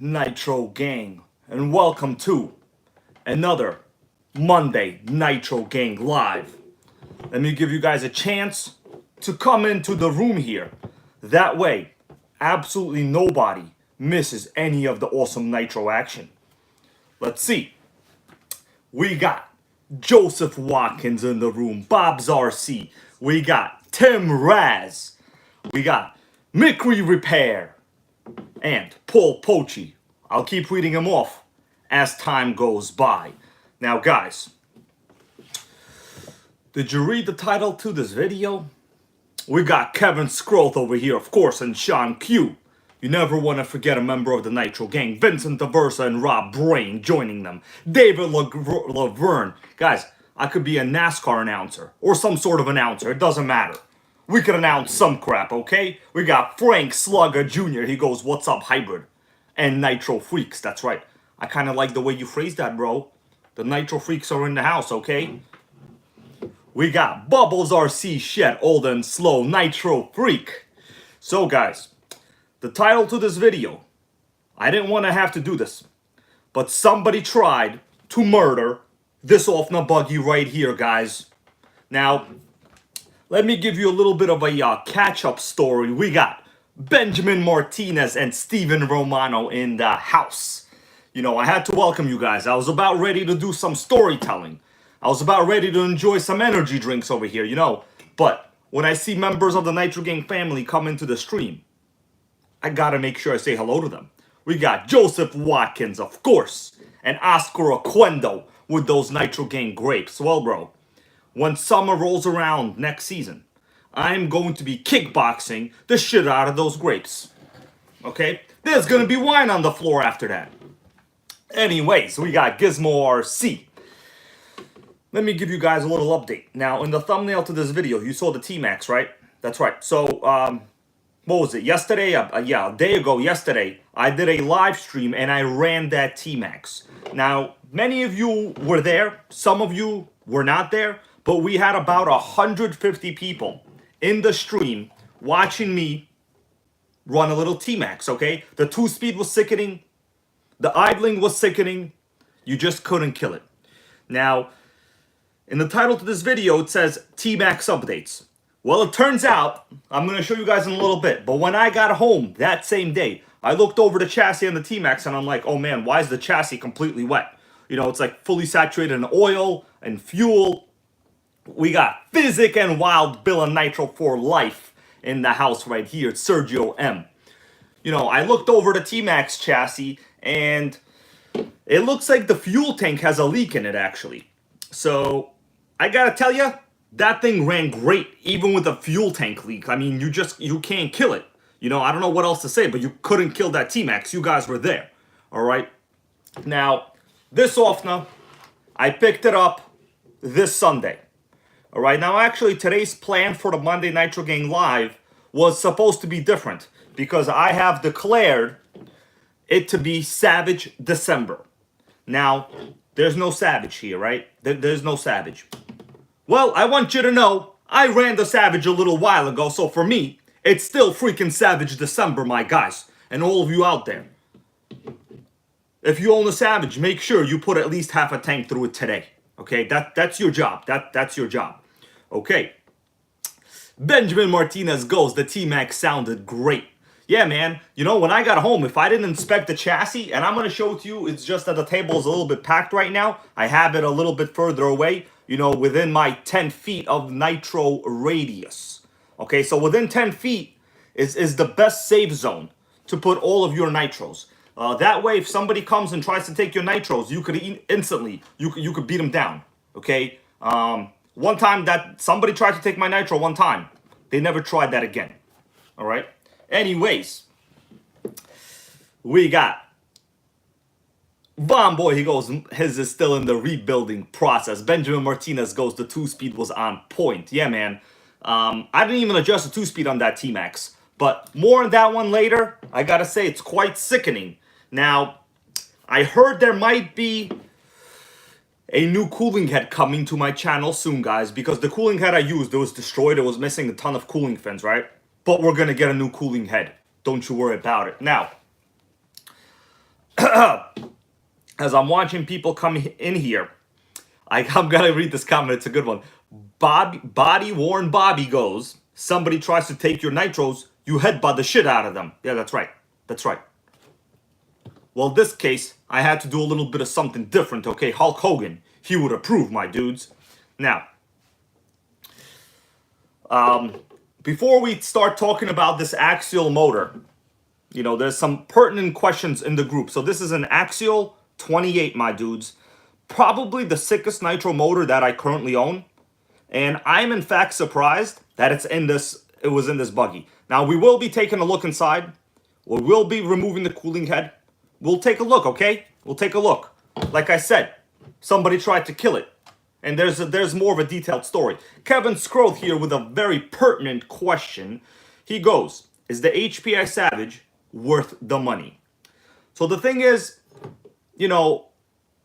Nitro Gang, and welcome to another Monday Nitro Gang Live. Let me give you guys a chance to come into the room here. That way, absolutely nobody misses any of the awesome Nitro action. Let's see. We got Joseph Watkins in the room, Bob's RC. We got Tim Raz. We got Mickery Repair. And Paul Pochi. I'll keep reading him off as time goes by. Now, guys, did you read the title to this video? We got Kevin Scroth over here, of course, and Sean Q. You never want to forget a member of the Nitro Gang, Vincent DeVersa and Rob Brain joining them. David Laverne. Guys, I could be a NASCAR announcer or some sort of announcer. It doesn't matter. We could announce some crap, okay? We got Frank Slugger Jr. He goes, "What's up, hybrid?" And Nitro Freaks. That's right. I kind of like the way you phrased that, bro. The Nitro Freaks are in the house, okay? We got Bubbles RC Shed, Old and Slow, Nitro Freak. So, guys, the title to this video, I didn't want to have to do this, but somebody tried to murder this OFNA Buggy right here, guys. Now, let me give you a little bit of a catch-up story. We got Benjamin Martinez and Steven Romano in the house. You know, I had to welcome you guys. I was about ready to do some storytelling. I was about ready to enjoy some energy drinks over here, you know. But when I see members of the Nitro Gang family come into the stream, I gotta make sure I say hello to them. We got Joseph Watkins, of course, and Oscar Oquendo with those Nitro Gang grapes. Well, bro, when summer rolls around next season, I'm going to be kickboxing the shit out of those grapes. Okay? There's going to be wine on the floor after that. Anyways, we got Gizmo RC. Let me give you guys a little update. Now, in the thumbnail to this video, you saw the T-Maxx, right? That's right. So, what was it? Yesterday? Yeah, a day ago, yesterday, I did a live stream and I ran that T-Maxx. Now, many of you were there. Some of you were not there. But we had about 150 people in the stream watching me run a little T-Maxx, okay? The 2-speed was sickening. The idling was sickening. You just couldn't kill it. Now, in the title to this video, it says T-Maxx Updates. Well, it turns out, I'm going to show you guys in a little bit, but when I got home that same day, I looked over the chassis on the T-Maxx and I'm like, oh man, why is the chassis completely wet? You know, it's like fully saturated in oil and fuel. We got Physic and Wild Bill and Nitro for life in the house right here. Sergio M. You know, I looked over the T-Maxx chassis and it looks like the fuel tank has a leak in it, actually. So, I gotta tell you, that thing ran great, even with a fuel tank leak. I mean, you can't kill it. You know, I don't know what else to say, but you couldn't kill that T-Maxx. You guys were there. Alright? Now, this OFNA, I picked it up this Sunday. Alright, now actually today's plan for the Monday Nitro Gang Live was supposed to be different because I have declared it to be Savage December. Now, there's no Savage here, right? There's no Savage. Well, I want you to know, I ran the Savage a little while ago, so for me, it's still freaking Savage December, my guys. And all of you out there. If you own a Savage, make sure you put at least half a tank through it today. Okay, that's your job. That's your job. Okay. Benjamin Martinez goes, the T-Maxx sounded great. Yeah, man. You know, when I got home, if I didn't inspect the chassis, and I'm going to show it to you, it's just that the table is a little bit packed right now. I have it a little bit further away, you know, within my 10 feet of nitro radius. Okay, so within 10 feet is the best safe zone to put all of your nitros. That way, if somebody comes and tries to take your nitros, you could instantly, you could beat them down. Okay? One time that somebody tried to take my nitro one time. They never tried that again. All right? Anyways, we got Bomb Boy. He goes, his is still in the rebuilding process. Benjamin Martinez goes, the 2-speed was on point. Yeah, man. I didn't even adjust the 2-speed on that T-Maxx. But more on that one later. I gotta say, it's quite sickening. Now, I heard there might be a new cooling head coming to my channel soon, guys, because the cooling head I used, it was destroyed. It was missing a ton of cooling fins, right? But we're going to get a new cooling head. Don't you worry about it. Now, as I'm watching people come in here, I'm gonna read this comment. It's a good one. Body worn Bobby goes, somebody tries to take your nitros, you headbutt the shit out of them. Yeah, that's right. That's right. Well, in this case, I had to do a little bit of something different, okay? Hulk Hogan, he would approve, my dudes. Now, before we start talking about this Axial motor, you know, there's some pertinent questions in the group. So this is an Axial 28, my dudes. Probably the sickest nitro motor that I currently own. And I'm in fact surprised that it was in this buggy. Now, we will be taking a look inside. We will be removing the cooling head. We'll take a look, okay? We'll take a look. Like I said, somebody tried to kill it. And there's more of a detailed story. Kevin Scroth here with a very pertinent question. He goes, is the HPI Savage worth the money? So the thing is, you know,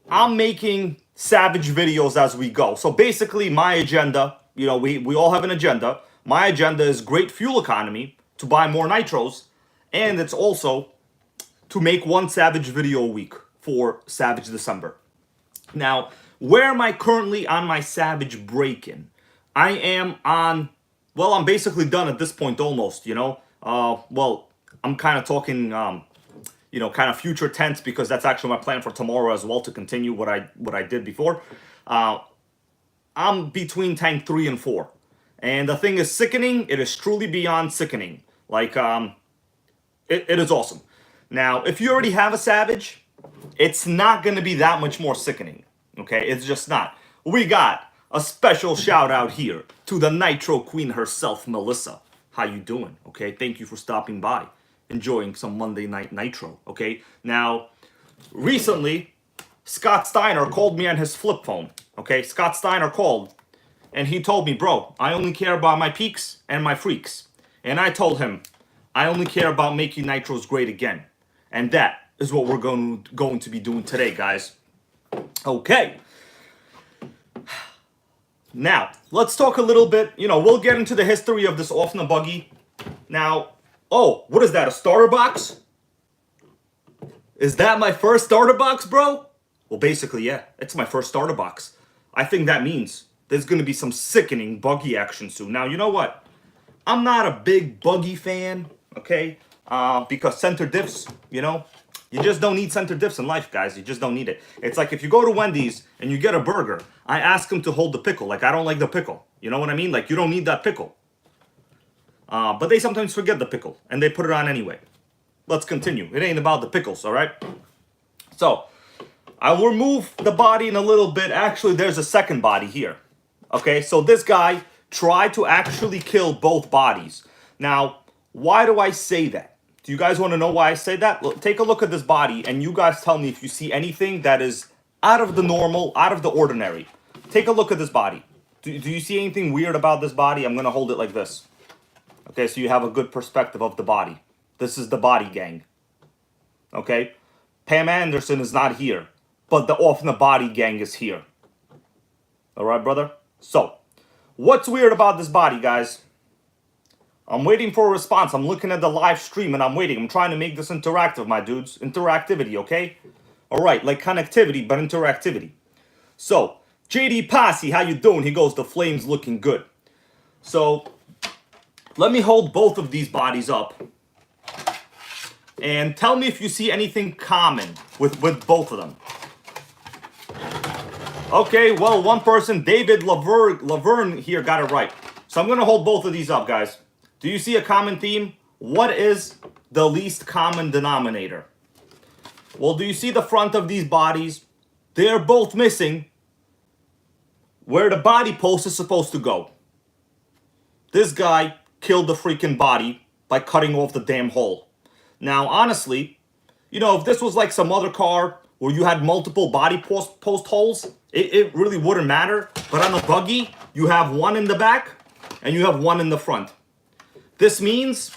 I'm making Savage videos as we go. So basically my agenda, you know, we all have an agenda. My agenda is great fuel economy, to buy more nitros, and it's also to make one Savage video a week for Savage December. Now, where am I currently on my Savage break-in? I am on, well, I'm basically done at this point almost, you know. Well, I'm kind of talking, you know, kind of future tense, because that's actually my plan for tomorrow as well, to continue what I did before. I'm between tank 3 and 4. And the thing is sickening. It is truly beyond sickening. Like, it is awesome. Now, if you already have a Savage, it's not going to be that much more sickening. Okay, it's just not. We got a special shout out here to the Nitro Queen herself, Melissa. How you doing? Okay, thank you for stopping by. Enjoying some Monday Night Nitro. Okay, now, recently, Scott Steiner called me on his flip phone. Okay, Scott Steiner called, and he told me, bro, I only care about my peaks and my freaks. And I told him, I only care about making nitros great again. And that is what we're going to be doing today, guys. Okay. Now, let's talk a little bit. You know, we'll get into the history of this OFNA buggy. Now, oh, what is that, a starter box? Is that my first starter box, bro? Well, basically, yeah, it's my first starter box. I think that means there's going to be some sickening buggy action soon. Now, you know what? I'm not a big buggy fan, okay? Because center diffs, you know, you just don't need center diffs in life, guys. You just don't need it. It's like if you go to Wendy's and you get a burger, I ask them to hold the pickle. Like, I don't like the pickle. You know what I mean? Like, you don't need that pickle. But they sometimes forget the pickle, and they put it on anyway. Let's continue. It ain't about the pickles, all right? So, I'll remove the body in a little bit. Actually, there's a second body here. Okay, so this guy tried to actually kill both bodies. Now, why do I say that? Do you guys want to know why I say that? Look, take a look at this body, and you guys tell me if you see anything that is out of the normal, out of the ordinary. Take a look at this body. Do you see anything weird about this body? I'm going to hold it like this. Okay, so you have a good perspective of the body. This is the body gang. Okay? Pam Anderson is not here, but the OFNA body gang is here. Alright, brother? So, what's weird about this body, guys? I'm waiting for a response. I'm looking at the live stream and I'm waiting. I'm trying to make this interactive, my dudes. Interactivity, okay? Alright, like connectivity, but interactivity. So, JD Posse, how you doing? He goes, the flame's looking good. So, let me hold both of these bodies up. And tell me if you see anything common with both of them. Okay, well, one person, David Laverne here, got it right. So I'm going to hold both of these up, guys. Do you see a common theme? What is the least common denominator? Well, do you see the front of these bodies? They're both missing where the body post is supposed to go. This guy killed the freaking body by cutting off the damn hole. Now, honestly, you know, if this was like some other car where you had multiple body post holes, it really wouldn't matter. But on a buggy, you have one in the back and you have one in the front. This means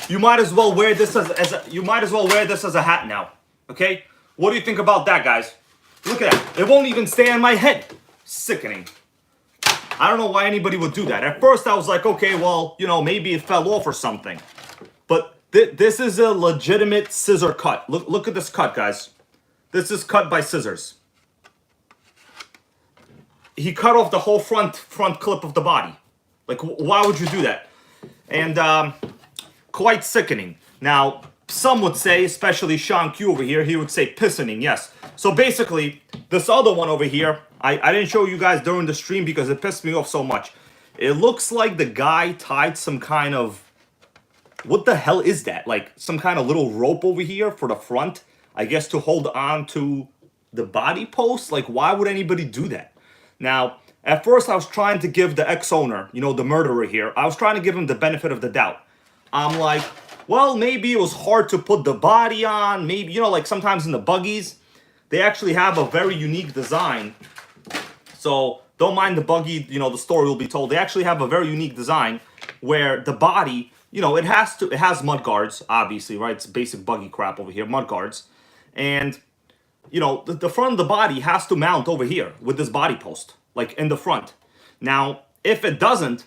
you might as well wear this as a hat now. Okay? What do you think about that, guys? Look at that. It won't even stay on my head. Sickening. I don't know why anybody would do that. At first, I was like, okay, well, you know, maybe it fell off or something. But This is a legitimate scissor cut. Look at this cut, guys. This is cut by scissors. He cut off the whole front clip of the body. Like, why would you do that? And quite sickening. Now, some would say, especially Sean Q over here, he would say pissoning, yes. So basically, this other one over here, I didn't show you guys during the stream because it pissed me off so much. It looks like the guy tied some kind of, what the hell is that? Like some kind of little rope over here for the front, I guess to hold on to the body post. Like, why would anybody do that? Now, at first I was trying to give the ex-owner, you know, the murderer here, I was trying to give him the benefit of the doubt. I'm like, well, maybe it was hard to put the body on. Maybe, you know, like sometimes in the buggies, they actually have a very unique design. So don't mind the buggy, you know, the story will be told. They actually have a very unique design where the body, you know, it has mud guards, obviously, right? It's basic buggy crap over here, mud guards. And, you know, the front of the body has to mount over here with this body post, like in the front. Now, if it doesn't,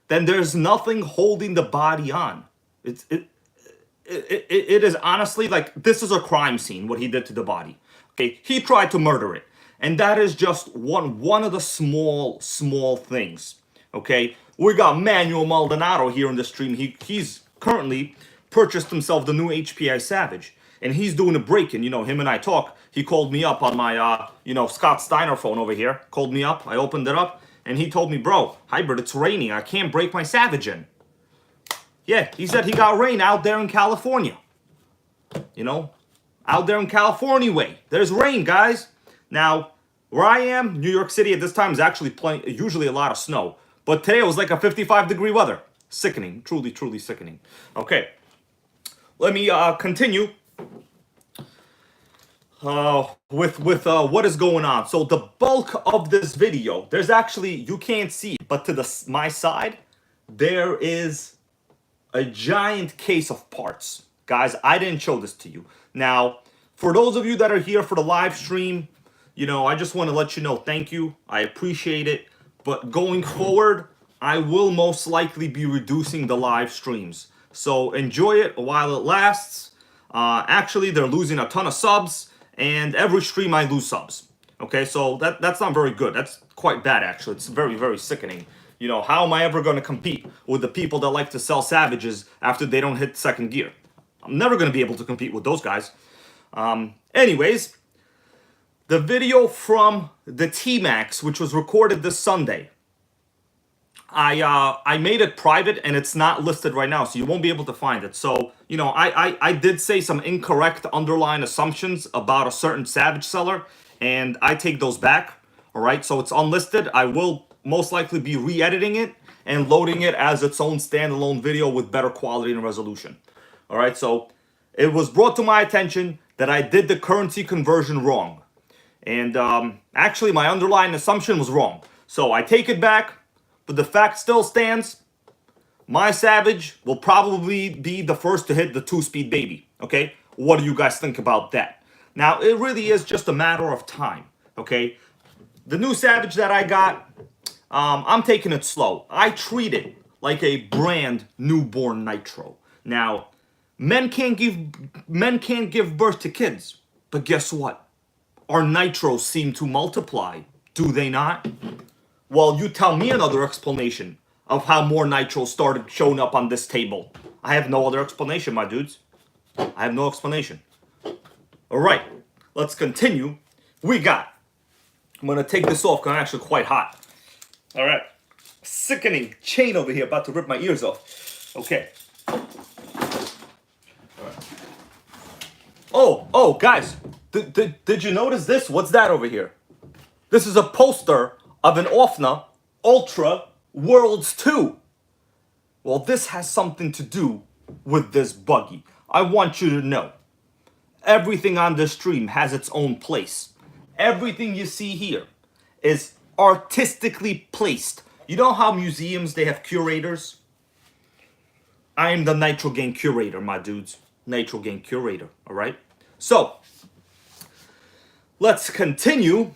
then there's nothing holding the body on. It is honestly like, this is a crime scene, what he did to the body. Okay, he tried to murder it. And that is just one of the small things. Okay, we got Manuel Maldonado here in the stream. He's currently purchased himself the new HPI Savage. And he's doing a break-in, you know, him and I talk. He called me up on my, you know, Scott Steiner phone over here. Called me up, I opened it up, and he told me, bro, Hybrid, it's raining. I can't break my Savage in. Yeah, he said he got rain out there in California. You know, out there in California way. There's rain, guys. Now, where I am, New York City at this time is actually usually a lot of snow. But today it was like a 55-degree weather. Sickening, truly sickening. Okay, let me continue with what is going on. So the bulk of this video, there's actually, you can't see, but to my side, there is a giant case of parts. Guys, I didn't show this to you. Now, for those of you that are here for the live stream, you know, I just want to let you know, thank you. I appreciate it. But going forward, I will most likely be reducing the live streams. So enjoy it while it lasts. Actually, they're losing a ton of subs, and every stream I lose subs. Okay, so that's not very good. That's quite bad, actually. It's very sickening. You know, how am I ever going to compete with the people that like to sell Savages after they don't hit second gear? I'm never going to be able to compete with those guys. Anyways, the video from the T-Maxx, which was recorded this Sunday, I made it private and it's not listed right now, so you won't be able to find it. So, you know, I did say some incorrect underlying assumptions about a certain Savage seller, and I take those back. All right, so it's unlisted. I will most likely be re-editing it and loading it as its own standalone video with better quality and resolution. All right, so it was brought to my attention that I did the currency conversion wrong. And actually, my underlying assumption was wrong. So I take it back, but the fact still stands. My Savage will probably be the first to hit the 2-speed baby. Okay, what do you guys think about that? Now, it really is just a matter of time. Okay, the new Savage that I got, I'm taking it slow. I treat it like a brand newborn Nitro. Now, men can't give birth to kids, but guess what? Our Nitros seem to multiply, do they not? Well, you tell me another explanation of how more Nitros started showing up on this table. I have no other explanation, my dudes. I have no explanation. All right, let's continue. I'm going to take this off because I'm actually quite hot. All right, sickening chain over here, about to rip my ears off. Okay. All right. Oh, guys, did you notice this? What's that over here? This is a poster of an OFNA ULTRA Worlds 2. Well, this has something to do with this buggy. I want you to know, everything on this stream has its own place. Everything you see here is artistically placed. You know how museums, they have curators? I am the NitroGang curator, my dudes. NitroGang curator, all right? So, let's continue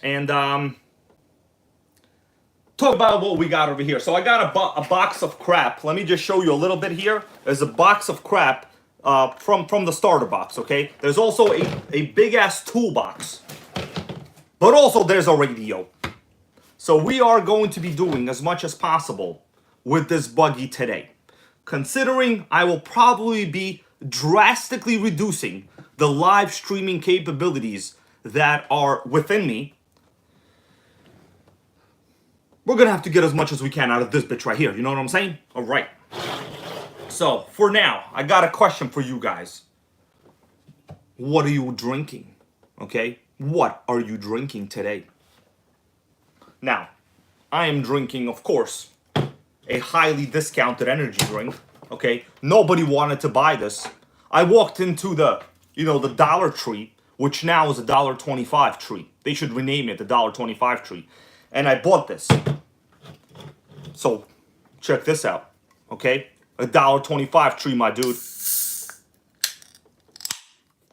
and talk talk about what we got over here. So I got a box of crap. Let me just show you a little bit here. There's a box of crap from the starter box, okay? There's also a big-ass toolbox. But also there's a radio. So we are going to be doing as much as possible with this buggy today. Considering I will probably be drastically reducing the live streaming capabilities that are within me, we're gonna have to get as much as we can out of this bitch right here. You know what I'm saying? All right. So for now, I got a question for you guys. What are you drinking? Okay? What are you drinking today? Now, I am drinking, of course, a highly discounted energy drink. Okay? Nobody wanted to buy this. I walked into the Dollar Tree, which now is a $1.25 tree. They should rename it the $1.25 tree. And I bought this. So, check this out. Okay? A $1.25 tree, my dude.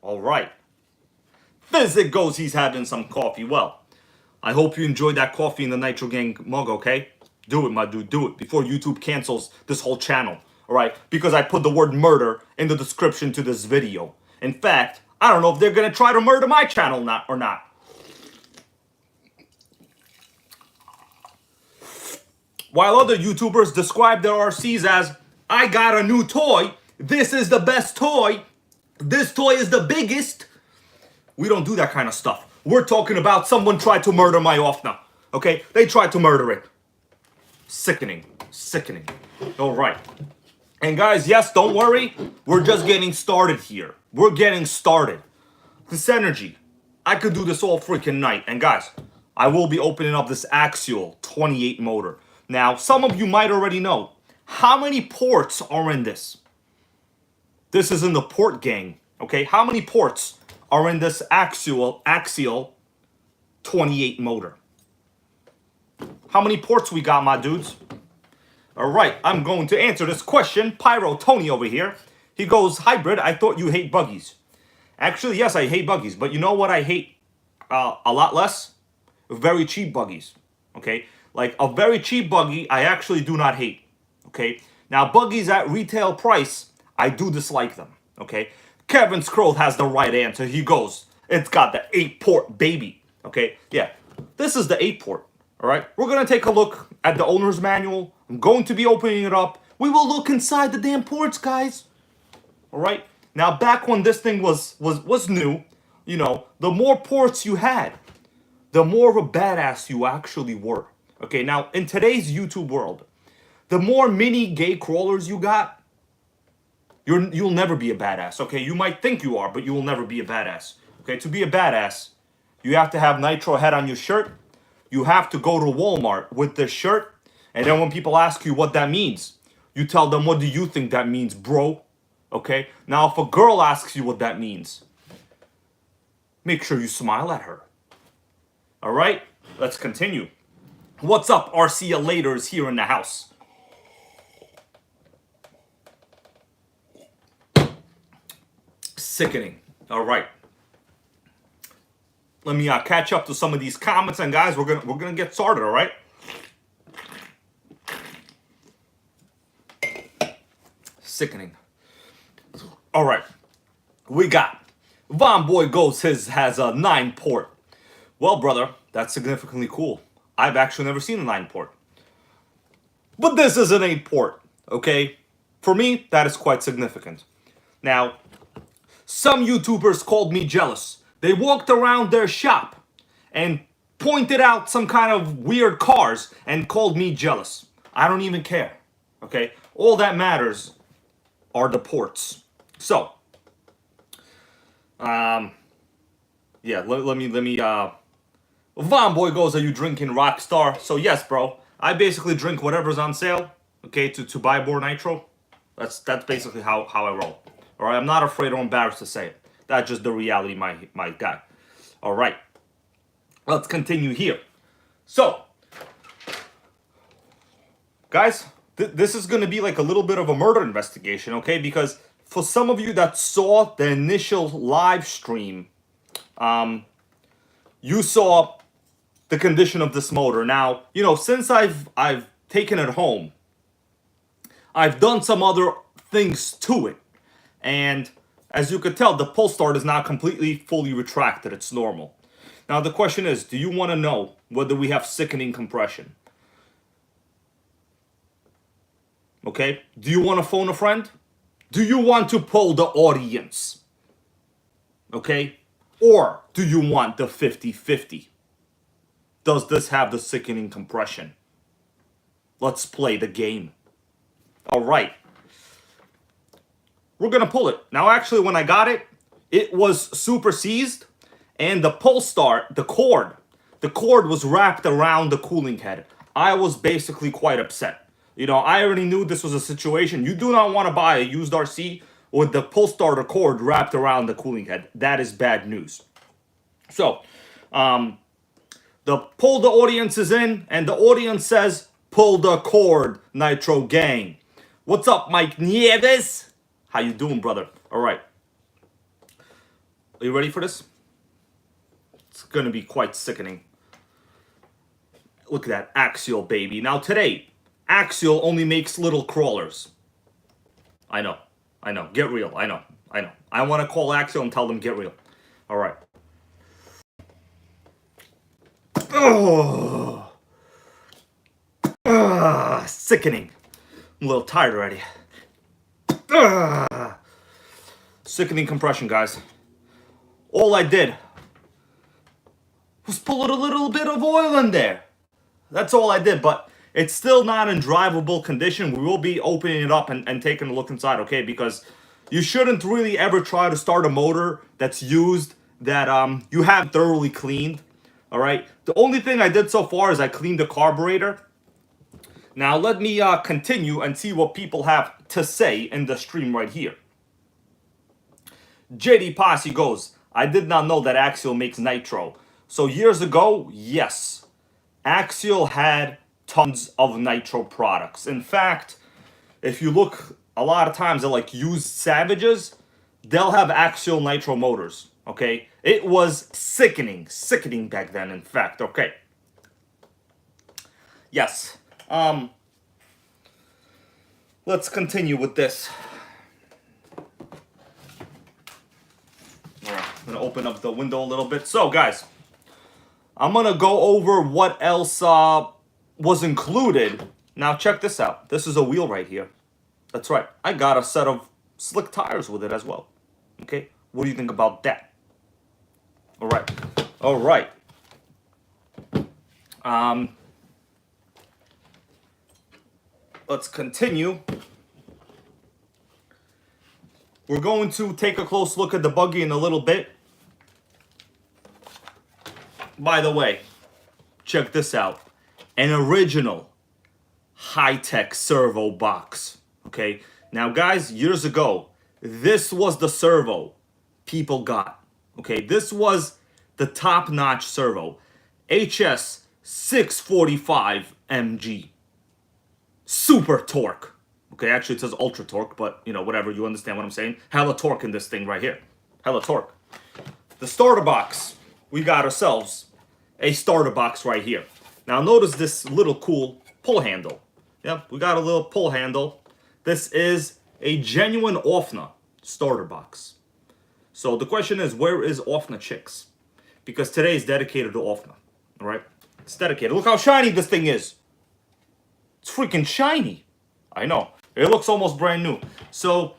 Alright. As it goes, he's having some coffee. Well, I hope you enjoyed that coffee in the Nitro Gang mug, okay? Do it, my dude. Do it before YouTube cancels this whole channel. Alright? Because I put the word murder in the description to this video. In fact, I don't know if they're going to try to murder my channel or not. While other YouTubers describe their RCs as, I got a new toy, this is the best toy, this toy is the biggest, we don't do that kind of stuff. We're talking about someone tried to murder my OFNA, okay? They tried to murder it. Sickening, sickening. All right. And guys, yes, don't worry, we're just getting started here. We're getting started. This energy, I could do this all freaking night. And guys, I will be opening up this Axial 28 motor. Now, some of you might already know, how many ports are in this? This is in the port gang, okay? How many ports are in this Axial 28 motor? How many ports we got, my dudes? All right, I'm going to answer this question. Pyro Tony over here, he goes, hybrid, I thought you hate buggies. Actually, yes, I hate buggies, but you know what I hate a lot less? Very cheap buggies, okay? Like a very cheap buggy, I actually do not hate, okay? Now, buggies at retail price, I do dislike them, okay? Kevin Scroll has the right answer. He goes, it's got the 8-port, baby, okay? Yeah, this is the 8-port, all right? We're going to take a look at the owner's manual. I'm going to be opening it up. We will look inside the damn ports, guys, all right? Now, back when this thing was new, you know, the more ports you had, the more of a badass you actually were. Okay, now, in today's YouTube world, the more mini gay crawlers you got, you'll never be a badass, okay? You might think you are, but you will never be a badass. Okay, to be a badass, you have to have Nitro head on your shirt. You have to go to Walmart with this shirt. And then when people ask you what that means, you tell them, what do you think that means, bro? Okay, now if a girl asks you what that means, make sure you smile at her. All right, let's continue. What's up, RC-lators here in the house? Sickening. All right. Let me catch up to some of these comments, and guys, we're gonna get started. All right. Sickening. All right. We got Von Boy Goes has a 9-port. Well, brother, that's significantly cool. I've actually never seen a 9-port. But this is an 8-port, okay? For me, that is quite significant. Now, some YouTubers called me jealous. They walked around their shop and pointed out some kind of weird cars and called me jealous. I don't even care, okay? All that matters are the ports. So, yeah, let me Von Boy goes, are you drinking Rockstar? So yes, bro. I basically drink whatever's on sale, okay, to buy more nitro. That's basically how I roll. All right, I'm not afraid or embarrassed to say it. That's just the reality, my guy. All right, let's continue here. So, guys, this is going to be like a little bit of a murder investigation, okay? Because for some of you that saw the initial live stream, you saw the condition of this motor. Now, you know, since I've taken it home, I've done some other things to it. And as you could tell, the pull start is not completely fully retracted. It's normal. Now the question is, do you want to know whether we have sickening compression? Okay? Do you want to phone a friend? Do you want to poll the audience? Okay? Or do you want the 50-50? Does this have the sickening compression? Let's play the game. All right. We're going to pull it. Now, actually, when I got it, it was super seized. And the pull start, the cord was wrapped around the cooling head. I was basically quite upset. You know, I already knew this was a situation. You do not want to buy a used RC with the pull starter cord wrapped around the cooling head. That is bad news. So, the pull the audience is in, and the audience says, pull the cord, Nitro Gang. What's up, Mike Nieves? How you doing, brother? All right. Are you ready for this? It's going to be quite sickening. Look at that, Axial, baby. Now, today, Axial only makes little crawlers. I know. Get real. I know. I want to call Axial and tell them get real. All right. Oh. Sickening. I'm a little tired already. Sickening compression, guys. All I did was put a little bit of oil in there. That's all I did, but it's still not in drivable condition. We will be opening it up and taking a look inside, okay? Because you shouldn't really ever try to start a motor that's used that you have thoroughly cleaned, all right? The only thing I did so far is I cleaned the carburetor. Now let me continue and see what people have to say in the stream right here. JD Posse goes, I did not know that Axial makes nitro. So years ago, yes, Axial had tons of nitro products. In fact, if you look a lot of times at like used Savages, they'll have Axial nitro motors, okay? It was sickening back then, in fact, okay? Yes. Let's continue with this. All right, I'm gonna open up the window a little bit. So, guys, I'm gonna go over what else was included. Now, check this out. This is a wheel right here. That's right. I got a set of slick tires with it as well. Okay, what do you think about that? All right. Let's continue. We're going to take a close look at the buggy in a little bit. By the way, check this out. An original high-tech servo box. Okay? Now, guys, years ago, this was the servo people got. Okay? This was the top-notch servo. HS 645 MG. Super torque. Okay, actually it says ultra torque, but you know, whatever, you understand what I'm saying. Hella torque in this thing right here. Hella torque. The starter box. We got ourselves a starter box right here. Now notice this little cool pull handle. Yep, we got a little pull handle. This is a genuine OFNA starter box. So the question is, where is OFNA Chicks? Because today is dedicated to OFNA. Alright? It's dedicated. Look how shiny this thing is. It's freaking shiny. I know. It looks almost brand new. So,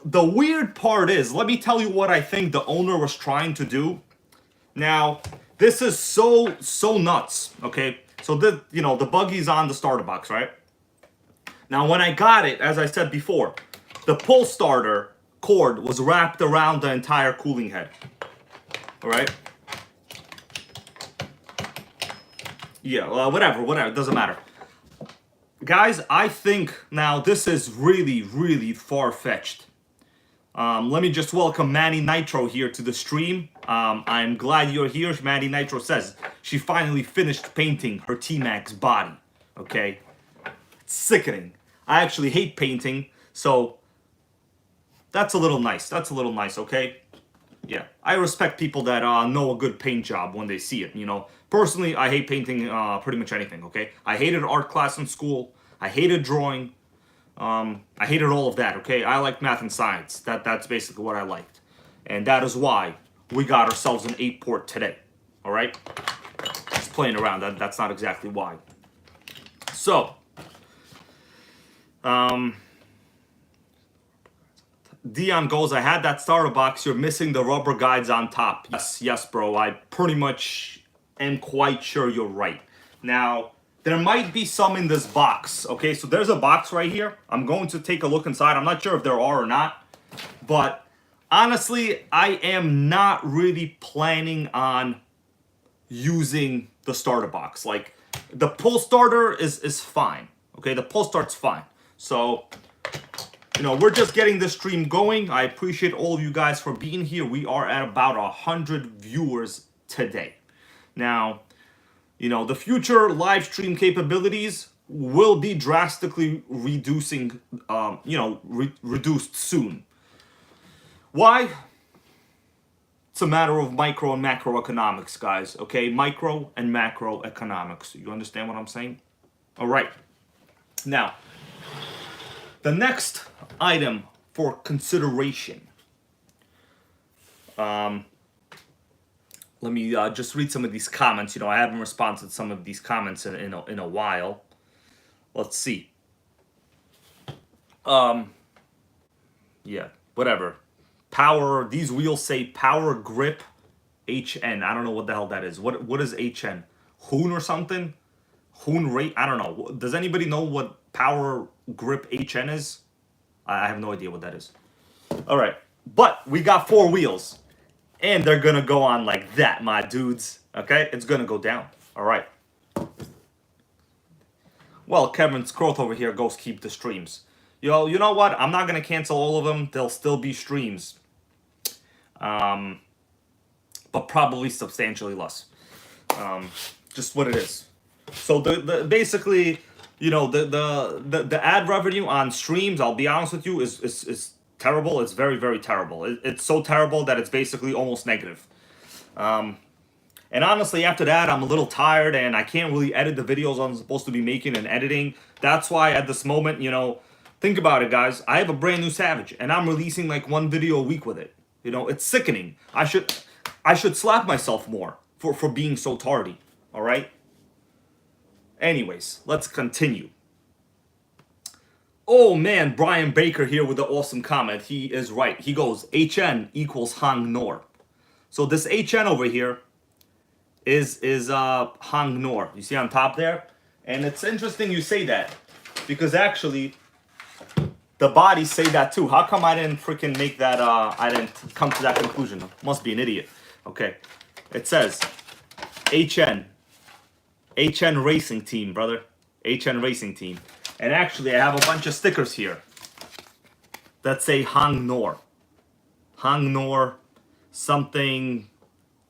the weird part is, let me tell you what I think the owner was trying to do. Now, this is so nuts, okay? So, the buggy's on the starter box, right? Now, when I got it, as I said before, the pull starter cord was wrapped around the entire cooling head. All right? Yeah, well, whatever, it doesn't matter. Guys, I think now this is really far-fetched. Let me just welcome Manny Nitro here to the stream. I'm glad you're here. Manny Nitro says she finally finished painting her T-Maxx body. Okay? It's sickening. I actually hate painting, so that's a little nice. Okay? Yeah, I respect people that know a good paint job when they see it, you know. Personally, I hate painting pretty much anything, okay? I hated art class in school. I hated drawing. I hated all of that, okay? I liked math and science. That's basically what I liked. And that is why we got ourselves an 8-port today, all right? Just playing around. That's not exactly why. So, Dion goes, I had that starter box. You're missing the rubber guides on top. Yes, bro. I pretty much am quite sure you're right. Now, there might be some in this box. Okay, so there's a box right here. I'm going to take a look inside. I'm not sure if there are or not. But honestly, I am not really planning on using the starter box. Like, the pull starter is fine. Okay, the pull start's fine. So, you know, we're just getting the stream going. I appreciate all of you guys for being here. We are at about 100 viewers today. Now, you know, the future live stream capabilities will be drastically reducing, reduced soon. Why? It's a matter of micro and macroeconomics, guys. Okay, micro and macroeconomics. You understand what I'm saying? All right. Now, the next item for consideration. Let me just read some of these comments. You know, I haven't responded to some of these comments in a while. Let's see. Yeah, whatever. Power. These wheels say Power Grip HN. I don't know what the hell that is. What is HN? Hoon or something? Hoon rate? I don't know. Does anybody know what Power Grip HN is? I have no idea what that is. All right, but we got 4 wheels. And they're going to go on like that, my dudes. Okay? It's going to go down. All right. Well, Kevin's growth over here goes keep the streams. Yo, you know what? I'm not going to cancel all of them. There'll still be streams. But probably substantially less. Just what it is. So the basically, you know, the ad revenue on streams, I'll be honest with you, is terrible. It's very, very terrible. It's so terrible that it's basically almost negative. And honestly, after that, I'm a little tired and I can't really edit the videos I'm supposed to be making and editing. That's why at this moment, you know, think about it, guys. I have a brand new Savage and I'm releasing like 1 video a week with it. You know, it's sickening. I should slap myself more for being so tardy. All right? Anyways, let's continue. Oh man, Brian Baker here with the awesome comment. He is right. He goes, HN equals Hang Nor. So this HN over here is Hang Nor. You see on top there? And it's interesting you say that because actually the bodies say that too. How come I didn't freaking make that, I didn't come to that conclusion? Must be an idiot. Okay. It says HN Racing Team, brother. HN Racing Team. And actually, I have a bunch of stickers here that say Hang Nor. Hang Nor something,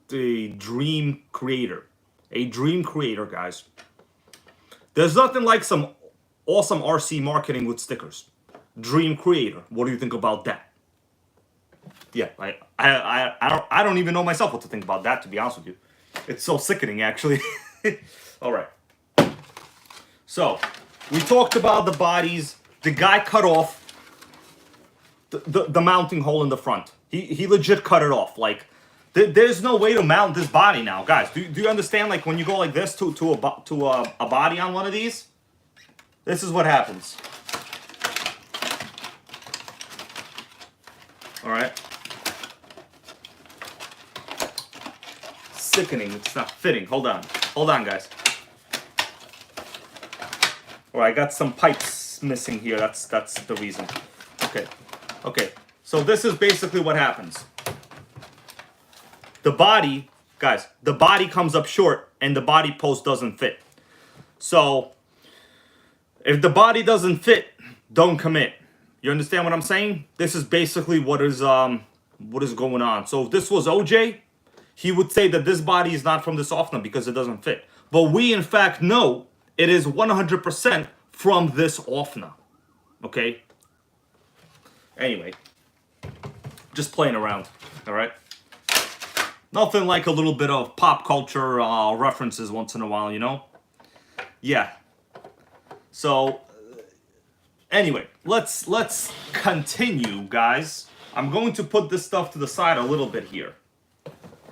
the dream creator. A dream creator, guys. There's nothing like some awesome RC marketing with stickers. Dream creator. What do you think about that? Yeah, I don't even know myself what to think about that, to be honest with you. It's so sickening, actually. All right. So, we talked about the bodies. The guy cut off the mounting hole in the front. He legit cut it off. Like, there's no way to mount this body now, guys. Do you understand? Like, when you go like this to a body on one of these, this is what happens. All right. Sickening. It's not fitting. Hold on, guys. All right, I got some pipes missing here. That's the reason. Okay. So this is basically what happens. The body, guys, the body comes up short and the body post doesn't fit. So if the body doesn't fit, don't commit. You understand what I'm saying? This is basically what is going on. So if this was OJ, he would say that this body is not from this OFNA because it doesn't fit. But we in fact know it is 100% from this OFNA. Okay? Anyway, just playing around, all right? Nothing like a little bit of pop culture references once in a while, you know? Yeah. So, anyway, let's continue, guys. I'm going to put this stuff to the side a little bit here.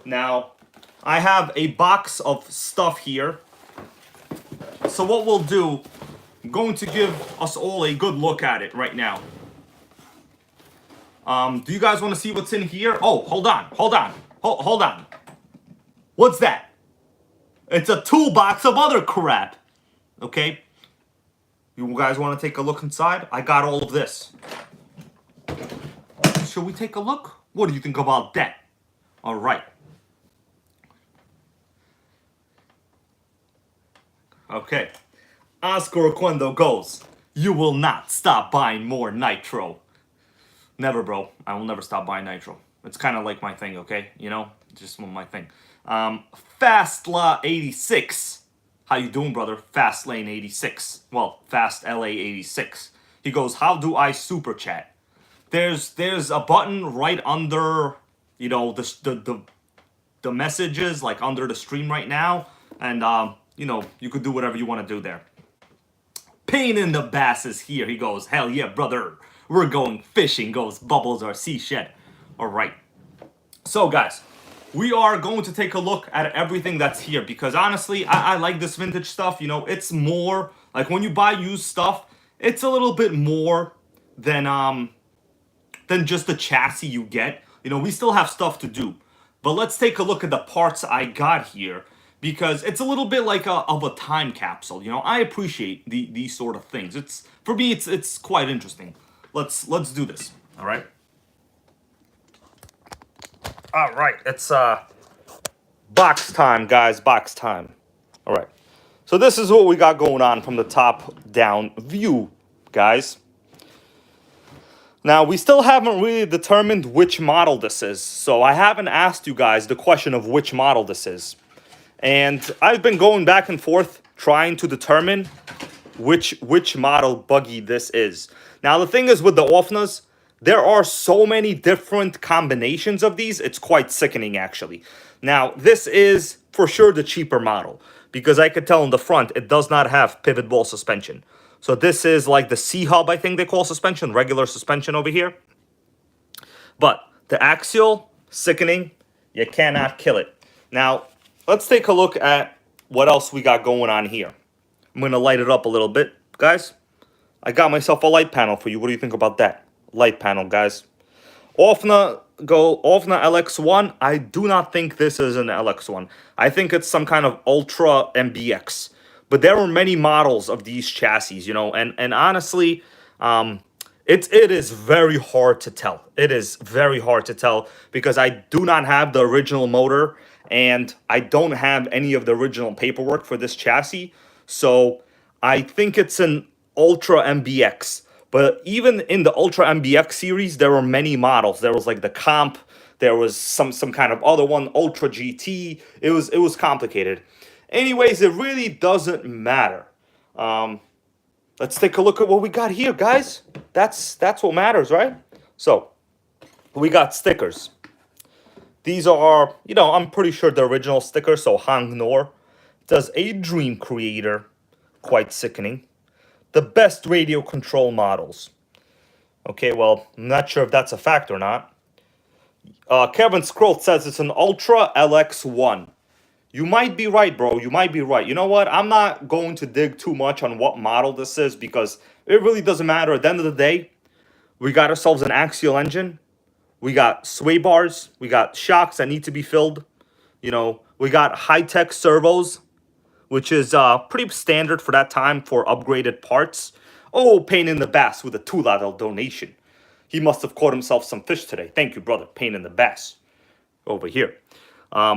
Now, I have a box of stuff here. So what we'll do, I'm going to give us all a good look at it right now. Do you guys want to see what's in here? Oh, hold on. What's that? It's a toolbox of other crap. Okay? You guys want to take a look inside? I got all of this. Should we take a look? What do you think about that? All right. Okay. Oscar Oquendo goes, "You will not stop buying more Nitro." Never, bro. I will never stop buying Nitro. It's kind of like my thing, okay? You know? Just my thing. Fastla86. How you doing, brother? Fastlane86. Well, FastLA86. He goes, "How do I super chat?" There's a button right under, you know, the messages, like under the stream right now. And, you know, you could do whatever you want to do there. Pain in the Bass is here. He goes, "Hell yeah, brother. We're going fishing," goes Bubbles our sea shed. All right. So, guys, we are going to take a look at everything that's here because, honestly, I like this vintage stuff. You know, it's more, like, when you buy used stuff, it's a little bit more than just the chassis you get. You know, we still have stuff to do. But let's take a look at the parts I got here, because it's a little bit like of a time capsule. You know, I appreciate these sort of things. It's, for me, it's quite interesting. Let's do this. All right. All right. It's box time, guys. Box time. All right. So this is what we got going on from the top down view, guys. Now, we still haven't really determined which model this is. So I haven't asked you guys the question of which model this is. And I've been going back and forth trying to determine which model buggy this is. Now, the thing is with the OFNAs, there are so many different combinations of these. It's quite sickening, actually. Now, this is for sure the cheaper model, because I could tell in the front it does not have pivot ball suspension. So this is like the C-hub, I think they call suspension, regular suspension over here. But the Axial, sickening. You cannot kill it. Now, let's take a look at what else we got going on here. I'm going to light it up a little bit, guys. I got myself a light panel for you. What do you think about that? Light panel, guys. OFNA LX1. I do not think this is an LX1. I think it's some kind of Ultra MBX. But there are many models of these chassis, you know, and honestly, it is very hard to tell. It is very hard to tell because I do not have the original motor and I don't have any of the original paperwork for this chassis. So I think it's an Ultra MBX. But even in the Ultra MBX series, there were many models. There was like the Comp. There was some kind of other one, Ultra GT. It was complicated. Anyways, it really doesn't matter. Let's take a look at what we got here, guys. That's what matters, right? So, we got stickers. These are, you know, I'm pretty sure the original stickers. So, Hang Nor. It does a Dream Creator. Quite sickening. The best radio control models. Okay, well, I'm not sure if that's a fact or not. Kevin Scroll says it's an Ultra LX1. You might be right, bro. You might be right. You know what? I'm not going to dig too much on what model this is because it really doesn't matter. At the end of the day, we got ourselves an Axial engine. We got sway bars. We got shocks that need to be filled. You know, we got high-tech servos, which is pretty standard for that time for upgraded parts. Oh, Pain in the Bass with a $2 donation. He must have caught himself some fish today. Thank you, brother. Pain in the Bass. Over here.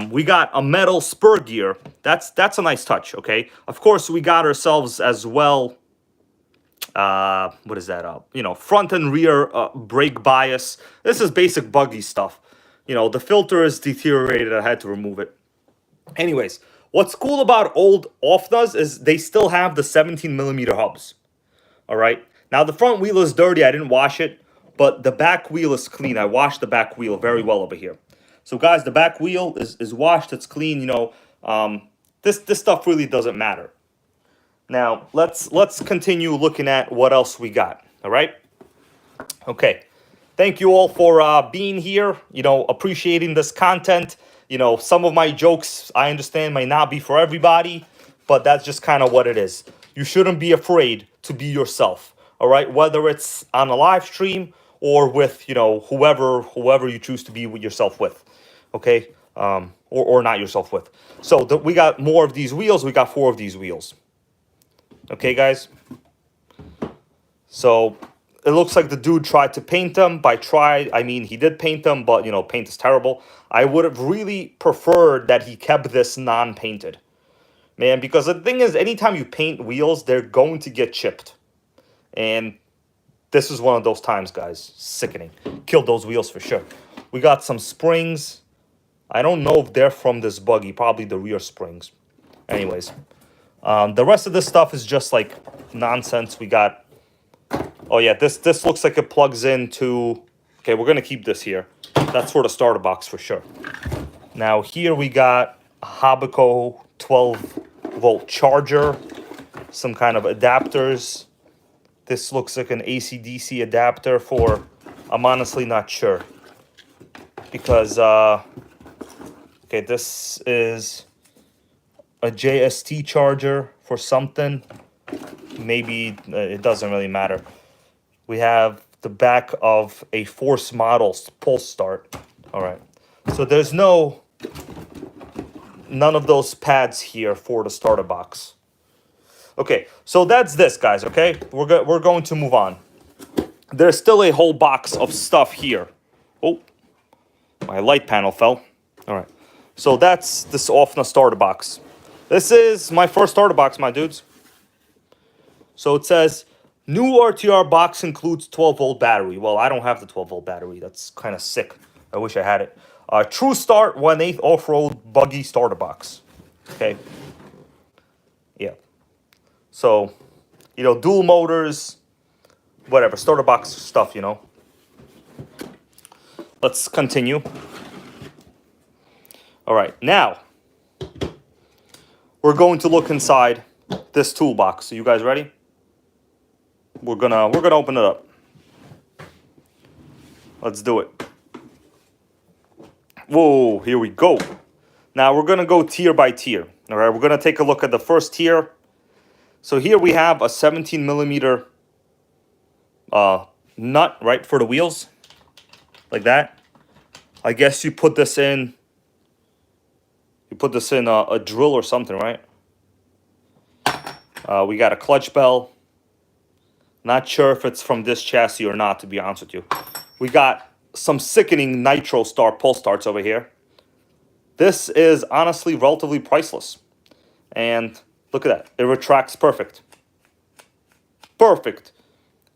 We got a metal spur gear. That's a nice touch, okay? Of course, we got ourselves as well, what is that? You know, front and rear brake bias. This is basic buggy stuff. You know, the filter is deteriorated. I had to remove it. Anyways, what's cool about old OFNAs is they still have the 17mm hubs. All right? Now, the front wheel is dirty. I didn't wash it, but the back wheel is clean. I washed the back wheel very well over here. So guys, the back wheel is washed, it's clean, you know. This stuff really doesn't matter. Now, let's continue looking at what else we got, all right? Okay. Thank you all for being here, you know, appreciating this content. You know, some of my jokes, I understand, might not be for everybody, but that's just kind of what it is. You shouldn't be afraid to be yourself, all right? Whether it's on a live stream or with, you know, whoever you choose to be with yourself with, okay? Or not yourself with. So we got more of these wheels. We got 4 of these wheels. Okay, guys? So it looks like the dude tried to paint them. By try, I mean he did paint them, but, you know, paint is terrible. I would have really preferred that he kept this non-painted. Man, because the thing is, anytime you paint wheels, they're going to get chipped. And this is one of those times, guys. Sickening. Killed those wheels for sure. We got some springs. I don't know if they're from this buggy. Probably the rear springs. Anyways. The rest of this stuff is just like nonsense. We got... Oh yeah, this looks like it plugs into... Okay, we're going to keep this here. That's for the starter box for sure. Now here we got a Habaco 12-volt charger. Some kind of adapters. This looks like an AC-DC adapter for... I'm honestly not sure. Because, okay, this is a JST charger for something. Maybe it doesn't really matter. We have the back of a Force model pulse start. All right. So there's none of those pads here for the starter box. Okay, so that's this, guys, okay? We're going to move on. There's still a whole box of stuff here. Oh, my light panel fell. All right. So that's this OFNA starter box. This is my first starter box, my dudes. So it says, new RTR box includes 12-volt battery. Well, I don't have the 12-volt battery. That's kind of sick. I wish I had it. True Start 1/8 off-road buggy starter box. Okay. Yeah. So, you know, dual motors, whatever, starter box stuff, you know. Let's continue. All right, now we're going to look inside this toolbox. So you guys ready? We're gonna open it up. Let's do it. Whoa, here we go. Now we're gonna go tier by tier. All right, we're gonna take a look at the first tier. So here we have a 17mm nut, right, for the wheels, like that. I guess you put this in. You put this in a drill or something, right? We got a clutch bell. Not sure if it's from this chassis or not, to be honest with you. We got some sickening Nitro Star pulse starts over here. This is honestly relatively priceless. And look at that. It retracts perfect. Perfect.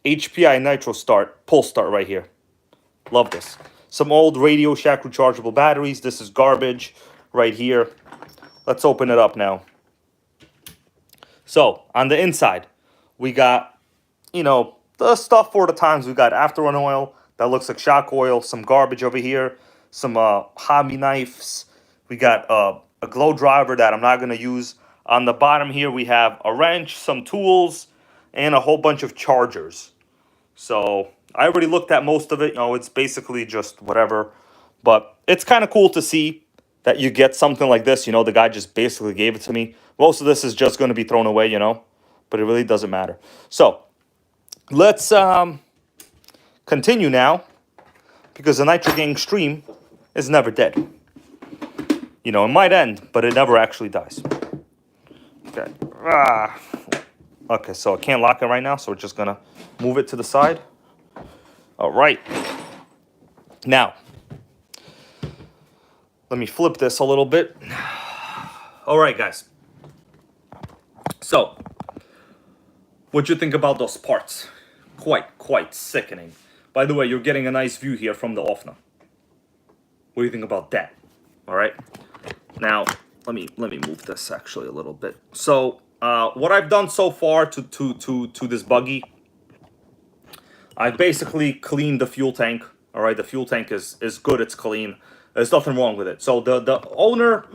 HPI Nitro Start, pulse start right here. Love this. Some old Radio Shack rechargeable batteries. This is garbage right here. Let's open it up now. So, on the inside, we got, you know, the stuff for the times. We got afterrun oil that looks like shock oil, some garbage over here, some hobby knives. We got a glow driver that I'm not going to use. On the bottom here, we have a wrench, some tools, and a whole bunch of chargers. So I already looked at most of it. You know, it's basically just whatever. But it's kind of cool to see that you get something like this. You know, the guy just basically gave it to me. Most of this is just going to be thrown away, you know. But it really doesn't matter. So let's continue now. Because the NitroGang stream is never dead. You know, it might end, but it never actually dies. Okay. Okay, so I can't lock it right now, so we're just going to move it to the side. All right. Now, let me flip this a little bit. All right, guys. So, what'd you think about those parts? Quite sickening. By the way, you're getting a nice view here from the OFNA. What do you think about that? All right. Now, let me move this actually a little bit. So, what I've done so far to this buggy, I've basically cleaned the fuel tank. All right, the fuel tank is good. It's clean. There's nothing wrong with it. So the owner,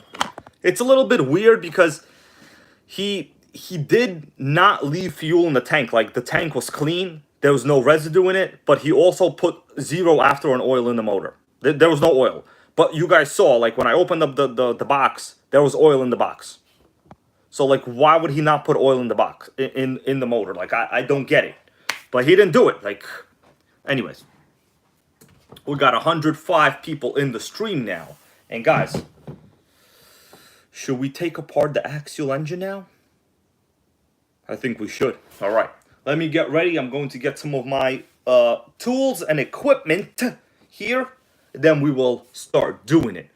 it's a little bit weird because he did not leave fuel in the tank. Like, the tank was clean. There was no residue in it, but he also put 0 after an oil in the motor. There was no oil. But you guys saw, like, when I opened up the box, there was oil in the box. So, like, why would he not put oil in the box, in the motor? Like, I don't get it. But he didn't do it. Like, anyways. We got 105 people in the stream now. And guys, should we take apart the Axial engine now? I think we should. All right. Let me get ready. I'm going to get some of my tools and equipment here. Then we will start doing it.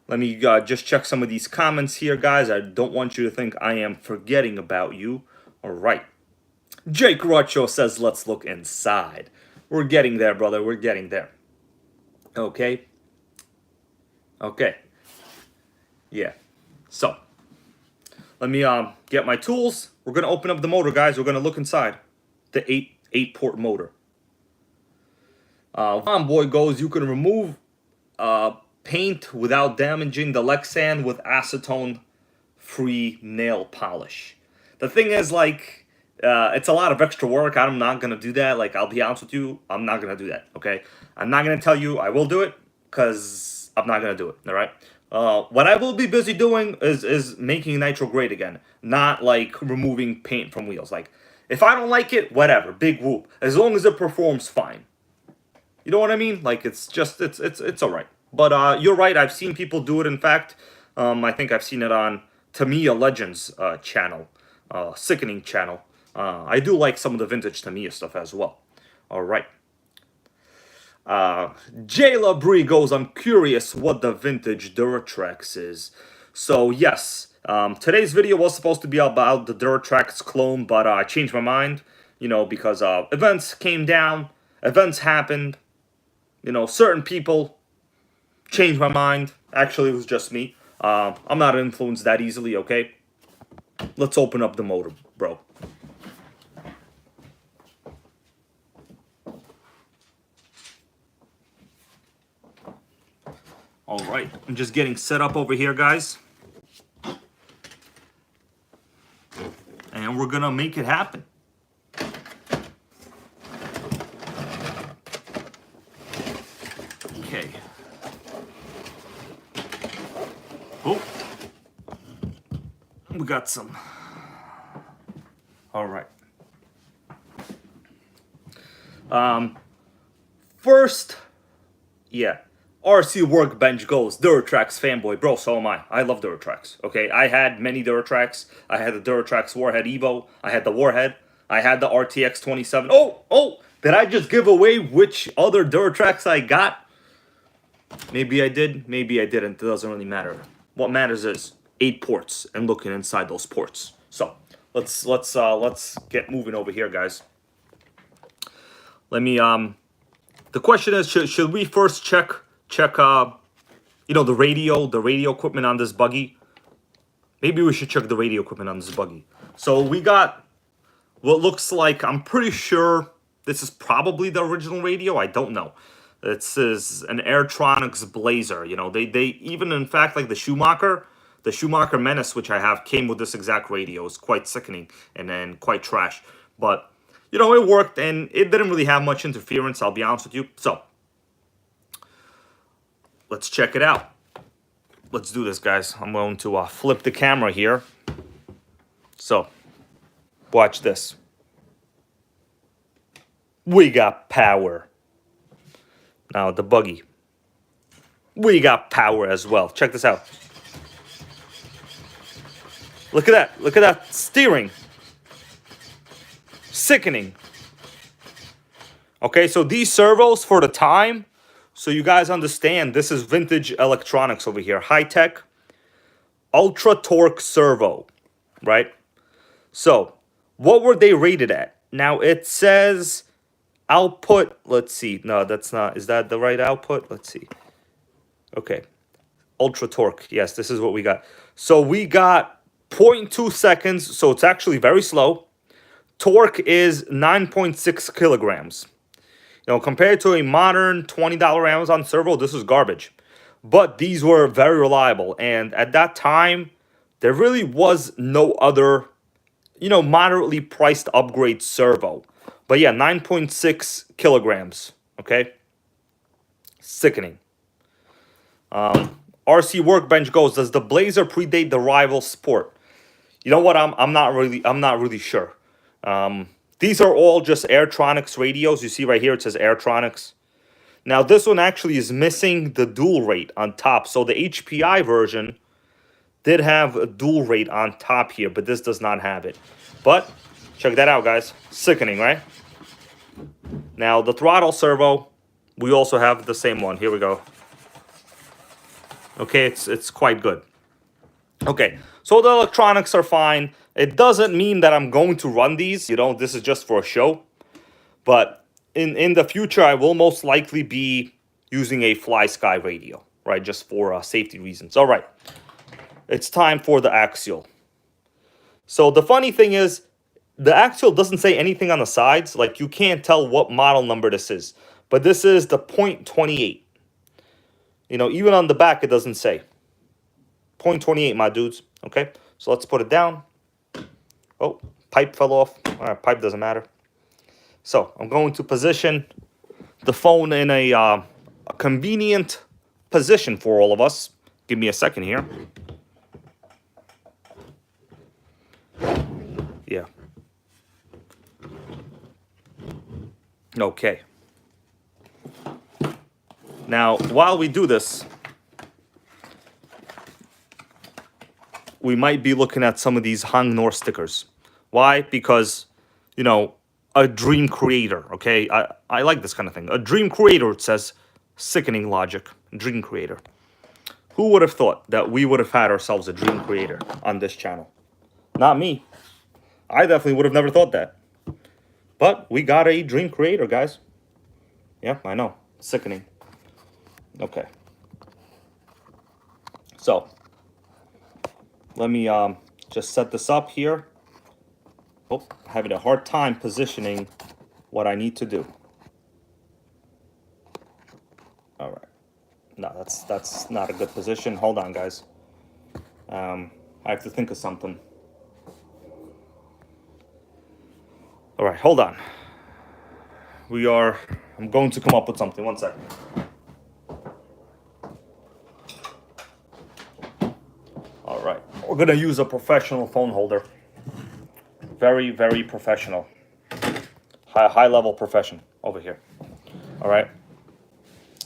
Let me just check some of these comments here, guys. I don't want you to think I am forgetting about you. All right. Jake Rocho says, let's look inside. We're getting there, brother. We're getting there. Okay. Okay. Yeah. So, let me get my tools. We're going to open up the motor, guys. We're going to look inside the 8-port motor. Boy goes, you can remove paint without damaging the Lexan with acetone-free nail polish. The thing is, like, it's a lot of extra work. I'm not going to do that. Like, I'll be honest with you, I'm not going to do that, okay? I'm not going to tell you I will do it because I'm not going to do it, all right? What I will be busy doing is making Nitro great again, not, like, removing paint from wheels. Like, if I don't like it, whatever, big whoop. As long as it performs fine. You know what I mean? Like, it's just, it's all right. But you're right, I've seen people do it, in fact. I think I've seen it on Tamiya Legends channel, Sickening channel. I do like some of the vintage Tamiya stuff as well. All right. Jayla Bree goes, I'm curious what the vintage Duratrax is. So, yes, today's video was supposed to be about the Duratrax clone, but I changed my mind, you know, because events came down, events happened, you know, certain people changed my mind. Actually, it was just me. I'm not influenced that easily, okay? Let's open up the motor, bro. All right, I'm just getting set up over here, guys. And we're gonna make it happen. Okay. Oh, we got some. All right. First, yeah. RC Workbench goes, Duratrax fanboy. Bro, so am I. I love Duratrax. Okay, I had many Duratrax. I had the Duratrax Warhead Evo. I had the Warhead. I had the RTX 27. Oh, did I just give away which other Duratrax I got? Maybe I did. Maybe I didn't. It doesn't really matter. What matters is 8 ports and looking inside those ports. So let's get moving over here, guys. Let me the question is, should we first check you know, the radio equipment on this buggy? Maybe we should check the radio equipment on this buggy. So we got what looks like, I'm pretty sure this is probably the original radio. I don't know. This is an Airtronics Blazer. You know, they even, in fact, like the Schumacher Menace, which I have, came with this exact radio. It's quite sickening and then quite trash. But, you know, it worked and it didn't really have much interference, I'll be honest with you. So, let's check it out. Let's do this, guys. I'm going to flip the camera here. So, watch this. We got power. Now, the buggy. We got power as well. Check this out. Look at that. Look at that steering. Sickening. Okay, so these servos for the time, so you guys understand, this is vintage electronics over here. High-tech, ultra torque servo, right? So, what were they rated at? Now, it says output, let's see. No, that's not. Is that the right output? Let's see. Okay. Ultra torque. Yes, this is what we got. So, we got 0.2 seconds, so it's actually very slow. Torque is 9.6 kilograms. You know, compared to a modern $20 Amazon servo, this is garbage. but these were very reliable. And at that time, there really was no other, moderately priced upgrade servo. But yeah, 9.6 kilograms. Okay, sickening. RC Workbench goes, does the Blazer predate the rival Sport? You know what? I'm not really sure. These are all just Airtronics radios. You see right here it says Airtronics. Now this one actually is missing the dual rate on top. So the HPI version did have a dual rate on top here, but this does not have it. But check that out, guys. Sickening, right? Now the throttle servo, we also have the same one. Here we go. Okay, it's quite good. Okay, so the electronics are fine. It doesn't mean that I'm going to run these. This is just for a show. But in the future, I will most likely be using a Fly Sky radio, right? Just for safety reasons. All right, it's time for the Axial. So the funny thing is, the Axial doesn't say anything on the sides. Like, you can't tell what model number this is. But this is the .28. Even on the back, it doesn't say. .28, my dudes. Okay, so let's put it down. Oh, pipe fell off. All right, pipe doesn't matter. So I'm going to position the phone in a convenient position for all of us. Give me a second here. Yeah. Okay. Now, while we do this, we might be looking at some of these Hang Nor stickers. Why? Because, a dream creator, okay? I like this kind of thing. A dream creator, it says, sickening logic, dream creator. Who would have thought that we would have had ourselves a dream creator on this channel? Not me. I definitely would have never thought that. But we got a dream creator, guys. Yeah, I know. Sickening. Okay. So, let me just set this up here. Oh, having a hard time positioning what I need to do. All right. No, that's not a good position. Hold on, guys. I have to think of something. All right, hold on. I'm going to come up with something. One second. All right, we're gonna use a professional phone holder. Very, very professional. High level profession over here. All right.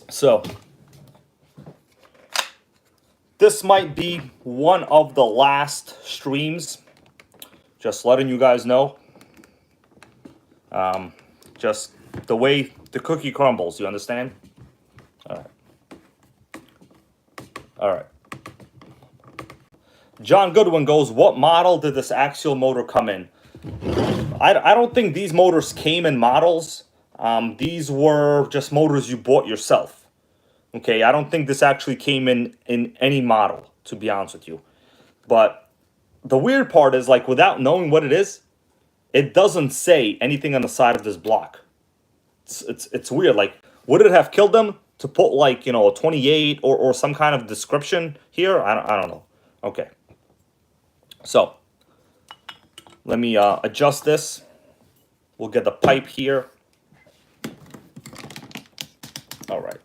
So this might be one of the last streams. Just letting you guys know. Just the way the cookie crumbles, you understand? All right. All right. John Goodwin goes, what model did this Axial motor come in? I don't think these motors came in models. These were just motors you bought yourself. Okay, I don't think this actually came in any model, to be honest with you. But the weird part is, like, without knowing what it is, it doesn't say anything on the side of this block. It's weird. Like, would it have killed them to put, like, a 28 or some kind of description here? I don't know. Okay. So, let me adjust this. We'll get the pipe here. All right.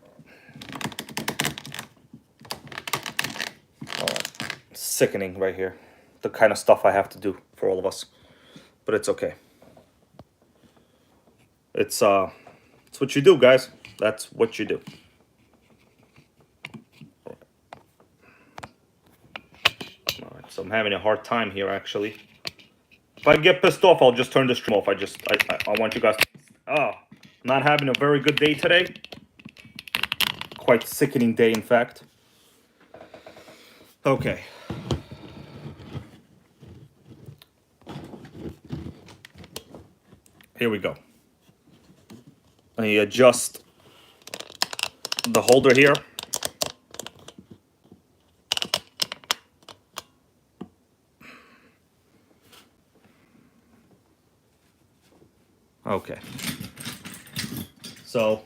All right. Sickening right here. The kind of stuff I have to do for all of us. But it's okay. It's what you do, guys. That's what you do. All right. So I'm having a hard time here, actually. If I get pissed off, I'll just turn the stream off. I want you guys to... Oh, not having a very good day today. Quite sickening day, in fact. Okay. Here we go. Let me adjust the holder here. Okay. So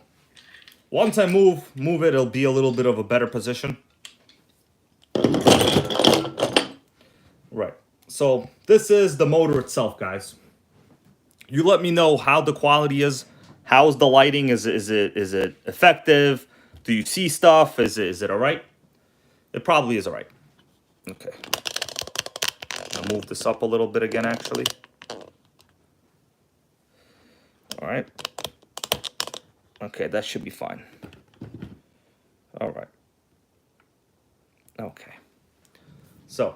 Once I move it, it'll be a little bit of a better position. Right. So this is the motor itself, guys. You let me know how the quality is. How's the lighting? Is it effective? Do you see stuff? Is it all right? It probably is all right. Okay. I'll move this up a little bit again, actually. All right. Okay, that should be fine. All right. Okay. So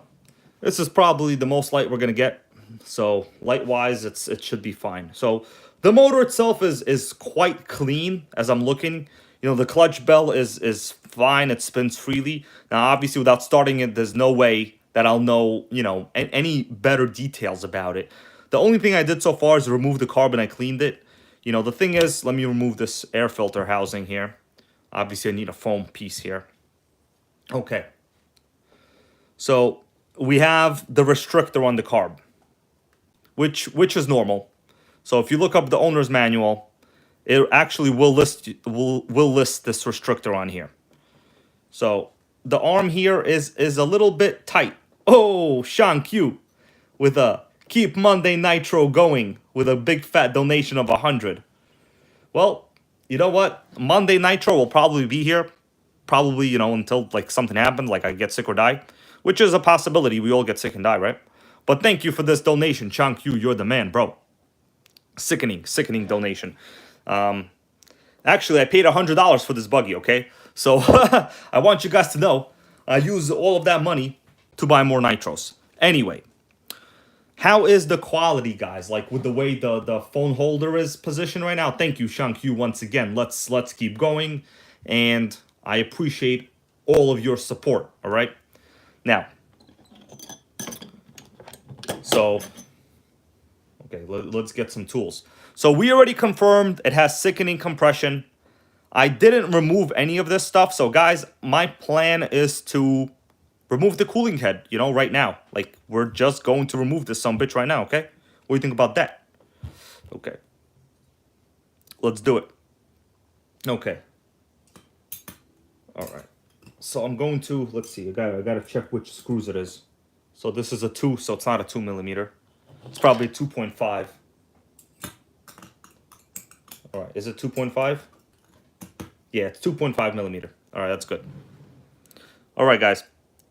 this is probably the most light we're gonna get. So light-wise, it should be fine. So the motor itself is quite clean as I'm looking. You know, the clutch bell is fine. It spins freely. Now, obviously, without starting it, there's no way that I'll know, you know, any better details about it. The only thing I did so far is remove the carbon. I cleaned it. You know, the thing is, let me remove this air filter housing here. Obviously, I need a foam piece here. Okay. So we have the restrictor on the carb, which is normal. So if you look up the owner's manual, it actually will list this restrictor on here. So the arm here is a little bit tight. Oh, Sean Q with a keep Monday Nitro going with a big fat donation of 100. Well, you know what? Monday Nitro will probably be here. Probably, you know, until like something happened, like I get sick or die, which is a possibility. We all get sick and die, right? But thank you for this donation, Sean Q. You're the man, bro. Sickening donation. Actually, I paid $100 for this buggy, okay? So I want you guys to know I use all of that money to buy more nitros. Anyway, how is the quality, guys? Like with the way the phone holder is positioned right now. Thank you, Sean Q, once again. Let's keep going, and I appreciate all of your support. All right, now. So, okay, let's get some tools. So we already confirmed it has sickening compression. I didn't remove any of this stuff. So guys, my plan is to remove the cooling head, you know, right now. Like, we're just going to remove this sumbitch right now, okay? What do you think about that? Okay. Let's do it. Okay. All right. So I'm going to, let's see, I gotta check which screws it is. So this is a 2, so it's not a 2mm. It's probably 2.5. All right, is it 2.5? Yeah, it's 2.5mm. All right, that's good. All right, guys,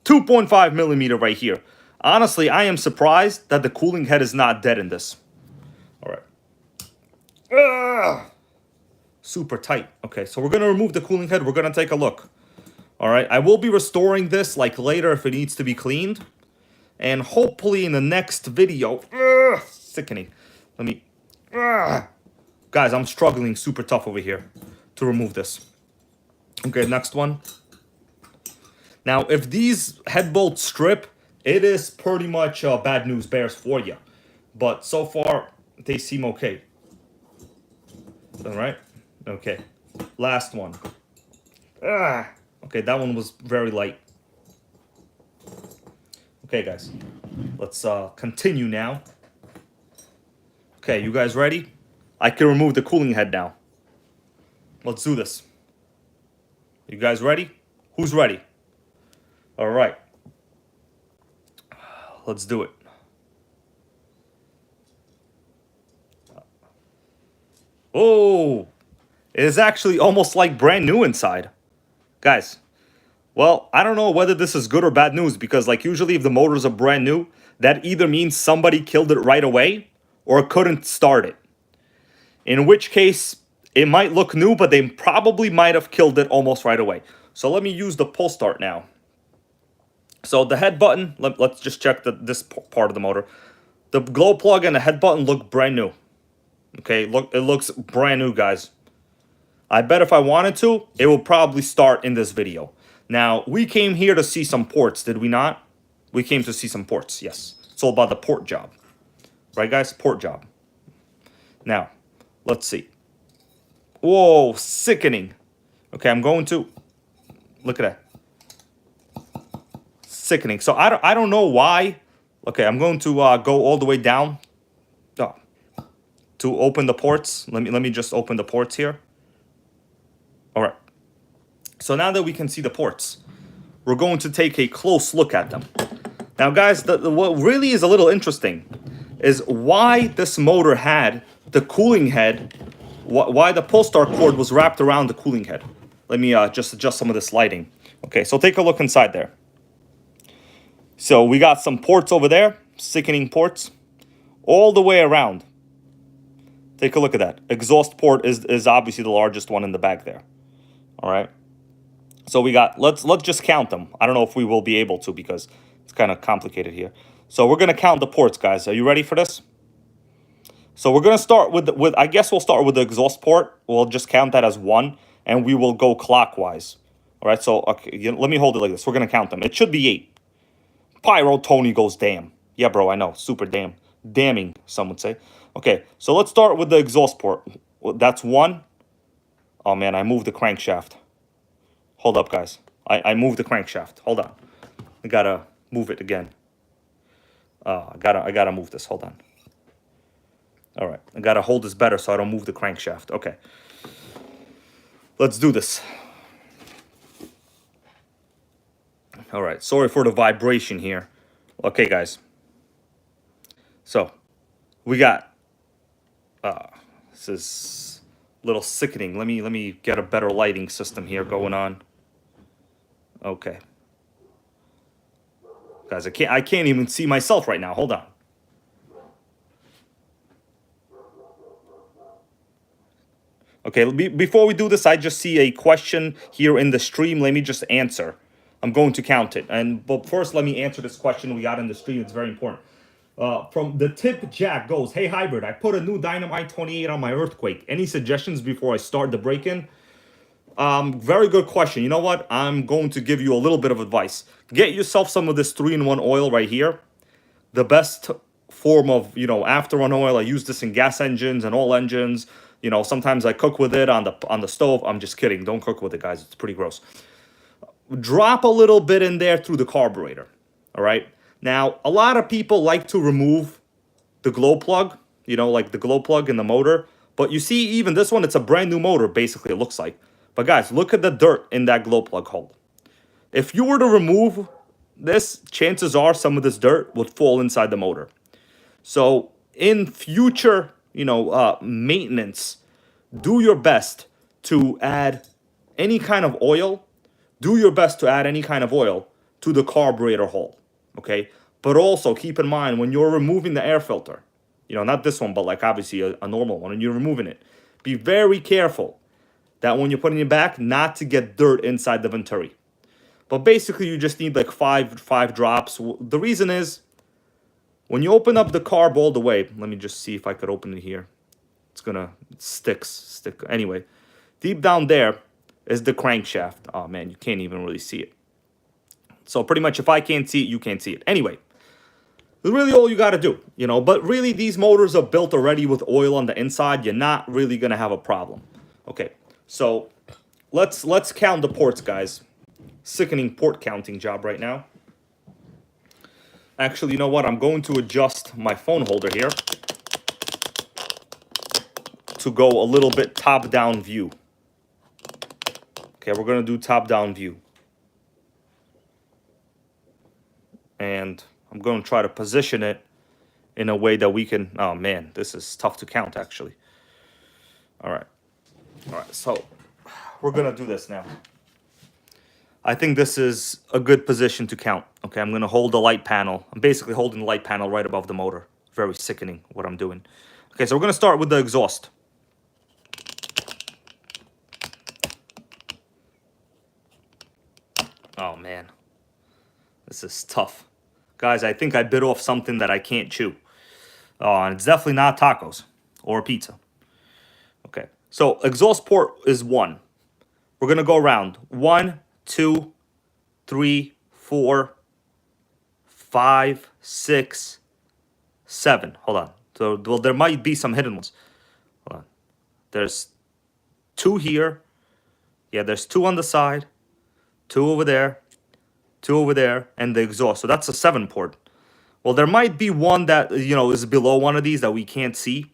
2.5mm right here. Honestly, I am surprised that the cooling head is not dead in this. All right. Super tight. Okay, so we're gonna remove the cooling head. We're gonna take a look. All right, I will be restoring this like later if it needs to be cleaned. And hopefully in the next video, sickening. Let me, guys, I'm struggling super tough over here to remove this. Okay, next one. Now, if these head bolts strip, it is pretty much bad news bears for you. But so far, they seem okay. All right? Okay, last one. Okay, that one was very light. Okay, guys, let's continue now. Okay, you guys ready? I can remove the cooling head now. Let's do this. You guys ready? Who's ready? All right. Let's do it. Oh, it is actually almost like brand new inside. Guys, well, I don't know whether this is good or bad news because like usually if the motors are brand new, that either means somebody killed it right away or couldn't start it. In which case, it might look new, but they probably might have killed it almost right away. So let me use the pull start now. So the head button, let's just check this part of the motor. The glow plug and the head button look brand new. Okay, look, it looks brand new, guys. I bet if I wanted to, it will probably start in this video. Now, we came here to see some ports, did we not? We came to see some ports, yes. It's all about the port job. Right, guys? Port job. Now, let's see. Whoa, sickening. Okay, I'm going to... Look at that. Sickening. So, I don't know why. Okay, I'm going to go all the way down. To open the ports. Let me just open the ports here. All right. So now that we can see the ports, we're going to take a close look at them. Now, guys, what really is a little interesting is why this motor had the cooling head, why the pull start cord was wrapped around the cooling head. Let me just adjust some of this lighting. Okay, so take a look inside there. So we got some ports over there, sickening ports, all the way around. Take a look at that. Exhaust port is obviously the largest one in the back there. All right. So we got, let's just count them. I don't know if we will be able to because it's kind of complicated here. So we're going to count the ports, guys. Are you ready for this? So we're going to start with I guess we'll start with the exhaust port. We'll just count that as 1, and we will go clockwise. All right, so okay, let me hold it like this. We're going to count them. It should be 8. Pyro Tony goes damn. Yeah, bro, I know. Super damn. Damning, some would say. Okay, so let's start with the exhaust port. That's 1. Oh, man, I moved the crankshaft. Hold up, guys. I moved the crankshaft. Hold on. I got to move it again. I gotta move this. Hold on. All right. I got to hold this better so I don't move the crankshaft. Okay. Let's do this. All right. Sorry for the vibration here. Okay, guys. So, we got... this is a little sickening. Let me get a better lighting system here going on. Okay. Guys, I can't even see myself right now. Hold on. Okay, before we do this, I just see a question here in the stream. Let me just answer. I'm going to count it. But first, let me answer this question we got in the stream. It's very important. From the tip Jack goes, hey, Hybrid, I put a new Dynamite 28 on my Earthquake. Any suggestions before I start the break-in? Very good question. You know what? I'm going to give you a little bit of advice. Get yourself some of this 3-in-1 oil right here. The best form of, after-run oil. I use this in gas engines and all engines. Sometimes I cook with it on the stove. I'm just kidding. Don't cook with it, guys. It's pretty gross. Drop a little bit in there through the carburetor. All right? Now, a lot of people like to remove the glow plug, like the glow plug in the motor. But you see, even this one, it's a brand new motor, basically, it looks like. But guys, look at the dirt in that glow plug hole. If you were to remove this, chances are some of this dirt would fall inside the motor. So in future, maintenance, do your best to add any kind of oil. Do your best to add any kind of oil to the carburetor hole, okay? But also keep in mind when you're removing the air filter, not this one, but like obviously a normal one, and you're removing it, be very careful that when you're putting it back, not to get dirt inside the venturi. But basically, you just need like five drops. The reason is, when you open up the carb all the way, let me just see if I could open it here. It sticks. Anyway, deep down there is the crankshaft. Oh man, you can't even really see it. So pretty much if I can't see it, you can't see it. Anyway, that's really all you got to do, But really, these motors are built already with oil on the inside. You're not really going to have a problem. Okay, so let's count the ports, guys. Sickening port counting job right now. Actually, you know what? I'm going to adjust my phone holder here to go a little bit top-down view. Okay, we're going to do top-down view. And I'm going to try to position it in a way that we can... Oh, man, this is tough to count, actually. All right, so we're going to do this now. I think this is a good position to count. Okay, I'm going to hold the light panel. I'm basically holding the light panel right above the motor. Very sickening what I'm doing. Okay, so we're going to start with the exhaust. Oh, man. This is tough. Guys, I think I bit off something that I can't chew. And it's definitely not tacos or pizza. Okay, so exhaust port is 1. We're going to go around. 1, 2, 3, 4, 5, 6, 7. Hold on. So, well, there might be some hidden ones. Hold on. There's 2 here. Yeah, there's 2 on the side. 2 over there. 2 over there. And the exhaust. So that's a 7 port. Well, there might be one that, is below one of these that we can't see.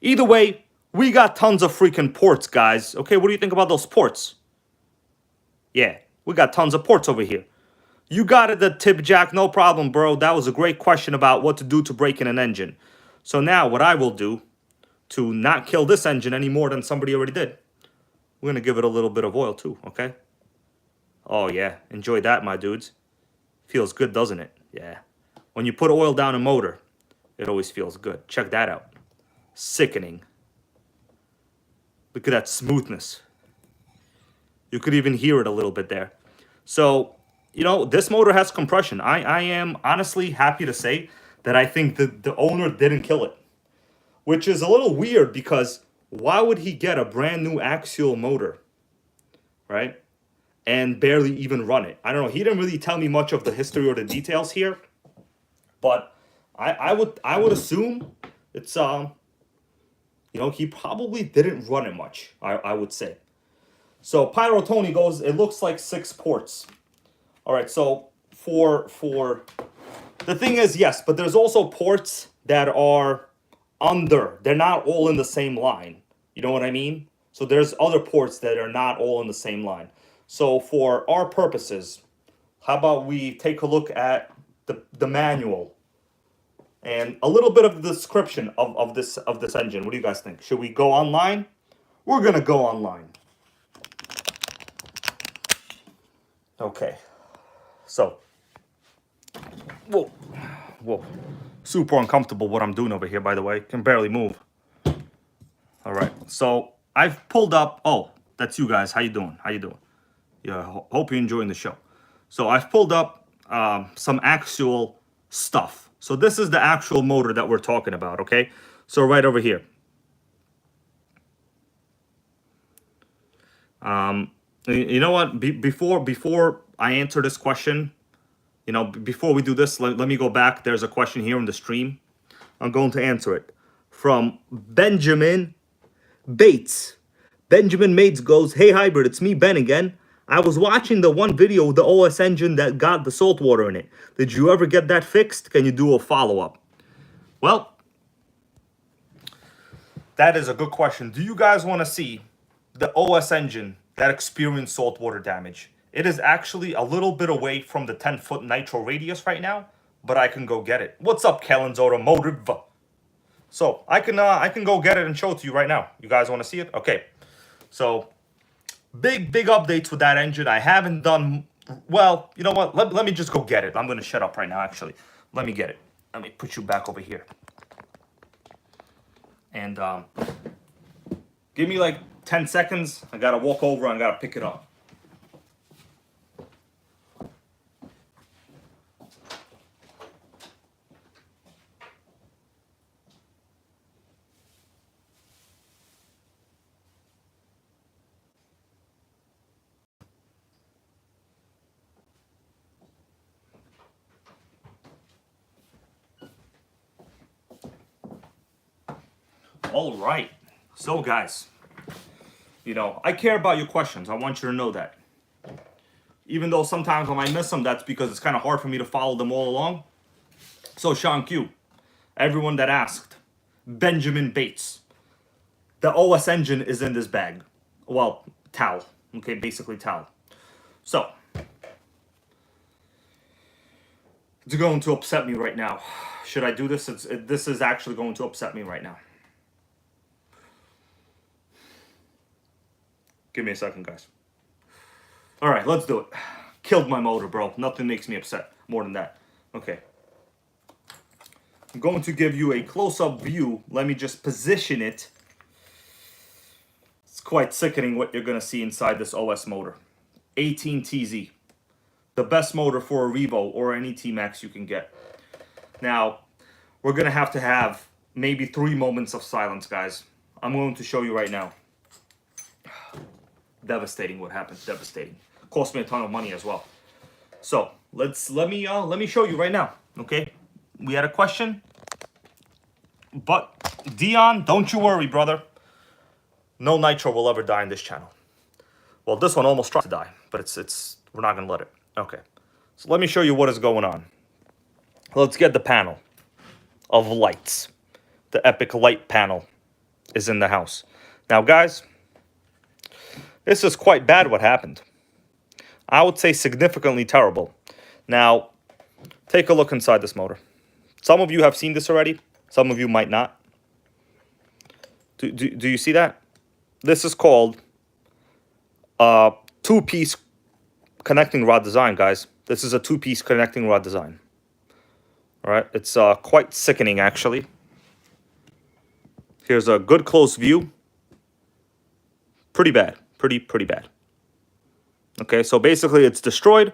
Either way, We got tons of freaking ports, guys. Okay, what do you think about those ports? Yeah, we got tons of ports over here. You got it, the tip jack, no problem, bro. That was a great question about what to do to break in an engine. So now what I will do to not kill this engine any more than somebody already did, we're going to give it a little bit of oil too, okay? Oh yeah, enjoy that, my dudes. Feels good, doesn't it? Yeah. When you put oil down a motor, it always feels good. Check that out. Sickening. Look at that smoothness. You could even hear it a little bit there. So, you know, this motor has compression. I am honestly happy to say that I think the owner didn't kill it. Which is a little weird because why would he get a brand new Axial motor, right? And barely even run it. I don't know. He didn't really tell me much of the history or the details here. But I would assume it's you know, he probably didn't run it much, I would say. So Pyro Tony goes, it looks like 6 ports. All right, so for the thing is, yes, but there's also ports that are under. They're not all in the same line. You know what I mean? So there's other ports that are not all in the same line. So for our purposes, how about we take a look at the manual and a little bit of the description of this engine. What do you guys think? Should we go online? We're gonna go online. Okay. So, whoa, super uncomfortable what I'm doing over here. By the way, can barely move. All right. So I've pulled up. Oh, that's you guys. How you doing? How you doing? Yeah. Hope you're enjoying the show. So I've pulled up some actual stuff. So this is the actual motor that we're talking about, okay? So right over here. You know what? Before I answer this question, you know, before we do this, let me go back. There's a question here in the stream. I'm going to answer it from Benjamin Bates. Benjamin Bates goes, "Hey Hybrid, it's me, Ben again. I was watching the one video of the OS engine that got the saltwater in it. Did you ever get that fixed? Can you do a follow-up?" Well, that is a good question. Do you guys want to see the OS engine that experienced saltwater damage? It is actually a little bit away from the 10-foot nitro radius right now, but I can go get it. What's up, Kellen's Automotive? So I can go get it and show it to you right now. You guys want to see it? Okay. So big updates with that engine. I haven't done well. You know what? Let me just go get it. I'm gonna shut up right now. Actually, let me get it. Let me put you back over here. And give me like 10 seconds. I gotta walk over and I gotta pick it up. All right. So guys, you know, I care about your questions. I want you to know that. Even though sometimes when I miss them, that's because it's kind of hard for me to follow them all along. So Sean Q, everyone that asked, Benjamin Bates, the OS engine is in this bag. Well, towel. Okay, basically towel. So, it's going to upset me right now. Should I do this? This is actually going to upset me right now. Give me a second, guys. All right, let's do it. Killed my motor, bro. Nothing makes me upset more than that. Okay. I'm going to give you a close-up view. Let me just position it. It's quite sickening what you're going to see inside this OS motor. 18TZ. The best motor for a Revo or any T-Maxx you can get. Now, we're going to have maybe 3 moments of silence, guys. I'm going to show you right now. Devastating what happened. Devastating. Cost me a ton of money as well. So let me show you right now. Okay, we had a question, but Dion, don't you worry, brother. No nitro will ever die in this channel. Well, this one almost tried to die, but it's we're not gonna let it. Okay, so let me show you what is going on. Let's get the panel of lights, the epic light panel is in the house. Now, guys, this is quite bad what happened. I would say significantly terrible. Now, take a look inside this motor. Some of you have seen this already. Some of you might not. Do you see that? This is called a two-piece connecting rod design, guys. This is a two-piece connecting rod design. All right, it's quite sickening, actually. Here's a good close view. Pretty bad. Pretty bad. Okay, so basically it's destroyed,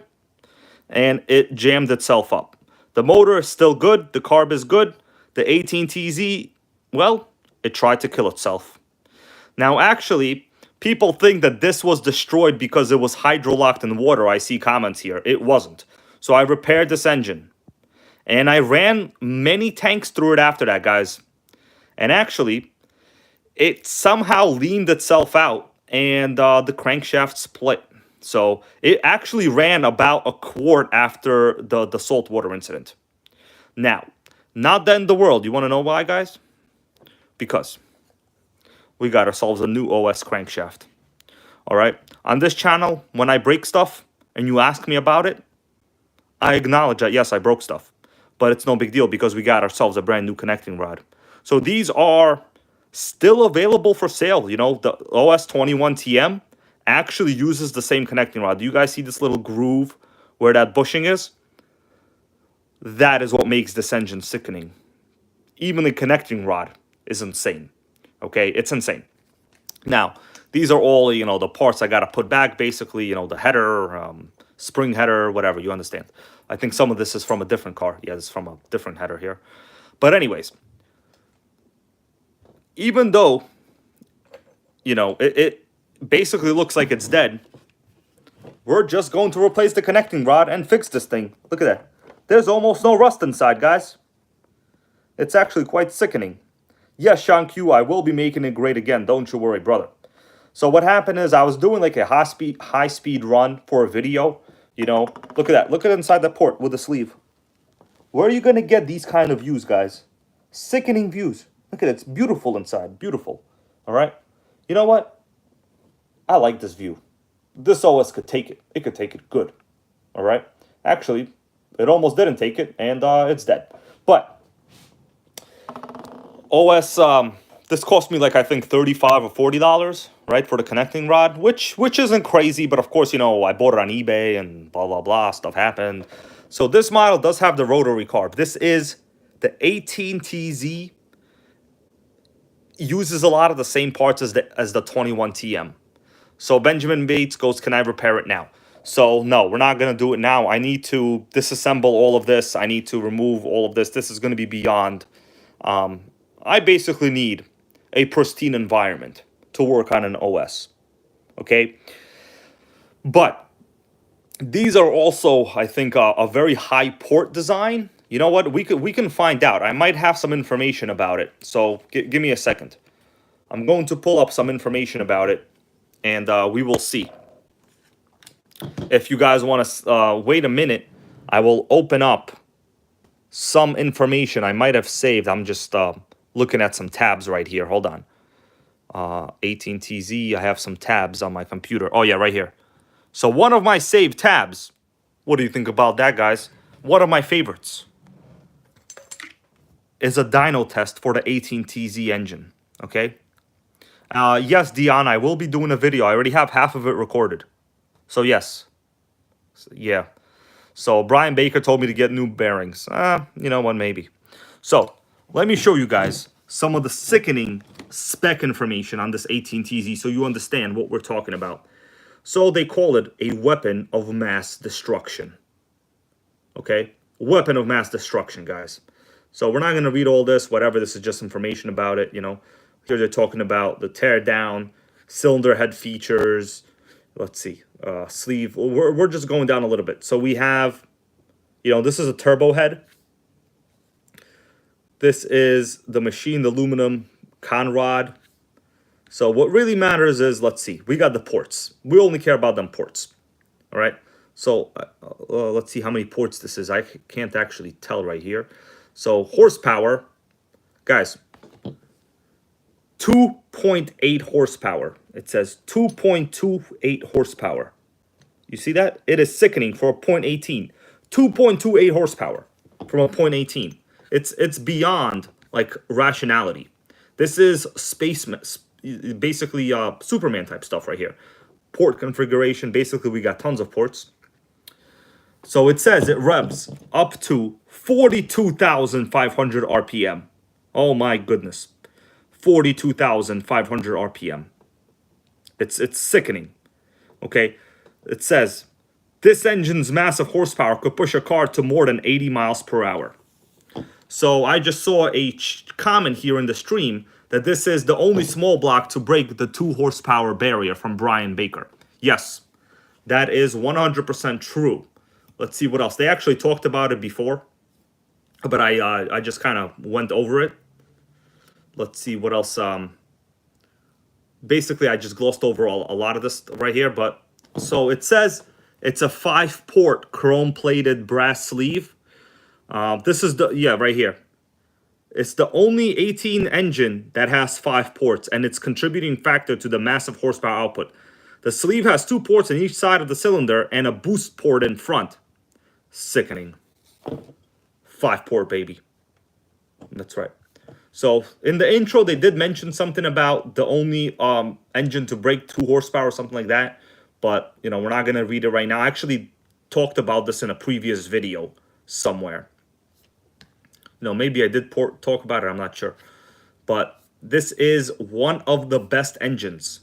and it jammed itself up. The motor is still good. The carb is good. The 18TZ, well, it tried to kill itself. Now, actually, people think that this was destroyed because it was hydrolocked in water. I see comments here. It wasn't. So I repaired this engine. And I ran many tanks through it after that, guys. And actually, it somehow leaned itself out, and the crankshaft split. So it actually ran about a quart after the saltwater incident. Now, not the end of the world. You want to know why, guys? Because we got ourselves a new OS crankshaft. All right? On this channel, when I break stuff and you ask me about it, I acknowledge that, yes, I broke stuff. But it's no big deal because we got ourselves a brand new connecting rod. So these are still available for sale. You know, the OS21TM actually uses the same connecting rod. Do you guys see this little groove where that bushing is? That is what makes this engine sickening. Even the connecting rod is insane. Okay, it's insane. Now, these are all, you know, the parts I got to put back, basically, you know, the header, spring header, whatever, you understand. I think some of this is from a different car. Yeah, it's from a different header here. But anyways, even though, you know, it basically looks like it's dead, we're just going to replace the connecting rod and fix this thing. Look at that. There's almost no rust inside, guys. It's actually quite sickening. Yes, Sean Q, I will be making it great again. Don't you worry, brother. So what happened is I was doing like a high speed run for a video. You know, look at that. Look at inside the port with the sleeve. Where are you going to get these kind of views, guys? Sickening views. Look at it. It's beautiful inside. Beautiful. All right. You know what? I like this view. This OS could take it. It could take it good. All right. Actually, it almost didn't take it, and it's dead. But OS, this cost me like, I think, $35 or $40, right, for the connecting rod, which isn't crazy, but of course, you know, I bought it on eBay and blah, blah, blah, stuff happened. So this model does have the rotary carb. This is the 18TZ, uses a lot of the same parts as the 21TM. So Benjamin Bates goes, can I repair it now? So no, we're not going to do it now. I need to disassemble all of this. I need to remove all of this. This is going to be beyond. I basically need a pristine environment to work on an OS. Okay? But these are also, I think, a very high port design. You know what? We can find out. I might have some information about it. So give me a second. I'm going to pull up some information about it, and we will see. If you guys want to wait a minute, I will open up some information I might have saved. I'm just looking at some tabs right here. Hold on. 18TZ, I have some tabs on my computer. Oh, yeah, right here. So one of my saved tabs, what do you think about that, guys? One of my favorites is a dyno test for the 18TZ engine, okay? Yes, Dion, I will be doing a video. I already have half of it recorded. So, yes. Yeah. So, Brian Baker told me to get new bearings. You know what, maybe. So, let me show you guys some of the sickening spec information on this 18TZ so you understand what we're talking about. So, they call it a weapon of mass destruction. Okay? Weapon of mass destruction, guys. So, we're not going to read all this, whatever. This is just information about it, you know. Here they're talking about the tear down, cylinder head features. Let's see, sleeve. We're just going down a little bit. So we have, you know, this is a turbo head. This is the machined aluminum conrod. So what really matters is, let's see, we got the ports. We only care about them ports. All right. So let's see how many ports this is. I can't actually tell right here. So horsepower, guys. 2.8 horsepower. It says 2.28 horsepower. You see that? It is sickening for a .18. 2.28 horsepower from a .18. It's beyond like rationality. This is basically Superman type stuff right here. Port configuration. Basically, we got tons of ports. So it says it revs up to 42,500 RPM. Oh my goodness. 42,500 RPM. It's sickening. Okay. It says this engine's massive horsepower could push a car to more than 80 miles per hour. So I just saw a comment here in the stream that this is the only small block to break the 2 horsepower barrier from Brian Baker. Yes, that is 100% true. Let's see what else. They actually talked about it before, but I just kind of went over it. Let's see what else. Basically, I just glossed over a lot of this right here. But so it says it's a 5-port chrome-plated brass sleeve. This is right here. It's the only 18 engine that has 5 ports, and it's contributing factor to the massive horsepower output. The sleeve has 2 ports on each side of the cylinder and a boost port in front. Sickening. 5-port, baby. That's right. So in the intro, they did mention something about the only engine to break 2 horsepower or something like that. But, you know, we're not going to read it right now. I actually talked about this in a previous video somewhere. No, maybe I did talk about it. I'm not sure. But this is one of the best engines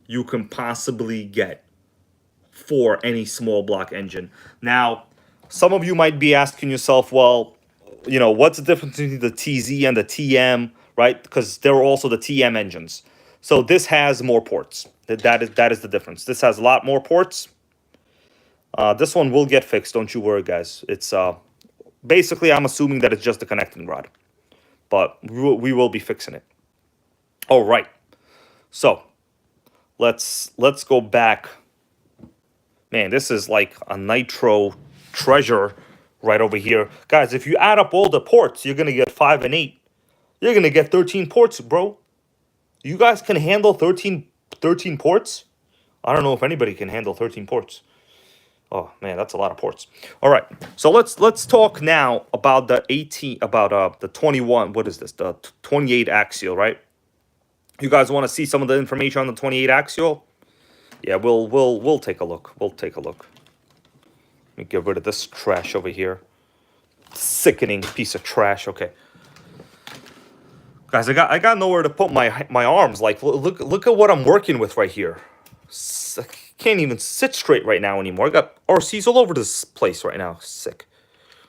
you can possibly get for any small block engine. Now, some of you might be asking yourself, well, you know, what's the difference between the TZ and the TM, right? Because there are also the TM engines. So this has more ports. That is the difference. This has a lot more ports. This one will get fixed. Don't you worry, guys. It's basically, I'm assuming that it's just a connecting rod, but we will be fixing it. All right. So let's go back. Man, this is like a nitro treasure right over here. Guys, if you add up all the ports, you're going to get 5 and 8. You're going to get 13 ports, bro. You guys can handle 13 ports? I don't know if anybody can handle 13 ports. Oh, man, that's a lot of ports. All right. So let's talk now about the 21, what is this? The 28 Axial, right? You guys want to see some of the information on the 28 Axial? Yeah, we'll take a look. We'll take a look. Let me get rid of this trash over here. Sickening piece of trash. Okay, guys, I got nowhere to put my arms. Like, look at what I'm working with right here. I can't even sit straight right now anymore. I got RCs all over this place right now. Sick.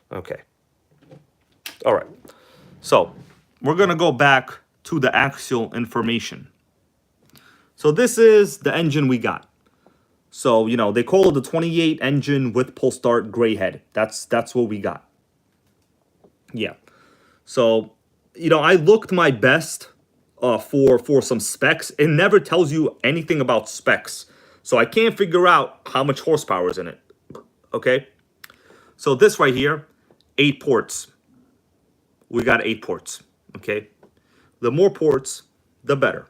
Okay. All right. So we're gonna go back to the Axial information. So this is the engine we got. So, you know, they call it the 28 engine with pull start gray head. That's what we got. Yeah. So, you know, I looked my best for some specs. It never tells you anything about specs. So I can't figure out how much horsepower is in it. Okay. So this right here, 8 ports. We got 8 ports. Okay. The more ports, the better.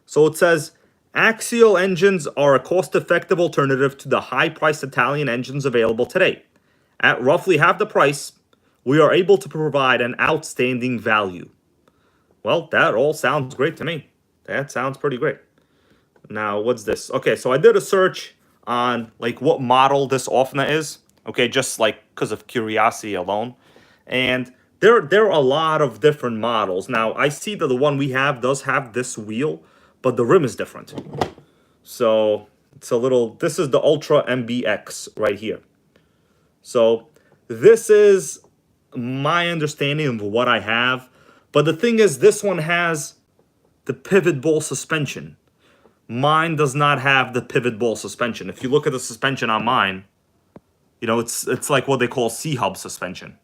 So it says, Axial engines are a cost-effective alternative to the high-priced Italian engines available today. At roughly half the price, we are able to provide an outstanding value. Well, that all sounds great to me. That sounds pretty great. Now, what's this? Okay, so I did a search on like what model this OFNA is. Okay, just like because of curiosity alone. And there are a lot of different models. Now, I see that the one we have does have this wheel, but the rim is different. So it's a little, this is the Ultra MBX right here. So this is my understanding of what I have. But the thing is, this one has the pivot ball suspension. Mine does not have the pivot ball suspension. If you look at the suspension on mine, you know, it's like what they call C-hub suspension.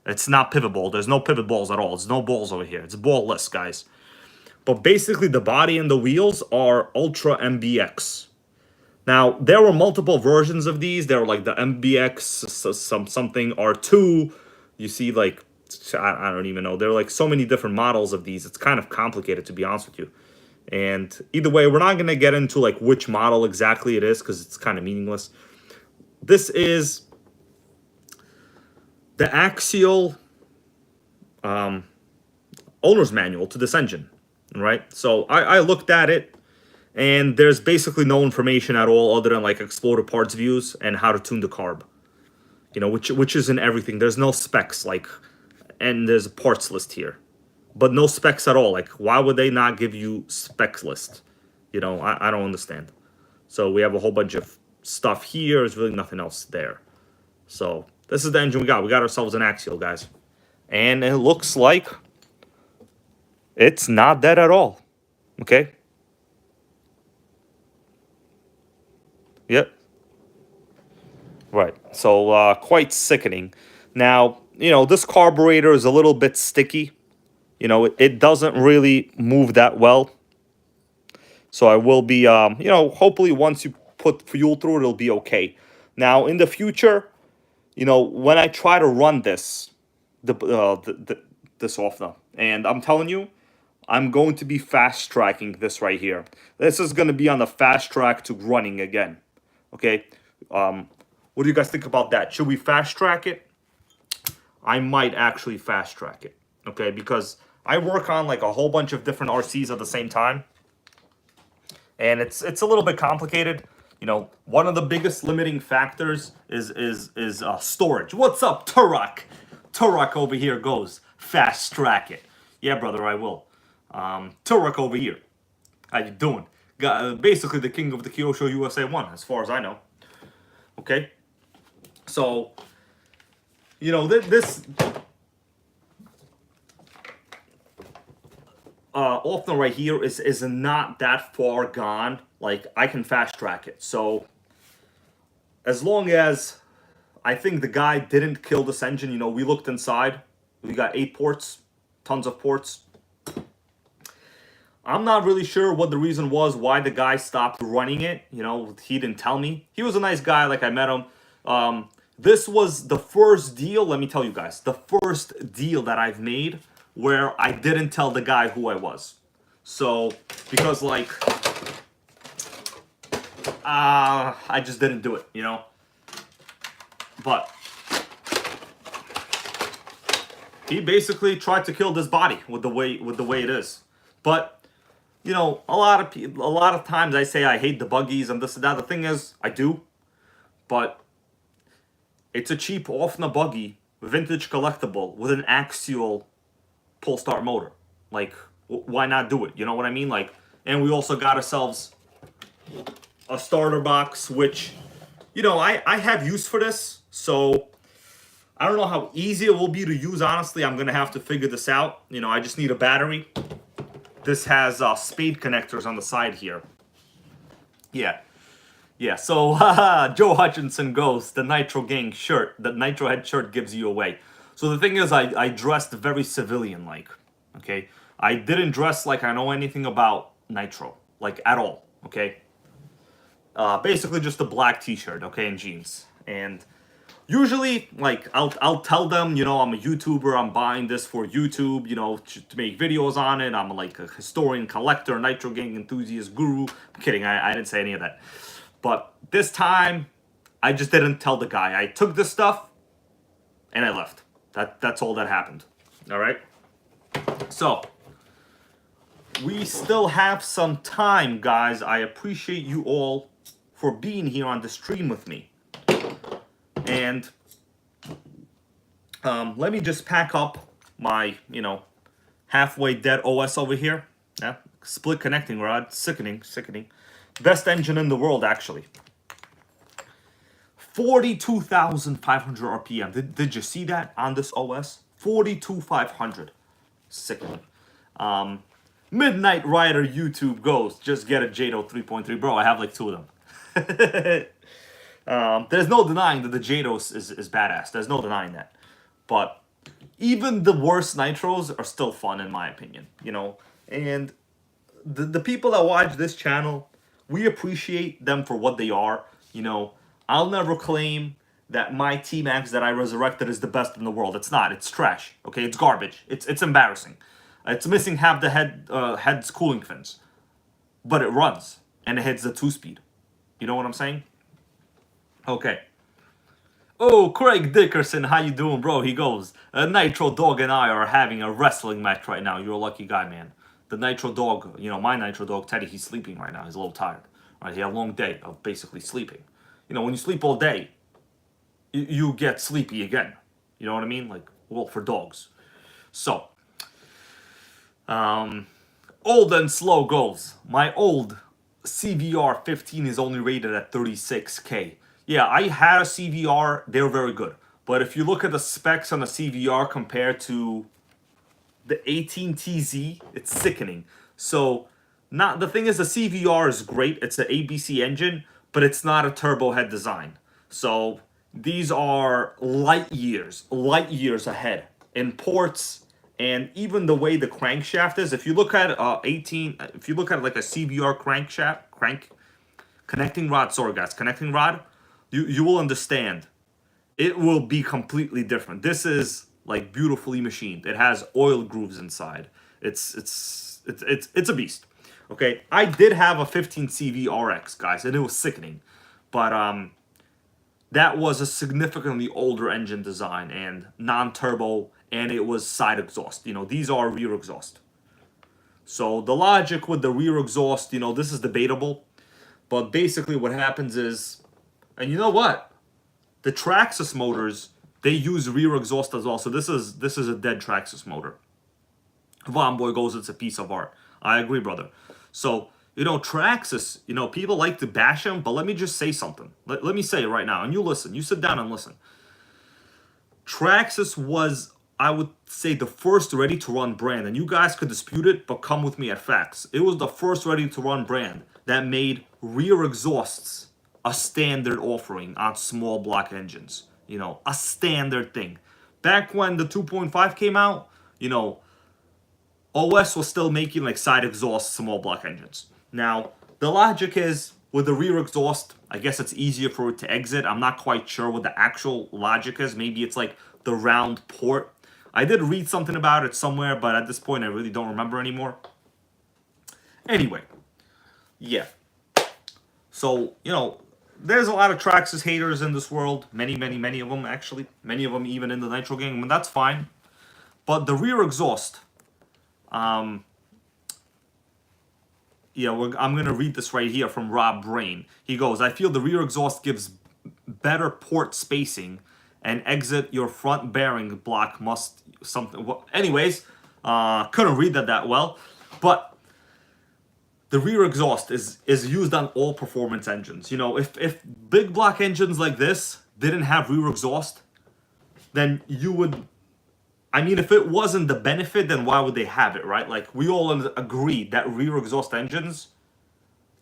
It's not pivot ball. There's no pivot balls at all. There's no balls over here. It's ball-less, guys. But basically, the body and the wheels are Ultra MBX. Now, there were multiple versions of these. There were like the MBX something R2. You see like I don't even know. There are like so many different models of these. It's kind of complicated, to be honest with you. And either way, we're not going to get into like which model exactly it is because it's kind of meaningless. This is the Axial owner's manual to this engine, right? So I looked at it, and there's basically no information at all other than like exploded parts views and how to tune the carb. You know, which is in everything. There's no specs, like, and there's a parts list here, but no specs at all. Like, why would they not give you specs list? You know, I don't understand. So we have a whole bunch of stuff here. There's really nothing else there. So this is the engine we got. We got ourselves an Axial, guys. And it looks like it's not dead at all. Okay? Yep. Right. So quite sickening. Now, you know, this carburetor is a little bit sticky. You know, it doesn't really move that well. So I will be, you know, hopefully once you put fuel through it, it'll be okay. Now, in the future, you know, when I try to run this, this OFNA, and I'm telling you, I'm going to be fast tracking this right here. This is going to be on the fast track to running again. Okay. What do you guys think about that? Should we fast track it? I might actually fast track it. Okay, because I work on like a whole bunch of different RCs at the same time, and it's a little bit complicated. You know, one of the biggest limiting factors is storage. What's up, Turok? Turok over here goes fast track it. Yeah, brother, I will. Turok over here. How you doing? Basically the king of the Kyosho USA 1, as far as I know. Okay? So, you know, this OFNA right here is not that far gone. Like, I can fast track it. So, as long as I think the guy didn't kill this engine, you know, we looked inside. We got 8 ports, tons of ports. I'm not really sure what the reason was why the guy stopped running it. You know, he didn't tell me. He was a nice guy, like I met him. This was the first deal, let me tell you guys, the first deal that I've made where I didn't tell the guy who I was. So, because like, I just didn't do it, you know? But he basically tried to kill this body with the way it is. But you know, a lot of times I say I hate the buggies and this and that. The thing is, I do, but it's a cheap OFNA buggy, vintage collectible with an Axial pull start motor. Like, why not do it? You know what I mean? Like, and we also got ourselves a starter box, which, you know, I have use for this. So I don't know how easy it will be to use. Honestly, I'm gonna have to figure this out. You know, I just need a battery. This has spade connectors on the side here. Yeah, so Joe Hutchinson goes, the Nitro Gang shirt, the Nitro Head shirt gives you away. So the thing is, I dressed very civilian-like, okay? I didn't dress like I know anything about Nitro, like at all, okay? Basically just a black t-shirt, okay, and jeans. And usually, like, I'll tell them, you know, I'm a YouTuber, I'm buying this for YouTube, you know, to make videos on it. I'm like a historian, collector, Nitro Gang enthusiast, guru. I'm kidding, I didn't say any of that. But this time, I just didn't tell the guy. I took this stuff, and I left. That's all that happened. All right? So, we still have some time, guys. I appreciate you all for being here on the stream with me. And let me just pack up my, you know, halfway dead OS over here. Yeah, split connecting rod, sickening. Best engine in the world, actually. 42,500 RPM. Did you see that on this OS? 42,500. Sickening. Midnight Rider YouTube goes, just get a Jado 3.3. Bro, I have like 2 of them. There's no denying that the Jado is badass. There's no denying that. But even the worst nitros are still fun, in my opinion. You know, and the people that watch this channel, we appreciate them for what they are. You know, I'll never claim that my T-Maxx that I resurrected is the best in the world. It's not. It's trash. Okay, it's garbage. It's embarrassing. It's missing half the head's cooling fins, but it runs and it hits the 2-speed. You know what I'm saying? Okay. Oh, Craig Dickerson, how you doing, bro? He goes, Nitro Dog and I are having a wrestling match right now. You're a lucky guy, man. The Nitro Dog, you know, my Nitro Dog, Teddy, he's sleeping right now. He's a little tired. Right? He had a long day of basically sleeping. You know, when you sleep all day, you get sleepy again. You know what I mean? Like, well, for dogs. So, old and slow goes. My old CVR 15 is only rated at 36K. Yeah, I had a CVR. They're very good. But if you look at the specs on the CVR compared to the 18TZ, it's sickening. So, not the thing is, the CVR is great. It's an ABC engine, but it's not a turbo head design. So, these are light years ahead in ports, and even the way the crankshaft is. If you look at if you look at like a CVR connecting rod, sorry guys, connecting rod, you will understand. It will be completely different. This is like beautifully machined. It has oil grooves inside. It's a beast. Okay, I did have a 15 CV RX, guys, and it was sickening, but that was a significantly older engine design and non-turbo, and it was side exhaust. You know, these are rear exhaust. So the logic with the rear exhaust, you know, this is debatable, but basically what happens is, and you know what? The Traxxas motors, they use rear exhaust as well. So this is a dead Traxxas motor. Von Boy goes, it's a piece of art. I agree, brother. So, you know, Traxxas, you know, people like to bash him, but let me just say something. Let me say it right now, and you listen. You sit down and listen. Traxxas was, I would say, the first ready-to-run brand, and you guys could dispute it, but come with me at facts. It was the first ready-to-run brand that made rear exhausts a standard offering on small block engines. You know, a standard thing. Back when the 2.5 came out, you know, OS was still making like side exhaust small block engines. Now, the logic is with the rear exhaust, I guess it's easier for it to exit. I'm not quite sure what the actual logic is. Maybe it's like the round port. I did read something about it somewhere, but at this point I really don't remember anymore. Anyway, yeah. So, you know, there's a lot of Traxxas haters in this world. Many of them, actually. Many of them even in the Nitro Gang, and that's fine. But the rear exhaust, I'm going to read this right here from Rob Brain. He goes, I feel the rear exhaust gives better port spacing and exit your front bearing block must something. Well, anyways, couldn't read that well. But the rear exhaust is used on all performance engines. You know, if big block engines like this didn't have rear exhaust, then you would, I mean, if it wasn't the benefit, then why would they have it, right? Like, we all agree that rear exhaust engines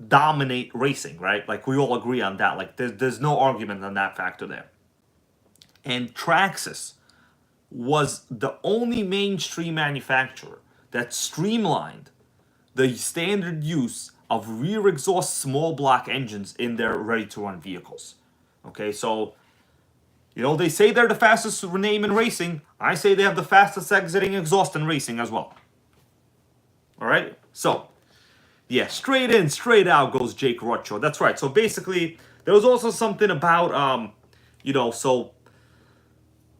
dominate racing, right? Like, we all agree on that. Like, there's no argument on that factor there. And Traxxas was the only mainstream manufacturer that streamlined the standard use of rear exhaust small block engines in their ready-to-run vehicles. Okay, so, you know, they say they're the fastest name in racing. I say they have the fastest exiting exhaust in racing as well. All right, so, yeah, straight in, straight out goes Jake Rocho. That's right. So basically, there was also something about, you know, so,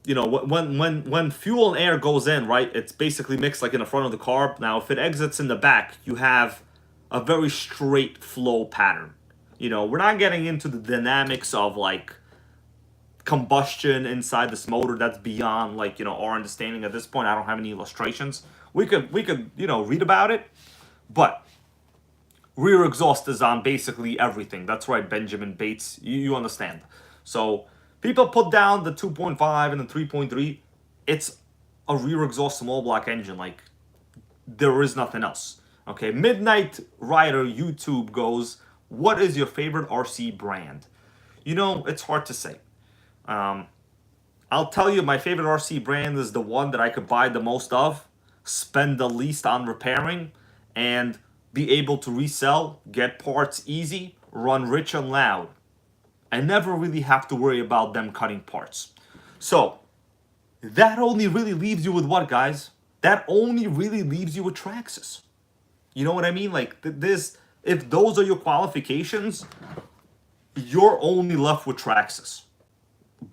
you know, when fuel and air goes in, right, it's basically mixed like in the front of the car. Now, if it exits in the back, you have a very straight flow pattern. You know, we're not getting into the dynamics of like combustion inside this motor. That's beyond like, you know, our understanding at this point. I don't have any illustrations. We could, you know, read about it, but rear exhaust is on basically everything. That's right, Benjamin Bates. You understand. So people put down the 2.5 and the 3.3. It's a rear exhaust small block engine. Like, there is nothing else. Okay, Midnight Rider YouTube goes, what is your favorite RC brand? You know, it's hard to say. I'll tell you, my favorite RC brand is the one that I could buy the most of, spend the least on repairing, and be able to resell, get parts easy, run rich and loud. I never really have to worry about them cutting parts. So that only really leaves you with what, guys? That only really leaves you with Traxxas. You know what I mean? Like this, if those are your qualifications, you're only left with Traxxas.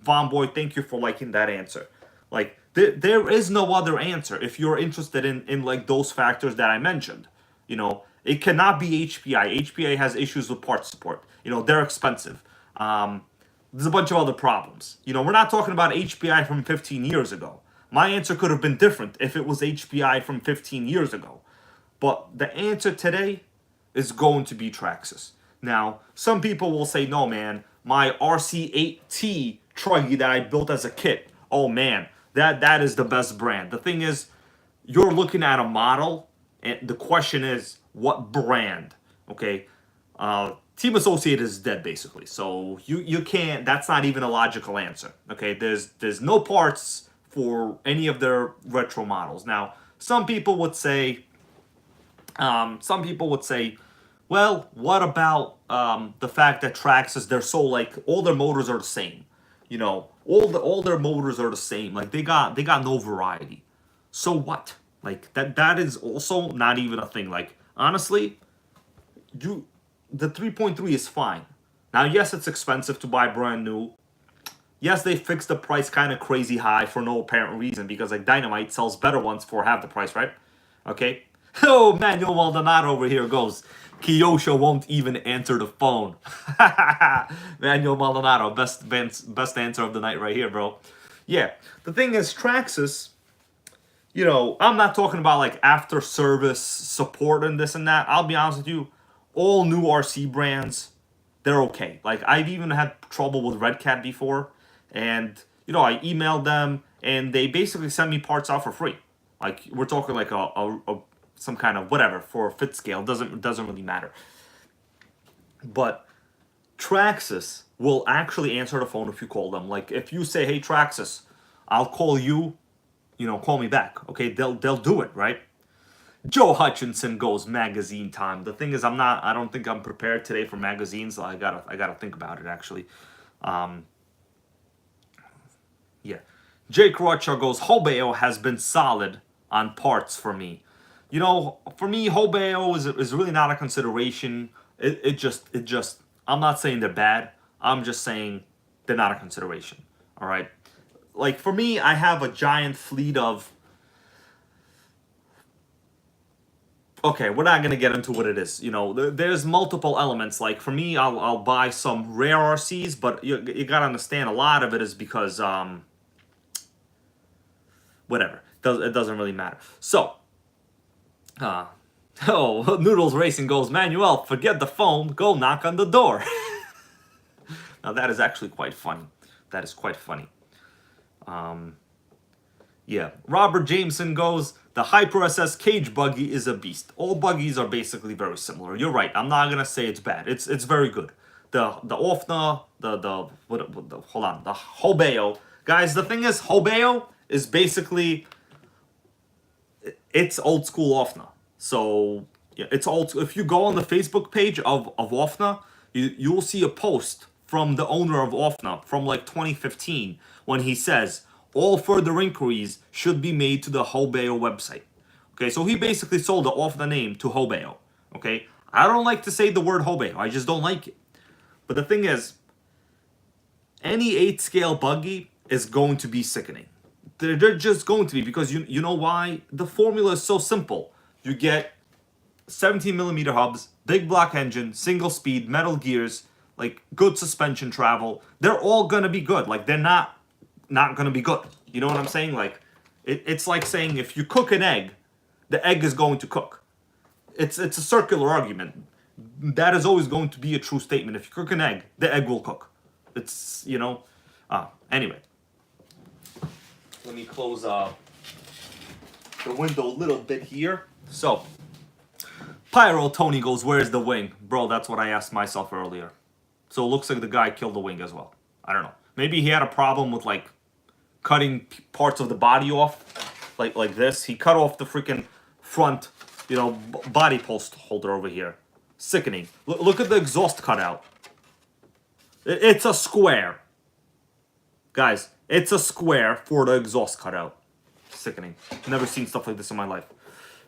Von Boy, thank you for liking that answer. Like there is no other answer if you're interested in like those factors that I mentioned. You know, it cannot be HPI. HPI has issues with part support. You know, they're expensive. There's a bunch of other problems. You know, we're not talking about HPI from 15 years ago. My answer could have been different if it was HPI from 15 years ago. But the answer today is going to be Traxxas. Now, some people will say, no, man, my RC8T truggy that I built as a kit, oh, man, that is the best brand. The thing is, you're looking at a model, and the question is, what brand? Okay? Team Associated is dead, basically. So you can't, that's not even a logical answer. Okay? There's no parts for any of their retro models. Now, some people would say, well, what about the fact that Traxxas, they're so like all their motors are the same, you know, all their motors are the same, like they got no variety. So what? Like that is also not even a thing. Like honestly, the 3.3 is fine. Now yes, it's expensive to buy brand new. Yes, they fixed the price kind of crazy high for no apparent reason because like Dynamite sells better ones for half the price, right? Okay. Oh, Manuel Maldonado over here goes, Kyosho won't even answer the phone. Manuel Maldonado, best answer of the night right here, bro. Yeah, the thing is, Traxxas, you know, I'm not talking about like after service support and this and that. I'll be honest with you, all new RC brands, they're okay. Like I've even had trouble with Red Cat before, and you know, I emailed them and they basically sent me parts out for free. Like we're talking like a some kind of whatever for a fit scale, doesn't really matter. But Traxxas will actually answer the phone if you call them. Like if you say, hey Traxxas, I'll call you, you know, call me back. Okay, they'll do it, right? Joe Hutchinson goes magazine time. The thing is, I don't think I'm prepared today for magazines. I gotta think about it actually. Yeah. Jake Rocha goes, Hobeo has been solid on parts for me. You know, for me, Hobeo is really not a consideration. It just, I'm not saying they're bad. I'm just saying they're not a consideration. All right. Like for me, I have a giant fleet of, okay, we're not going to get into what it is. You know, there's multiple elements. Like for me, I'll buy some rare RCs, but you got to understand a lot of it is because, whatever. It doesn't really matter. So, oh, Noodles Racing goes, Manuel, forget the phone, go knock on the door. Now that is actually quite funny. That is quite funny. Yeah, Robert Jameson goes, the Hyper SS cage buggy is a beast. All buggies are basically very similar. You're right. I'm not gonna say it's bad. It's very good. The OFNA, the hold on, the Hobeo. Guys, the thing is, Hobeo is basically, it's old school OFNA. So yeah, it's old. If you go on the Facebook page of OFNA, you'll see a post from the owner of OFNA from like 2015 when he says all further inquiries should be made to the Hobeo website. Okay, so he basically sold the OFNA name to Hobeo. Okay, I don't like to say the word Hobeo. I just don't like it. But the thing is, any 8 scale buggy is going to be sickening. They're just going to be, because you know why? The formula is so simple. You get 17mm hubs, big block engine, single speed, metal gears, like good suspension travel. They're all gonna be good. Like they're not gonna be good. You know what I'm saying? Like it's like saying if you cook an egg, the egg is going to cook. It's a circular argument. That is always going to be a true statement. If you cook an egg, the egg will cook. It's, you know. Anyway. Let me close the window a little bit here. So, Pyro Tony goes, where's the wing? Bro, that's what I asked myself earlier. So it looks like the guy killed the wing as well. I don't know. Maybe he had a problem with like cutting parts of the body off, like this. He cut off the freaking front, you know, body post holder over here. Sickening. Look at the exhaust cutout. It's a square. Guys, it's a square for the exhaust cutout. Sickening. Never seen stuff like this in my life.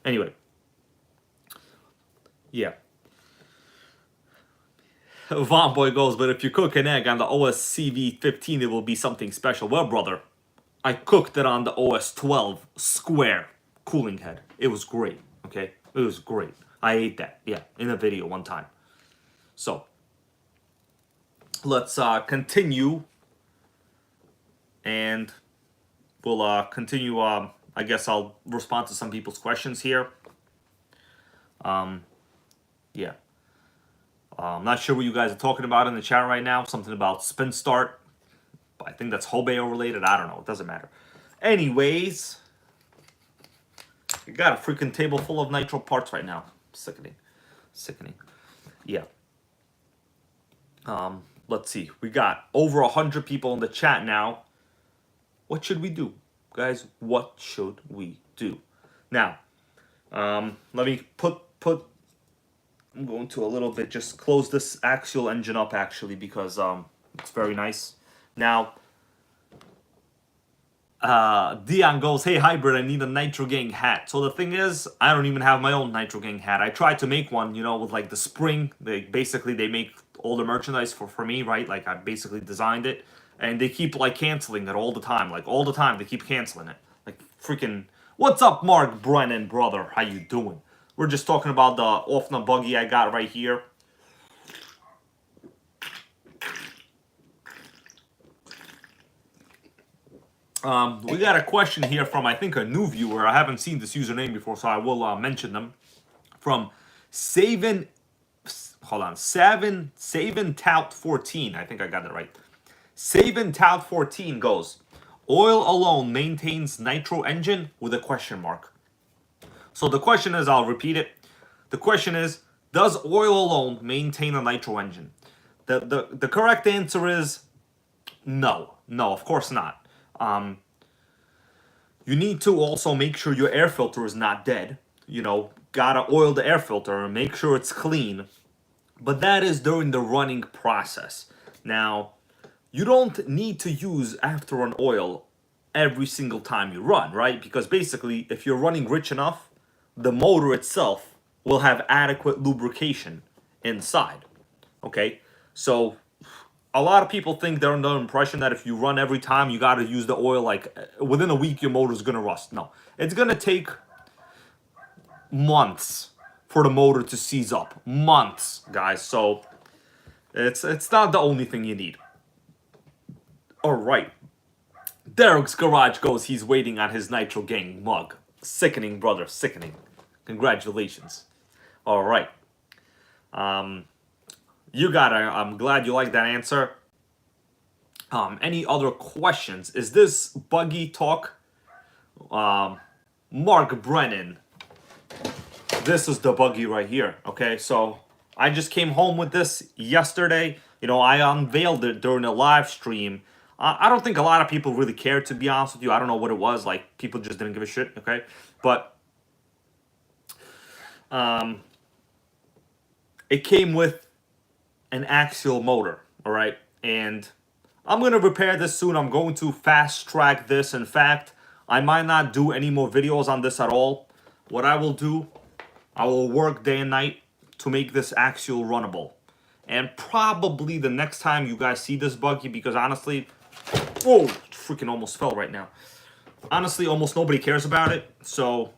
Anyway. Yeah. Von Boy goes, but if you cook an egg on the OSCV15, it will be something special. Well, brother, I cooked it on the OS12 square cooling head. It was great, okay? It was great. I ate that, yeah, in a video one time. So, let's continue. And we'll continue, I guess I'll respond to some people's questions here. Yeah. I'm not sure what you guys are talking about in the chat right now. Something about spin start. I think that's Hobeo related. I don't know. It doesn't matter. Anyways, we got a freaking table full of nitro parts right now. Sickening. Sickening. Yeah. Let's see. We got over 100 people in the chat now. What should we do? Guys, what should we do? Now, let me put I'm going to a little bit just close this Axial engine up actually because it's very nice. Now, Dion goes, hey Hybrid, I need a NitroGang hat. So the thing is, I don't even have my own NitroGang hat. I tried to make one, you know, with like the spring. They make all the merchandise for me, right? Like I basically designed it. And they keep like canceling it all the time. Like all the time they keep canceling it. Like freaking, what's up Mark Brennan, brother? How you doing? We're just talking about the OFNA Buggy I got right here. We got a question here from, I think, a new viewer. I haven't seen this username before, so I will mention them. From Savin, hold on, Savin Tout 14. I think I got that right. Savin Tout 14 goes, oil alone maintains nitro engine with a question mark. So the question is, I'll repeat it. The question is, does oil alone maintain a nitro engine? The correct answer is no. No, of course not. You need to also make sure your air filter is not dead. You know, gotta oil the air filter and make sure it's clean. But that is during the running process. Now, you don't need to use after an oil every single time you run, right? Because basically, if you're running rich enough, the motor itself will have adequate lubrication inside, okay? So a lot of people think they're under the impression that if you run every time, you got to use the oil, like within a week, your motor's going to rust. No, it's going to take months for the motor to seize up. Months, guys. So it's not the only thing you need. All right. Derek's Garage goes, he's waiting on his Nitro Gang mug. Sickening, brother, sickening. Congratulations. All right. You got it. I'm glad you like that answer. Any other questions? Is this buggy talk? Mark Brennan. This is the buggy right here. Okay, so I just came home with this yesterday. You know, I unveiled it during a live stream. I don't think a lot of people really cared, to be honest with you. I don't know what it was. Like, people just didn't give a shit, okay? But it came with an Axial motor, all right? And I'm going to repair this soon. I'm going to fast track this. In fact, I might not do any more videos on this at all. What I will do, I will work day and night to make this Axial runnable. And probably the next time you guys see this buggy, because honestly, whoa, freaking almost fell right now. Honestly, almost nobody cares about it. So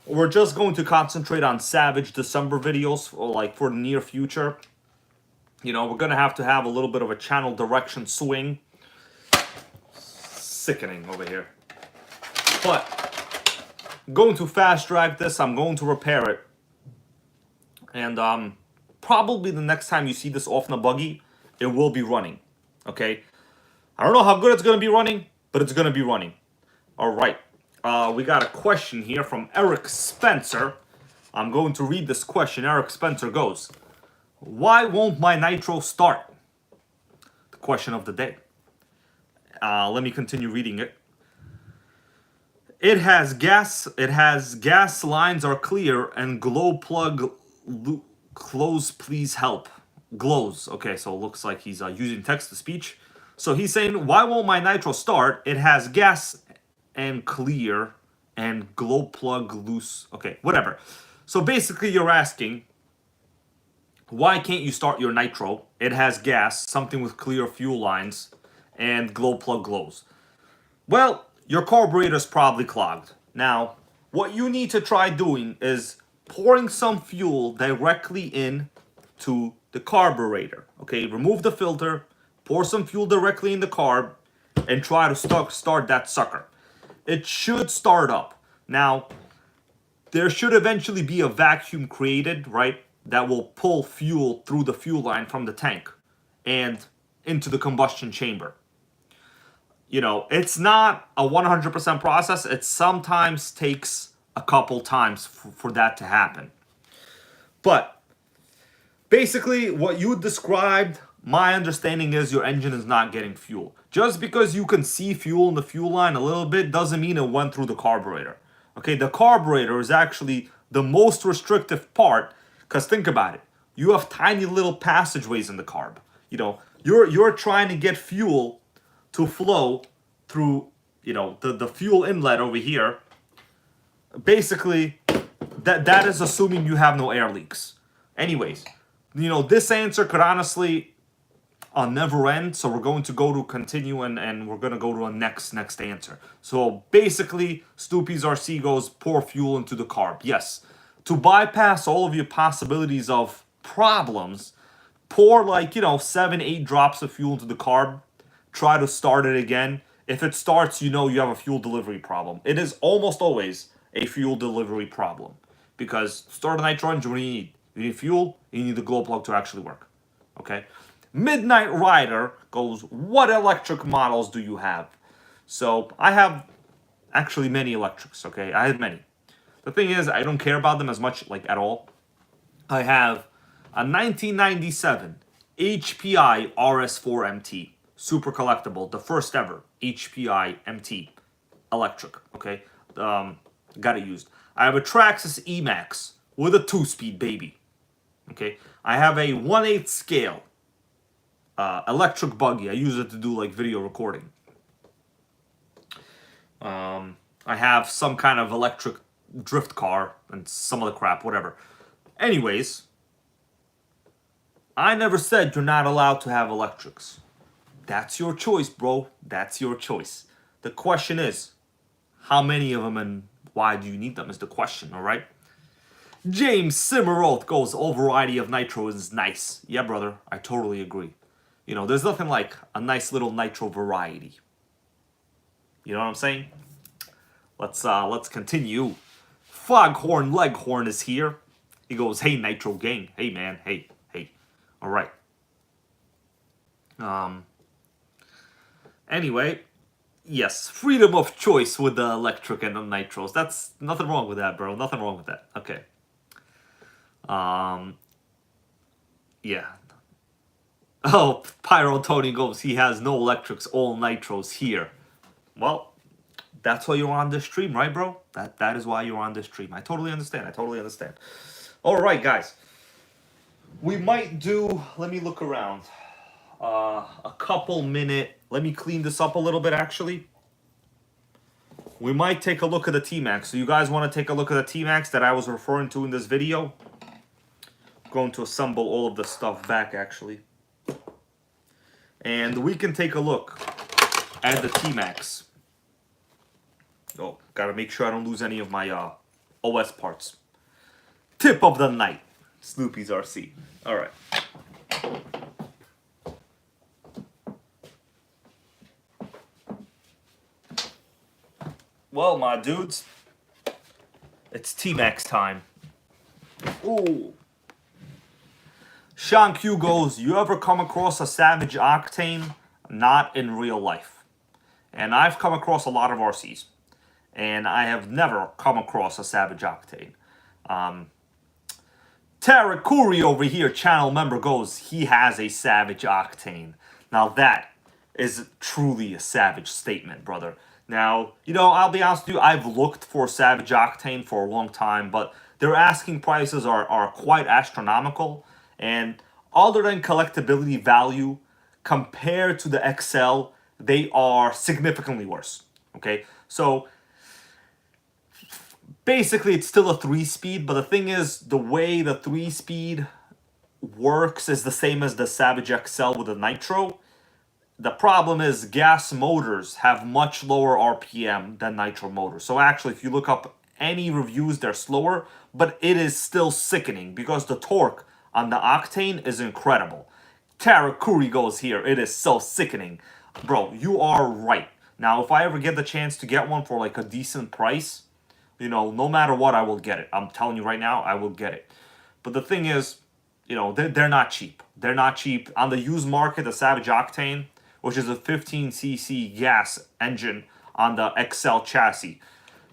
we're just going to concentrate on Savage December videos for the near future. You know, we're going to have a little bit of a channel direction swing. Sickening over here. But I'm going to fast track this. I'm going to repair it. And probably the next time you see this OFNA buggy, it will be running. Okay? I don't know how good it's going to be running, but it's going to be running. All right. We got a question here from Eric Spencer. I'm going to read this question. Eric Spencer goes, why won't my Nitro start? The question of the day. Let me continue reading it. It has gas lines are clear and glow plug close, please help. glows. Okay, so it looks like he's using text-to-speech. So he's saying, why won't my nitro start? It has gas and clear and glow plug loose. Okay, whatever. So basically you're asking, why can't you start your nitro? It has gas, something with clear fuel lines, and glow plug glows. Well, your carburetor's probably clogged. Now, what you need to try doing is pouring some fuel directly in to the carburetor. Okay, remove the filter, pour some fuel directly in the carb, and try to start that sucker. It should start up. Now, there should eventually be a vacuum created, right, that will pull fuel through the fuel line from the tank and into the combustion chamber. You know, it's not a 100% process. It sometimes takes a couple times for that to happen. But basically, what you described, my understanding is your engine is not getting fuel. Just because you can see fuel in the fuel line a little bit doesn't mean it went through the carburetor. Okay, the carburetor is actually the most restrictive part, because think about it. You have tiny little passageways in the carb. You know, you're trying to get fuel to flow through, you know, the fuel inlet over here. Basically, that is assuming you have no air leaks. Anyways, you know, this answer could honestly never end. So we're going to go to continue and we're going to go to a next answer. So basically, Stoopy's RC goes pour fuel into the carb. Yes. To bypass all of your possibilities of problems, pour like, you know, 7-8 drops of fuel into the carb. Try to start it again. If it starts, you know you have a fuel delivery problem. It is almost always a fuel delivery problem. Because start a nitro engine, what do you need? You need fuel, you need the glow plug to actually work. Okay? Midnight Rider goes, what electric models do you have? So I have actually many electrics, okay? I have many. The thing is, I don't care about them as much, like, at all. I have a 1997 HPI RS4 MT. Super collectible, the first ever HPI MT electric, okay? Got it used. I have a Traxxas E-Max with a 2-speed, baby. Okay, I have a 1/8 scale electric buggy. I use it to do like video recording. I have some kind of electric drift car and some other crap, whatever. Anyways, I never said you're not allowed to have electrics. That's your choice, bro. That's your choice. The question is, how many of them and why do you need them is the question, all right? James Simmeroth goes, all variety of nitro is nice. Yeah, brother, I totally agree. You know, there's nothing like a nice little nitro variety. You know what I'm saying? Let's continue. Foghorn Leghorn is here. He goes, hey, Nitro Gang. Hey, man. Hey. All right. Anyway, yes, freedom of choice with the electric and the nitros. That's nothing wrong with that, bro. Nothing wrong with that. Okay. Yeah. Oh, Pyro Tony goes, he has no electrics, all nitros here. Well, that's why you're on this stream, right, bro? That is why you're on this stream. I totally understand. All right, guys. We might do, let me look around. A couple minute, let me clean this up a little bit, actually. We might take a look at the T-Maxx. So you guys want to take a look at the T-Maxx that I was referring to in this video? I'm going to assemble all of the stuff back, actually. And we can take a look at the T-Maxx. Oh, gotta make sure I don't lose any of my OS parts. Tip of the night. Snoopy's RC. All right. Well, my dudes, it's T-Maxx time. Ooh. Sean Q goes, you ever come across a Savage Octane? Not in real life. And I've come across a lot of RCs. And I have never come across a Savage Octane. Tarakuri over here, channel member, goes, he has a Savage Octane. Now that is truly a savage statement, brother. Now, you know, I'll be honest with you, I've looked for Savage Octane for a long time, but their asking prices are quite astronomical. And other than collectability value, compared to the Axial, they are significantly worse. Okay, so basically it's still a 3-speed, but the thing is, the way the 3-speed works is the same as the Savage XL with the Nitro. The problem is gas motors have much lower RPM than Nitro motors. So actually, if you look up any reviews, they're slower, but it is still sickening because the torque on the Octane is incredible. Tarakuri goes here. It is so sickening. Bro, you are right. Now, if I ever get the chance to get one for like a decent price, you know, no matter what, I will get it. I'm telling you right now, I will get it. But the thing is, you know, they're not cheap. They're not cheap. On the used market, the Savage Octane, which is a 15cc gas engine on the XL chassis,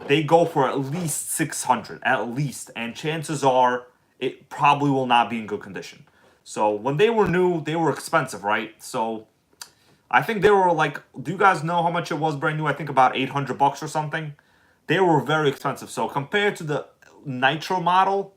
they go for at least 600, at least. And chances are it probably will not be in good condition. So when they were new, they were expensive, right? So I think they were like, do you guys know how much it was brand new? I think about 800 bucks or something. They were very expensive. So compared to the Nitro model,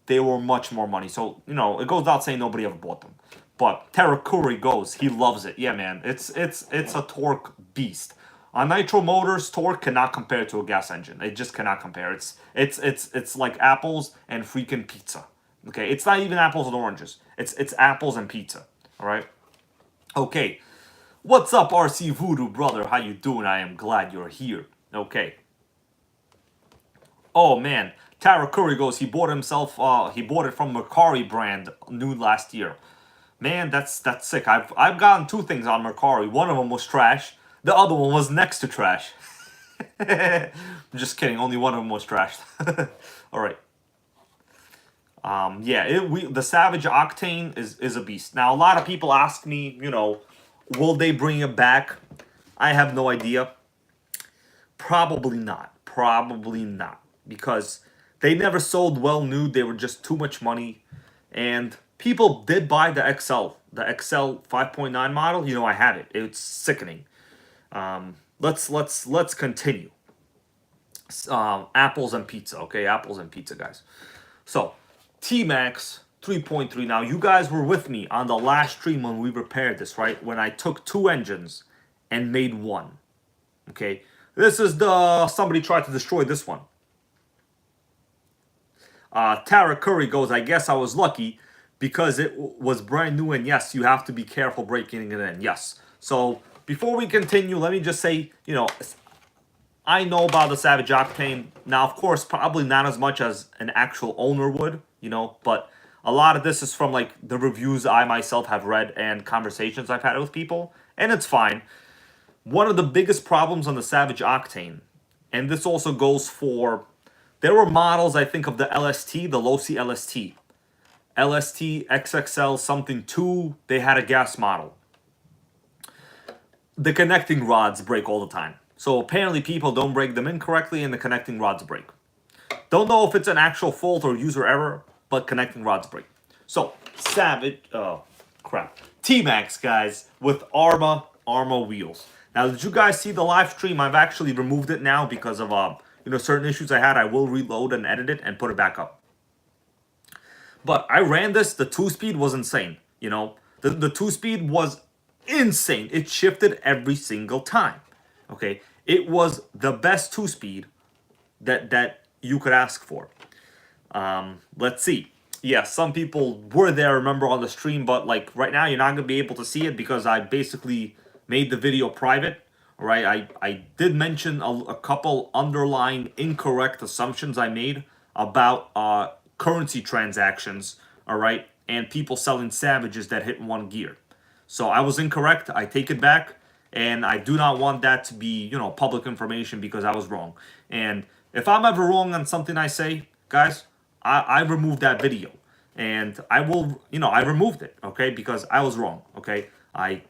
they were much more money. So, you know, it goes without saying nobody ever bought them. But Tarakuri goes, he loves it. Yeah, man, it's a torque beast. On Nitro motors, torque cannot compare to a gas engine. It just cannot compare. It's like apples and freaking pizza. Okay, it's not even apples and oranges. It's apples and pizza. All right. Okay, what's up, RC Voodoo brother? How you doing? I am glad you're here. Okay. Oh man, Tarakuri goes, he bought himself. He bought it from Mercari brand new last year. Man, that's sick. I've gotten 2 things on Mercari. One of them was trash. The other one was next to trash. I'm just kidding. Only one of them was trash. All right. Yeah. The Savage Octane is a beast. Now, a lot of people ask me, you know, will they bring it back? I have no idea. Probably not. Probably not, because they never sold well new. They were just too much money, and people did buy the XL 5.9 model. You know, I have it. It's sickening. Let's continue. Apples and pizza. Okay, apples and pizza, guys. So, T-Maxx 3.3. Now, you guys were with me on the last stream when we repaired this, right? When I took 2 engines and made one. Okay, this is somebody tried to destroy this one. Tara Curry goes, I guess I was lucky because it was brand new, and yes, you have to be careful breaking it in. Yes. So before we continue, let me just say, you know, I know about the Savage Octane. Now, of course, probably not as much as an actual owner would, you know, but a lot of this is from like the reviews I myself have read and conversations I've had with people, and it's fine. One of the biggest problems on the Savage Octane, and this also goes for, there were models, I think, of the LST, the low C LST. LST, XXL, something 2, they had a gas model. The connecting rods break all the time. So apparently people don't break them incorrectly and the connecting rods break. Don't know if it's an actual fault or user error, but connecting rods break. So, Savage, T-Maxx, guys, with Arma wheels. Now, did you guys see the live stream? I've actually removed it now because of you know, certain issues I had. I will reload and edit it and put it back up. But I ran this. The 2-speed was insane. You know, the 2-speed was insane. It shifted every single time. Okay, it was the best 2-speed that you could ask for. Let's see. Yeah, some people were there, remember, on the stream, but like right now you're not gonna be able to see it because I basically made the video private. All right, I did mention a couple underlying incorrect assumptions I made about currency transactions. All right, and people selling Savages that hit 1 gear. So I was incorrect. I take it back, and I do not want that to be, you know, public information because I was wrong. And if I'm ever wrong on something I say, guys, I removed that video, and I will, you know, I removed it, okay, because I was wrong, okay. I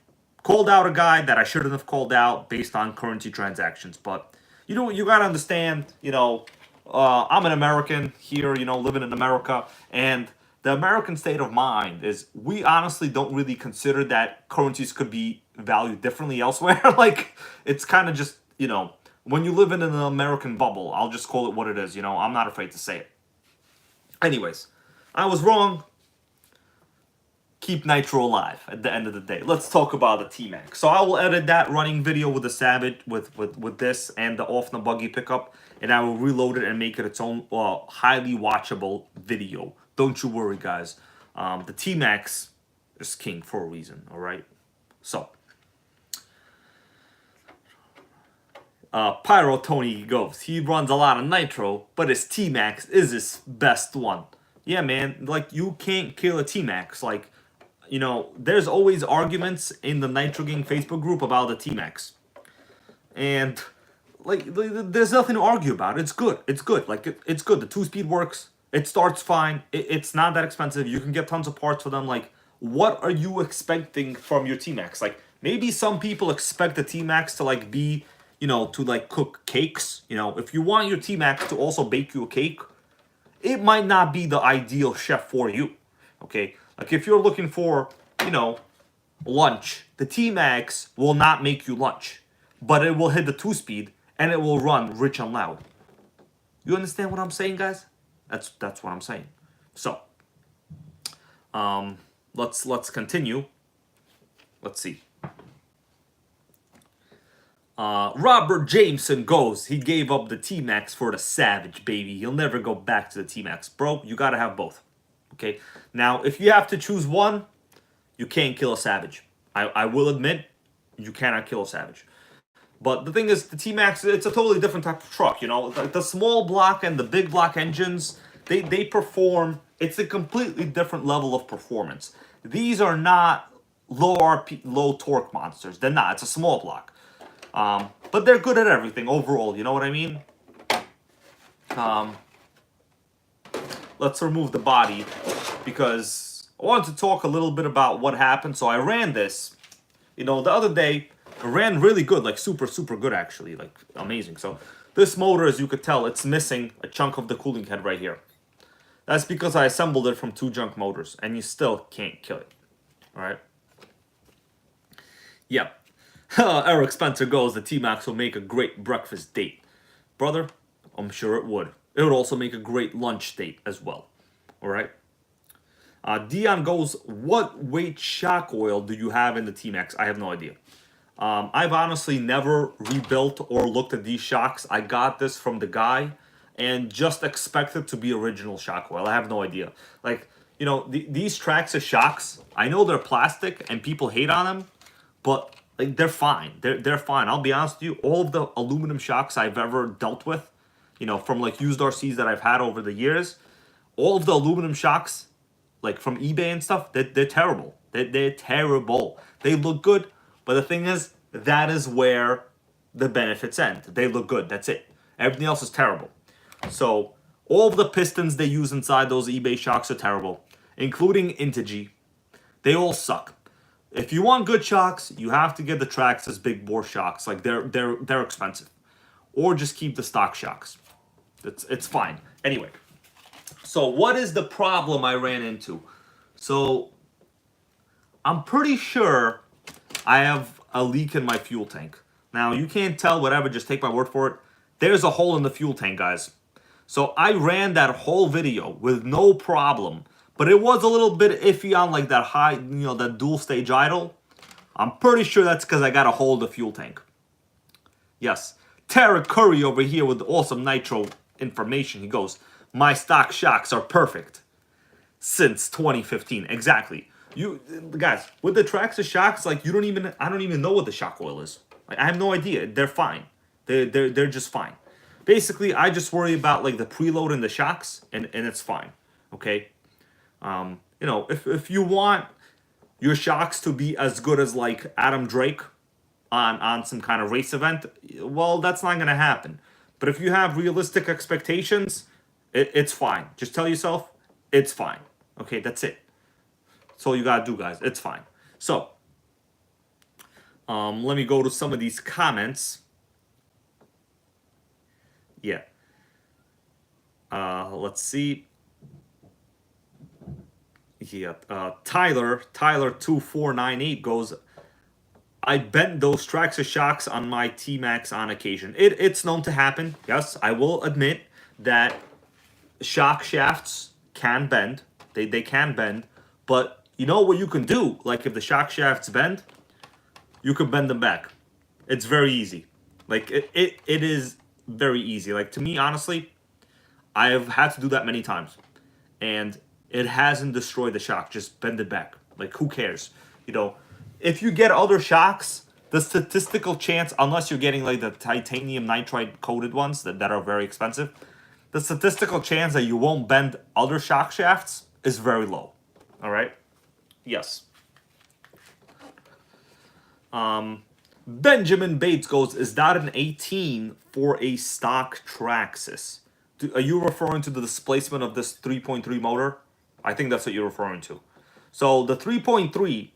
called out a guy that I shouldn't have called out based on currency transactions, but you know, you gotta understand, you know, I'm an American here, you know, living in America, and the American state of mind is we honestly don't really consider that currencies could be valued differently elsewhere. Like, it's kind of just, you know, when you live in an American bubble, I'll just call it what it is, you know, I'm not afraid to say it. Anyways, I was wrong. keep Nitro alive at the end of the day. Let's talk about the T-Maxx. So I will edit that running video with the Savage, with this and the OFNA Buggy pickup, and I will reload it and make it its own highly watchable video. Don't you worry, guys. The T-Maxx is king for a reason, all right? So, Pyro Tony goes, he runs a lot of Nitro, but his T-Maxx is his best one. Yeah, man, like, you can't kill a T-Maxx. Like, you know, there's always arguments in the NitroGang Facebook group about the T-Maxx. And, like, there's nothing to argue about. It's good. It's good. Like, it's good. The 2-speed works. It starts fine. It's not that expensive. You can get tons of parts for them. Like, what are you expecting from your T-Maxx? Like, maybe some people expect the T-Maxx to, like, be, you know, to, like, cook cakes. You know, if you want your T-Maxx to also bake you a cake, it might not be the ideal chef for you, okay? Like, if you're looking for, you know, lunch, the T-Maxx will not make you lunch, but it will hit the 2-speed, and it will run rich and loud. You understand what I'm saying, guys? That's what I'm saying. So, let's continue. Let's see. Robert Jameson goes, he gave up the T-Maxx for the Savage, baby. He'll never go back to the T-Maxx. Bro, you gotta have both. Okay? Now, if you have to choose one, you can't kill a Savage. I will admit, you cannot kill a Savage. But the thing is, the T-Maxx, it's a totally different type of truck, you know? Like, the small block and the big block engines, they perform, it's a completely different level of performance. These are not low torque monsters. They're not. It's a small block. But they're good at everything overall, you know what I mean? Let's remove the body, because I wanted to talk a little bit about what happened. So I ran this, you know, the other day. It ran really good, like super good actually, like amazing. So this motor, as you could tell, it's missing a chunk of the cooling head right here. That's because I assembled it from 2 junk motors, and you still can't kill it. All right? Yep. Eric Spencer goes, the T-Maxx will make a great breakfast date. Brother, I'm sure it would. It would also make a great lunch date as well. Alright? Dion goes, what weight shock oil do you have in the T-Maxx? I have no idea. I've honestly never rebuilt or looked at these shocks. I got this from the guy and just expected to be original shock oil. I have no idea. Like, you know, these Traxxas shocks, I know they're plastic and people hate on them, but like, they're fine. They're fine. I'll be honest with you. All of the aluminum shocks I've ever dealt with, you know, from like used RCs that I've had over the years, all of the aluminum shocks, like from eBay and stuff, they're terrible. They're terrible. They look good, but the thing is, that is where the benefits end. They look good. That's it. Everything else is terrible. So all of the pistons they use inside those eBay shocks are terrible, including Integy. They all suck. If you want good shocks, you have to get the Traxxas big bore shocks. Like, they're expensive. Or just keep the stock shocks. It's fine. Anyway, so what is the problem I ran into? So I'm pretty sure I have a leak in my fuel tank. Now, you can't tell whatever, just take my word for it. There's a hole in the fuel tank, guys. So I ran that whole video with no problem. But it was a little bit iffy on like that high, you know, that dual stage idle. I'm pretty sure that's because I got a hole in the fuel tank. Yes. Tarek Curry over here with awesome Nitro information. He goes, my stock shocks are perfect. Since 2015. Exactly. You guys, with the Traxxas shocks, like, I don't even know what the shock oil is. Like, I have no idea. They're fine. They're just fine. Basically, I just worry about like the preload and the shocks, and it's fine. Okay? You know, if you want your shocks to be as good as like Adam Drake on some kind of race event, well, that's not going to happen. But if you have realistic expectations, it's fine. Just tell yourself, it's fine. Okay, that's it. That's all you got to do, guys. It's fine. So, let me go to some of these comments. Yeah. Let's see. Yeah, Tyler2498 goes, I bent those Traxxas shocks on my T-Maxx on occasion. It's known to happen. Yes, I will admit that shock shafts can bend. They can bend, but you know what you can do? Like if the shock shafts bend, you can bend them back. It's very easy. Like it is very easy. Like to me, honestly, I have had to do that many times. And it hasn't destroyed the shock. Just bend it back. Like who cares? You know, if you get other shocks, the statistical chance, unless you're getting like the titanium nitride coated ones that are very expensive, the statistical chance that you won't bend other shock shafts is very low. All right? Yes. Benjamin Bates goes, is that an 18 for a stock Traxxas? Are you referring to the displacement of this 3.3 motor? I think that's what you're referring to. So the 3.3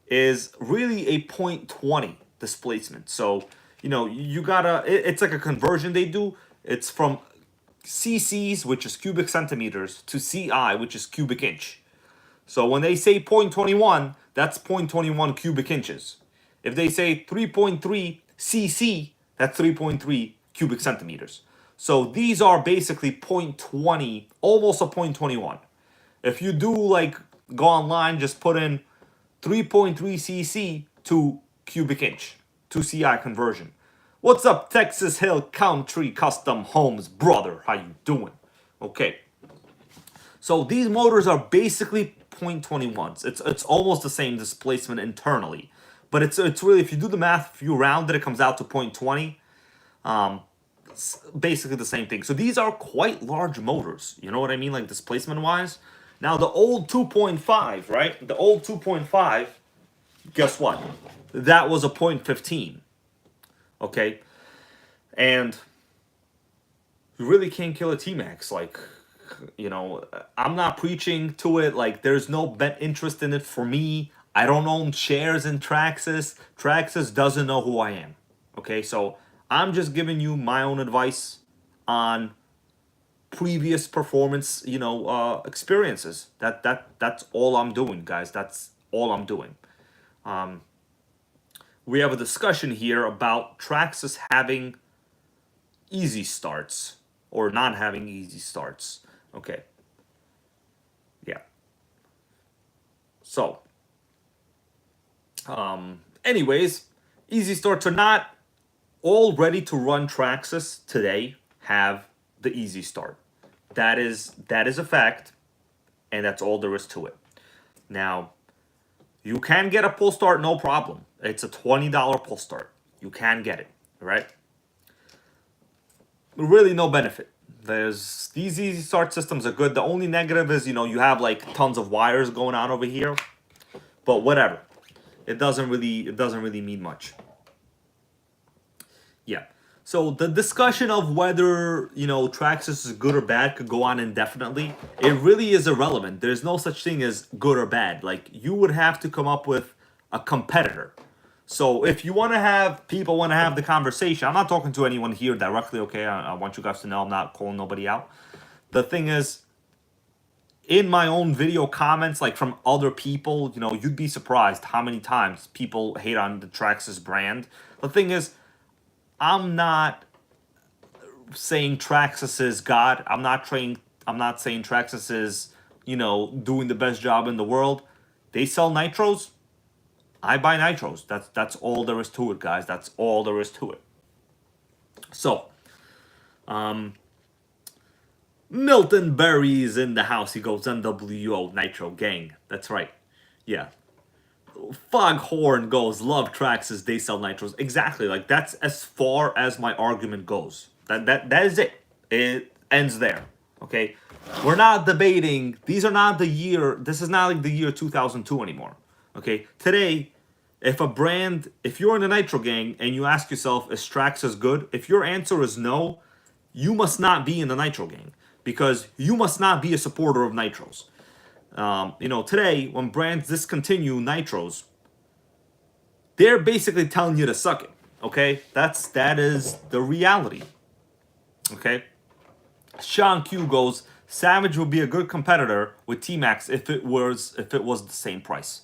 is really a 0.20 displacement. So, you know, you gotta, it's like a conversion they do. It's from cc's, which is cubic centimeters, to ci, which is cubic inch. So when they say 0.21, that's 0.21 cubic inches. If they say 3.3 cc, that's 3.3 cubic centimeters. So these are basically 0.20, almost a 0.21. If you do like go online, just put in 3.3 cc to cubic inch to CI conversion. What's up, Texas Hill Country Custom Homes, brother? How you doing? Okay. So these motors are basically 0.21s. It's almost the same displacement internally, but it's really, if you do the math, if you round it, it comes out to 0.20. It's basically the same thing. So these are quite large motors. You know what I mean, like displacement wise. Now the old 2.5, right? The old 2.5. Guess what? That was a 0.15. Okay, and you really can't kill a T-Maxx. Like, you know, I'm not preaching to it. Like, there's no bet interest in it for me. I don't own shares in Traxxas. Traxxas doesn't know who I am. Okay, so I'm just giving you my own advice on previous performance, you know, experiences. That's all I'm doing, guys. That's all I'm doing. We have a discussion here about Traxxas having easy starts or not having easy starts. Okay. Yeah. So, anyways, easy starts or not, all ready to run Traxxas today have the easy start. That is a fact, and that's all there is to it. Now, you can get a pull start, no problem. It's a $20 pull start. You can get it, right? Really no benefit. These easy start systems are good. The only negative is, you know, you have like tons of wires going on over here. But whatever. It doesn't really mean much. Yeah. So the discussion of whether, you know, Traxxas is good or bad could go on indefinitely. It really is irrelevant. There's no such thing as good or bad. Like, you would have to come up with a competitor. So if you want to have, people want to have the conversation, I'm not talking to anyone here directly, okay? I want you guys to know I'm not calling nobody out. The thing is, in my own video comments, like from other people, you know, you'd be surprised how many times people hate on the Traxxas brand. The thing is, I'm not saying Traxxas is God. I'm not saying Traxxas is, you know, doing the best job in the world. They sell nitros. I buy nitros. That's all there is to it, guys. That's all there is to it. So, Milton Berry's in the house. He goes, NWO Nitro Gang. That's right. Yeah. Foghorn goes, love Traxxas, they sell nitros. Exactly. Like, that's as far as my argument goes. That is it. It ends there. Okay? We're not debating. These are not the year. This is not like the year 2002 anymore. Okay? Today, if you're in the Nitro Gang and you ask yourself, is Traxxas good? If your answer is no, you must not be in the Nitro Gang, because you must not be a supporter of nitros. You know, today, when brands discontinue nitros, they're basically telling you to suck it. Okay? That is the reality. Okay? Sean Q goes, Savage would be a good competitor with T-Maxx if it was the same price.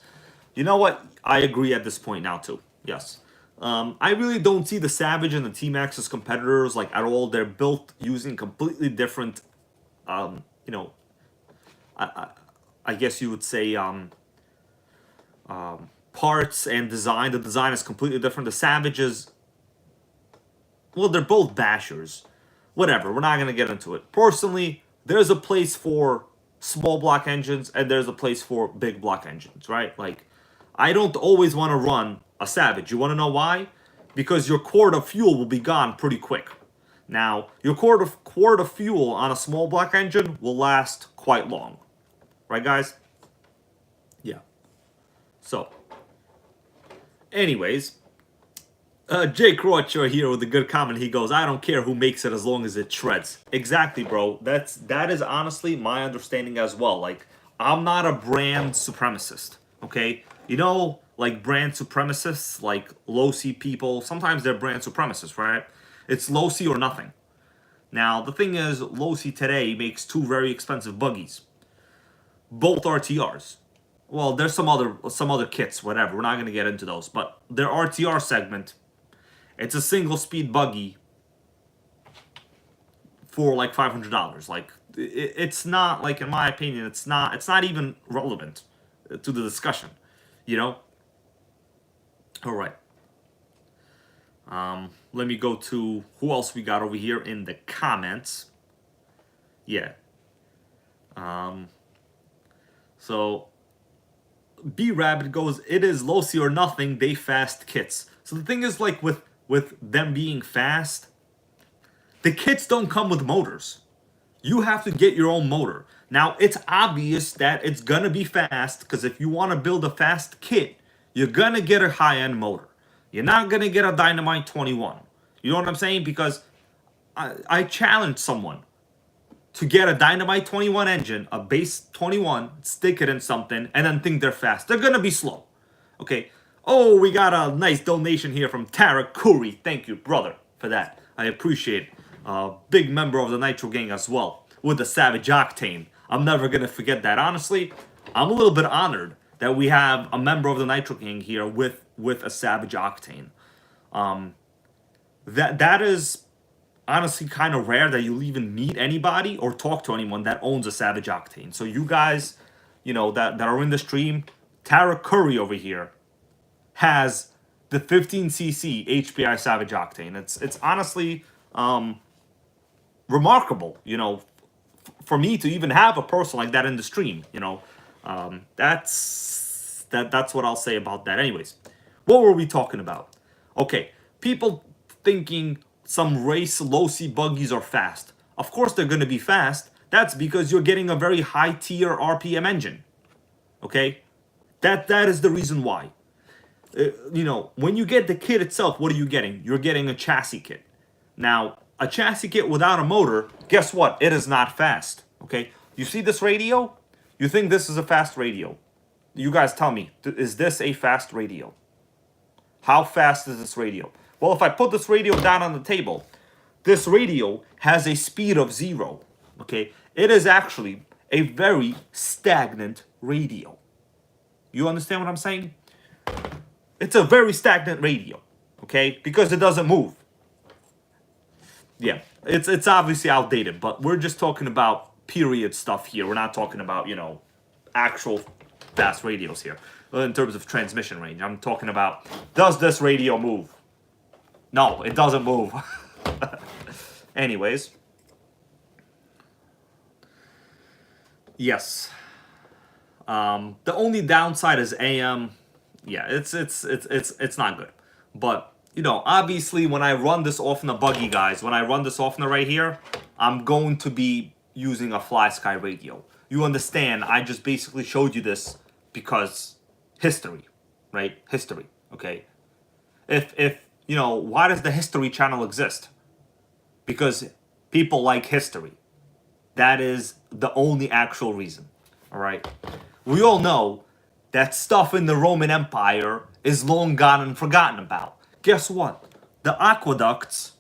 You know what? I agree at this point now too. Yes. I really don't see the Savage and the T-Maxx as competitors, like, at all. They're built using completely different, you know, I guess you would say, parts and design. The design is completely different. The Savage is, well, they're both bashers. Whatever, we're not going to get into it. Personally, there's a place for small block engines and there's a place for big block engines, right? Like, I don't always want to run a Savage. You want to know why? Because your quart of fuel will be gone pretty quick. Now, your quart of fuel on a small block engine will last quite long. Right, guys? Yeah. So, anyways, Jake Rocher here with a good comment. He goes, I don't care who makes it as long as it shreds. Exactly, bro. That is honestly my understanding as well. Like, I'm not a brand supremacist, okay? You know, like brand supremacists, like low-C people, sometimes they're brand supremacists, right? It's low-C or nothing. Now, the thing is, low-C today makes two very expensive buggies. Both RTRs. Well, there's some other kits, whatever. We're not going to get into those. But their RTR segment, it's a single-speed buggy for like $500. Like, it's not, like, in my opinion, it's not even relevant to the discussion, you know? All right. Let me go to who else we got over here in the comments. Yeah. So B-Rabbit goes, it is low-C or nothing, they fast kits. So the thing is, like, with them being fast, the kits don't come with motors. You have to get your own motor. Now, it's obvious that it's gonna be fast, because if you want to build a fast kit, you're gonna get a high-end motor. You're not gonna get a Dynamite 21. You know what I'm saying? Because I challenge someone to get a Dynamite 21 engine, a base 21, stick it in something, and then think they're fast. They're gonna be slow. Okay. Oh, we got a nice donation here from Tara Curry. Thank you, brother, for that. I appreciate it. Big member of the Nitro Gang as well, with the Savage Octane. I'm never gonna forget that. Honestly, I'm a little bit honored that we have a member of the Nitro Gang here with a Savage Octane. That is honestly kind of rare that you'll even meet anybody or talk to anyone that owns a Savage Octane. So you guys, you know, that are in the stream, Tara Curry over here has the 15cc HPI Savage Octane. It's honestly remarkable, you know, for me to even have a person like that in the stream, you know. That's what I'll say about that. Anyways, what were we talking about? Okay, people thinking some race low-C buggies are fast. Of course they're going to be fast. That's because you're getting a very high-tier RPM engine. Okay? That is the reason why. You know, when you get the kit itself, what are you getting? You're getting a chassis kit. Now, a chassis kit without a motor, guess what? It is not fast. Okay? You see this radio? You think this is a fast radio. You guys tell me, is this a fast radio? How fast is this radio? Well, if I put this radio down on the table, this radio has a speed of 0. Okay? It is actually a very stagnant radio. You understand what I'm saying? It's a very stagnant radio. Okay? Because it doesn't move. Yeah. It's obviously outdated, but we're just talking about period stuff here. We're not talking about, you know, actual fast radios here. In terms of transmission range, I'm talking about, does this radio move? No, it doesn't move. Anyways. Yes. The only downside is AM. Yeah, it's not good. But, you know, obviously when I run this OFNA Buggy, guys, when I run this OFNA right here, I'm going to be using a FlySky radio. You understand, I just basically showed you this because history, right? History, okay? If you know, why does the History Channel exist? Because people like history. That is the only actual reason, all right? We all know that stuff in the Roman Empire is long gone and forgotten about. Guess what? The aqueducts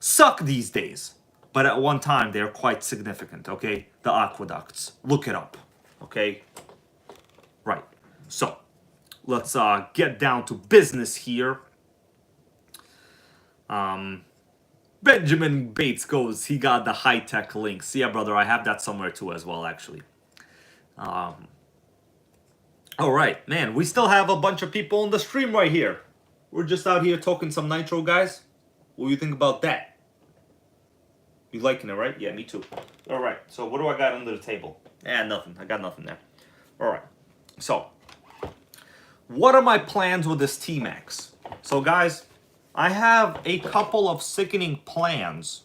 suck these days. But at one time, they're quite significant, okay? The aqueducts. Look it up, okay? Right. So, let's get down to business here. Benjamin Bates goes, he got the high-tech links. Yeah, brother, I have that somewhere too as well, actually. All right, man, we still have a bunch of people on the stream right here. We're just out here talking some nitro, guys. What do you think about that? You liking it, right? Yeah, me too. All right, so what do I got under the table? Nothing. I got nothing there. All right, so what are my plans with this T-Maxx? So, guys, I have a couple of sickening plans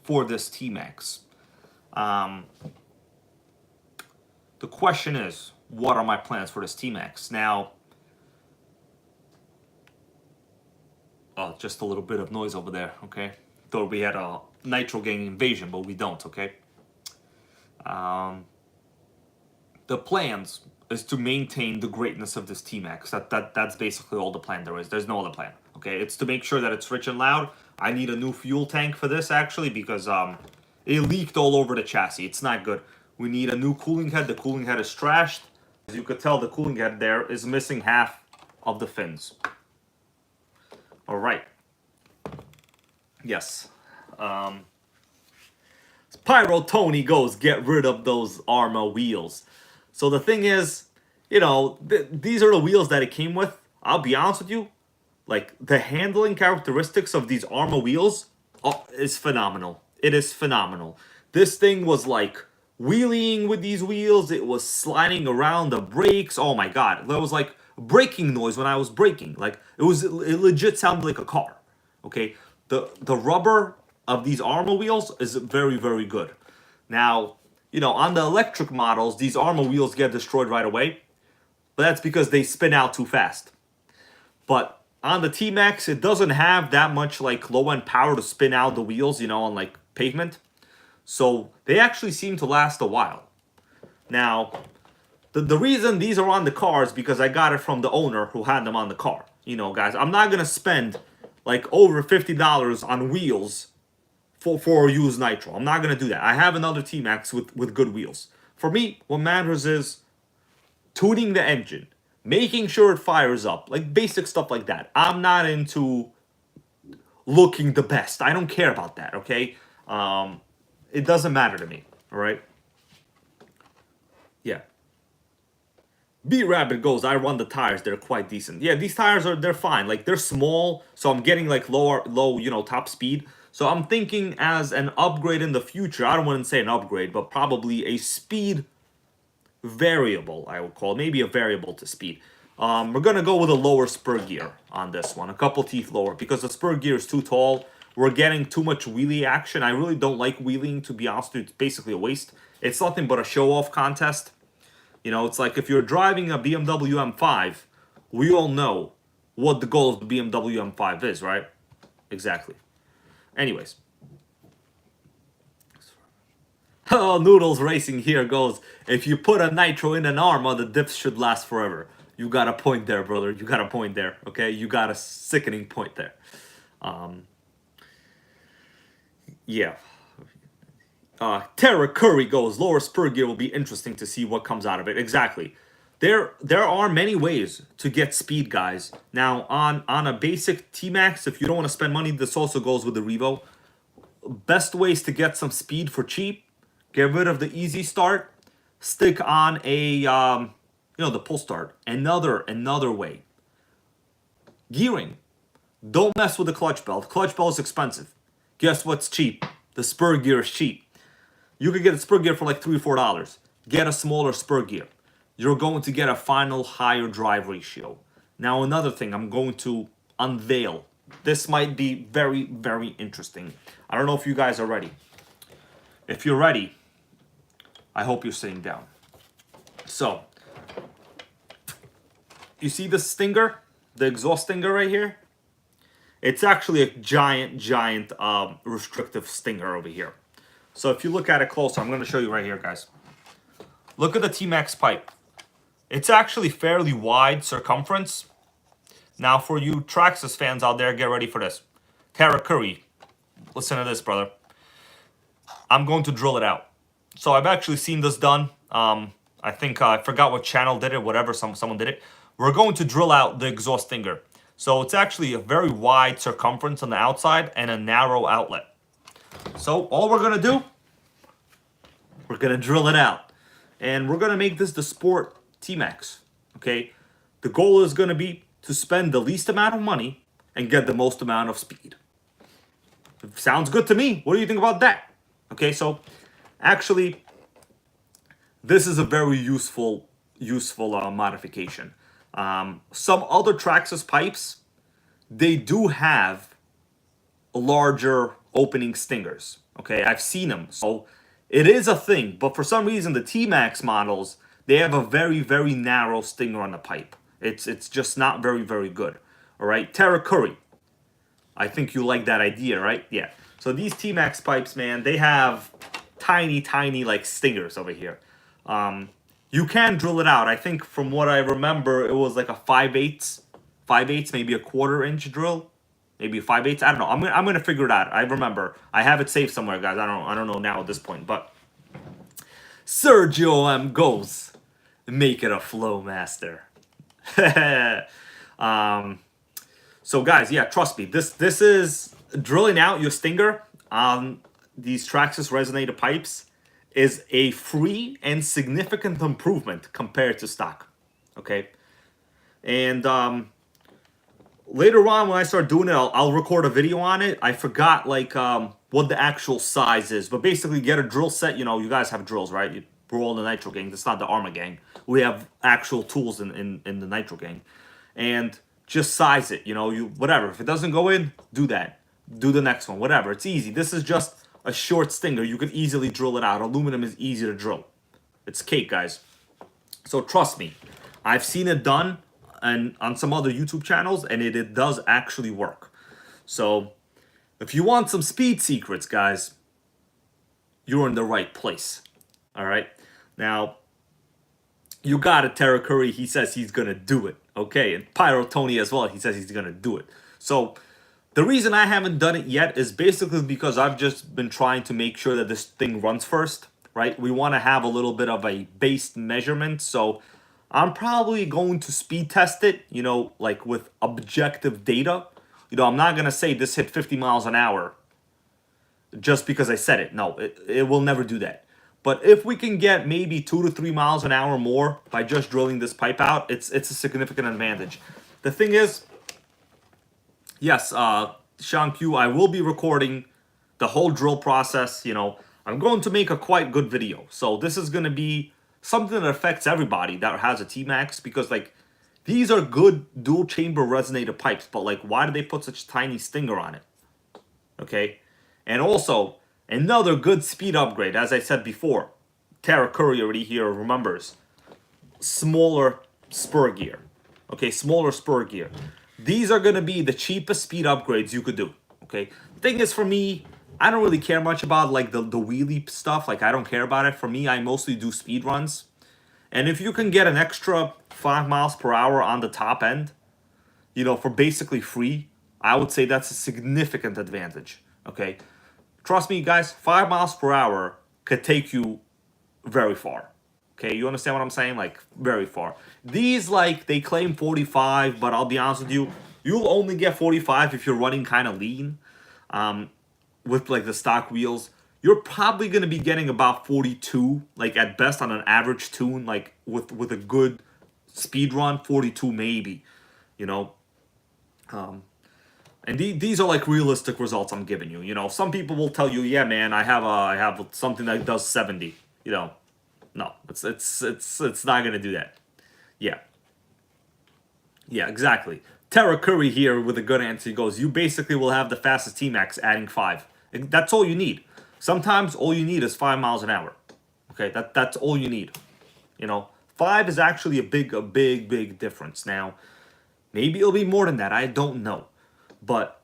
for this T-Maxx. The question is, what are my plans for this T-Maxx? Now, oh, just a little bit of noise over there, okay? Thought we had a Nitro Gang invasion, but we don't, okay? The plans is to maintain the greatness of this T-Maxx. That's basically all the plan there is. There's no other plan, okay? It's to make sure that it's rich and loud. I need a new fuel tank for this, actually, because it leaked all over the chassis. It's not good. We need a new cooling head. The cooling head is trashed. As you could tell, the cooling head there is missing half of the fins. All right. Yes. Pyro Tony goes, get rid of those Arma wheels. So the thing is, you know, these are the wheels that it came with. I'll be honest with you. Like, the handling characteristics of these Arma wheels is phenomenal. It is phenomenal. This thing was like wheeling with these wheels. It was sliding around the brakes. Oh my god. There was like braking noise when I was braking. Like, it legit sounded like a car. Okay? The rubber of these Arma wheels is very, very good. Now, you know, on the electric models, these Arma wheels get destroyed right away. But that's because they spin out too fast. But on the T-Maxx, it doesn't have that much like low-end power to spin out the wheels, you know, on like pavement. So they actually seem to last a while. Now, the reason these are on the car is because I got it from the owner who had them on the car. You know, guys, I'm not going to spend like over $50 on wheels for used nitro. I'm not going to do that. I have another T-Maxx with good wheels. For me, what matters is tuning the engine, making sure it fires up, like basic stuff like that. I'm not into looking the best. I don't care about that, okay? It doesn't matter to me, all right? Yeah. B-Rabbit goes, I run the tires. They're quite decent. Yeah, these tires they're fine. Like, they're small, so I'm getting like low, you know, top speed. So I'm thinking as an upgrade in the future, I don't want to say an upgrade, but probably a speed variable, I would call it. Maybe a variable to speed. We're going to go with a lower spur gear on this one. A couple teeth lower, because the spur gear is too tall. We're getting too much wheelie action. I really don't like wheeling, to be honest with you. It's basically a waste. It's nothing but a show-off contest. You know, it's like if you're driving a BMW M5, we all know what the goal of the BMW M5 is, right? Exactly. Anyways. Oh, Noodles Racing here goes, if you put a nitro in an Arma, the dips should last forever. You got a point there, brother. You got a point there, okay? You got a sickening point there. Yeah. Tara Curry goes, lower spur gear will be interesting to see what comes out of it. Exactly. There are many ways to get speed, guys. Now, on a basic T-Maxx, if you don't want to spend money, this also goes with the Revo. Best ways to get some speed for cheap, get rid of the easy start, stick on a, you know, the pull start. Another way. Gearing. Don't mess with the clutch belt. Clutch belt is expensive. Guess what's cheap? The spur gear is cheap. You could get a spur gear for like $3 or $4. Get a smaller spur gear. You're going to get a final higher drive ratio. Now, another thing I'm going to unveil. This might be very, very interesting. I don't know if you guys are ready. If you're ready, I hope you're sitting down. So, you see the stinger? The exhaust stinger right here? It's actually a giant restrictive stinger over here. So if you look at it closer, I'm going to show you right here, guys. Look at the T-Maxx pipe. It's actually fairly wide circumference. Now, for you Traxxas fans out there, get ready for this. Tara Curry, listen to this, brother. I'm going to drill it out. So I've actually seen this done. I think I forgot what channel did it, whatever, someone did it. We're going to drill out the exhaust stinger. So it's actually a very wide circumference on the outside and a narrow outlet. So all we're going to do, we're going to drill it out. And we're going to make this the Sport T-Maxx. Okay, the goal is going to be to spend the least amount of money and get the most amount of speed. Sounds good to me. What do you think about that? Okay, so actually, this is a very useful modification. Some other Traxxas pipes, they do have larger opening stingers. Okay, I've seen them, so it is a thing. But for some reason, the T-Maxx models, they have a very narrow stinger on the pipe. It's just not very good. All right, Tara Curry, I think you like that idea, right? Yeah. So these T-Maxx pipes, man, they have tiny like stingers over here. You can drill it out. I think from what I remember, it was like a 5/8, maybe a 1/4 inch drill, maybe 5/8. I don't know. I'm gonna figure it out. I remember. I have it saved somewhere, guys. I don't know now at this point, but Sergio M goes, make it a flow master. So guys, yeah, trust me. This is drilling out your stinger on these Traxxas resonator pipes is a free and significant improvement compared to stock. Okay, and later on when I start doing it, I'll record a video on it. I forgot like what the actual size is, but basically get a drill set. You know, you guys have drills, right? We're all in the Nitro Gang. That's not the Armor Gang. We have actual tools in the Nitro Gang, and just size it. You know, whatever. If it doesn't go in, do that. Do the next one. Whatever. It's easy. This is just a short stinger. You could easily drill it out. Aluminum is easy to drill. It's cake, guys. So trust me, I've seen it done and on some other YouTube channels, and it does actually work. So if you want some speed secrets, guys, you're in the right place. All right. Now, you got it, Tara Curry. He says he's going to do it. Okay. And Pyro Tony as well. He says he's going to do it. So the reason I haven't done it yet is basically because I've just been trying to make sure that this thing runs first, right? We want to have a little bit of a base measurement. So I'm probably going to speed test it, you know, like with objective data. You know, I'm not going to say this hit 50 miles an hour just because I said it. No, it will never do that. But if we can get maybe 2 to 3 miles an hour more by just drilling this pipe out, it's a significant advantage. The thing is, yes, Sean Q, I will be recording the whole drill process. You know, I'm going to make a quite good video. So this is going to be something that affects everybody that has a T-Maxx, because like these are good dual chamber resonator pipes, but like why do they put such tiny stinger on it? Okay, and also another good speed upgrade, as I said before, Tara Curry already here remembers, smaller spur gear. Okay, smaller spur gear. These are going to be the cheapest speed upgrades you could do. Okay, thing is, for me, I don't really care much about like the wheelie stuff. Like I don't care about it. For me, I mostly do speed runs. And if you can get an extra 5 miles per hour on the top end, you know, for basically free, I would say that's a significant advantage. Okay, trust me, guys, 5 miles per hour could take you very far. Okay, you understand what I'm saying? Like, very far. These, like, they claim 45, but I'll be honest with you, you'll only get 45 if you're running kind of lean. With, like, the stock wheels. You're probably going to be getting about 42, like, at best on an average tune, like, with a good speed run, 42 maybe, you know. And these are like realistic results I'm giving you. You know, some people will tell you, yeah, man, I have something that does 70. You know, no, it's not gonna do that. Yeah, exactly. Tara Curry here with a good answer. He goes, you basically will have the fastest T-Maxx adding 5. That's all you need. Sometimes all you need is 5 miles an hour. Okay, that's all you need. You know, 5 is actually a big difference. Now, maybe it'll be more than that. I don't know. But,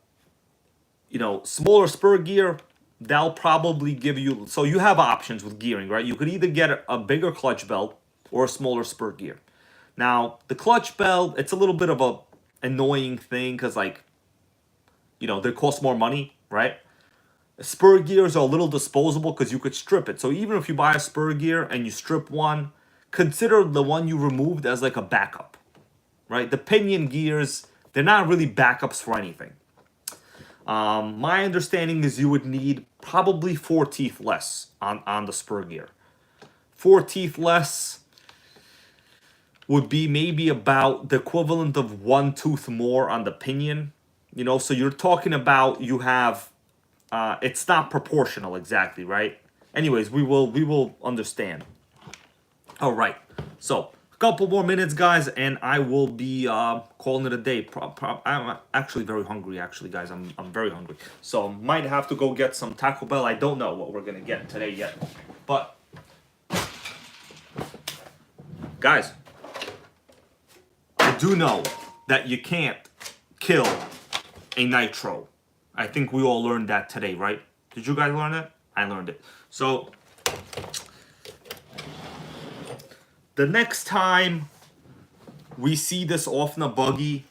you know, smaller spur gear, they'll probably give you... So you have options with gearing, right? You could either get a bigger clutch belt or a smaller spur gear. Now, the clutch belt, it's a little bit of a annoying thing because, like, you know, they cost more money, right? Spur gears are a little disposable because you could strip it. So even if you buy a spur gear and you strip one, consider the one you removed as like a backup, right? The pinion gears... They're not really backups for anything. My understanding is you would need probably 4 teeth less on the spur gear. 4 teeth less. would be maybe about the equivalent of 1 tooth more on the pinion. You know, so you're talking about you have, it's not proportional exactly, right? Anyways, we will understand. All right, so a couple more minutes, guys, and I will be calling it a day. I'm actually very hungry, actually, guys. I'm very hungry, so might have to go get some Taco Bell. I don't know what we're gonna get today yet, but guys, I do know that you can't kill a nitro. I think we all learned that today, right? Did you guys learn that? I learned it. So the next time we see this OFNA buggy,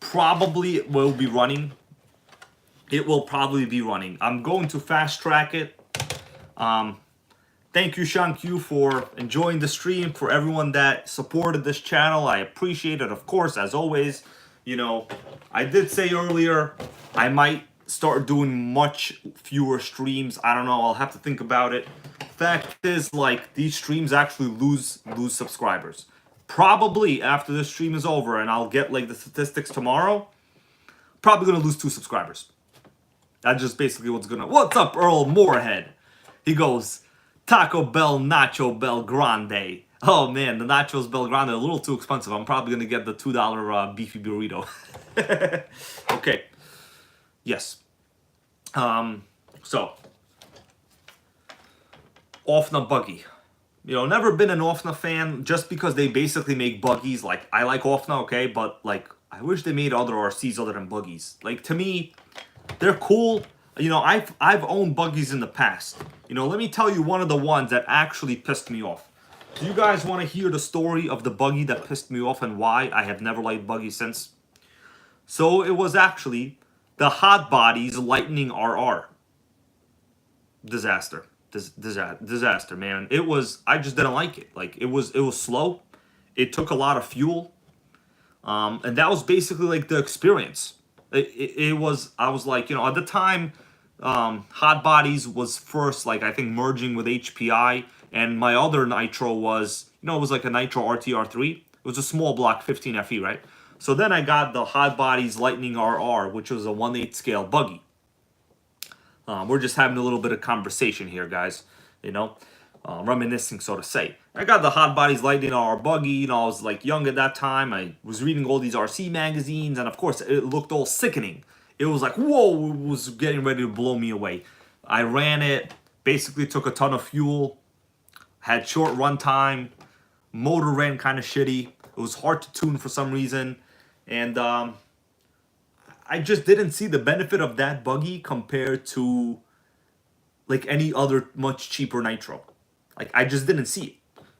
probably it will be running. It will probably be running. I'm going to fast track it. Thank you, Sean Q, for enjoying the stream. For everyone that supported this channel, I appreciate it. Of course, as always, you know, I did say earlier I might start doing much fewer streams. I don't know. I'll have to think about it. Fact is, like, these streams actually lose subscribers. Probably after this stream is over and I'll get like the statistics tomorrow, probably gonna lose 2 subscribers. That's just basically what's gonna. What's up, Earl Moorhead? He goes, Taco Bell Nacho Bell Grande. Oh man, the Nachos Bell Grande are a little too expensive. I'm probably gonna get the $2 beefy burrito. Okay. Yes. So OFNA buggy. You know, never been an OFNA fan just because they basically make buggies. Like, I like OFNA, okay, but like I wish they made other RCs other than buggies. Like, to me, they're cool. You know, I've owned buggies in the past. You know, let me tell you one of the ones that actually pissed me off. Do you guys want to hear the story of the buggy that pissed me off and why I have never liked buggies since? So it was actually the Hot Bodies Lightning RR. Disaster. Disaster, man. It was, I just didn't like it. Like, it was slow. It took a lot of fuel. And that was basically like the experience. It was, I was like, you know, at the time, Hot Bodies was first, like, I think merging with HPI, and my other Nitro was, you know, it was like a Nitro RTR3. It was a small block 15 FE, right? So then I got the Hot Bodies Lightning RR, which was a 1/8 scale buggy. We're just having a little bit of conversation here, guys, you know, reminiscing, so to say. I got the Hot Bodies Lightning RR buggy. You know, I was like young at that time. I was reading all these RC magazines, and of course, it looked all sickening. It was like, whoa, it was getting ready to blow me away. I ran it, basically took a ton of fuel, had short run time, motor ran kind of shitty. It was hard to tune for some reason, and I just didn't see the benefit of that buggy compared to like any other much cheaper Nitro. Like, I just didn't see it,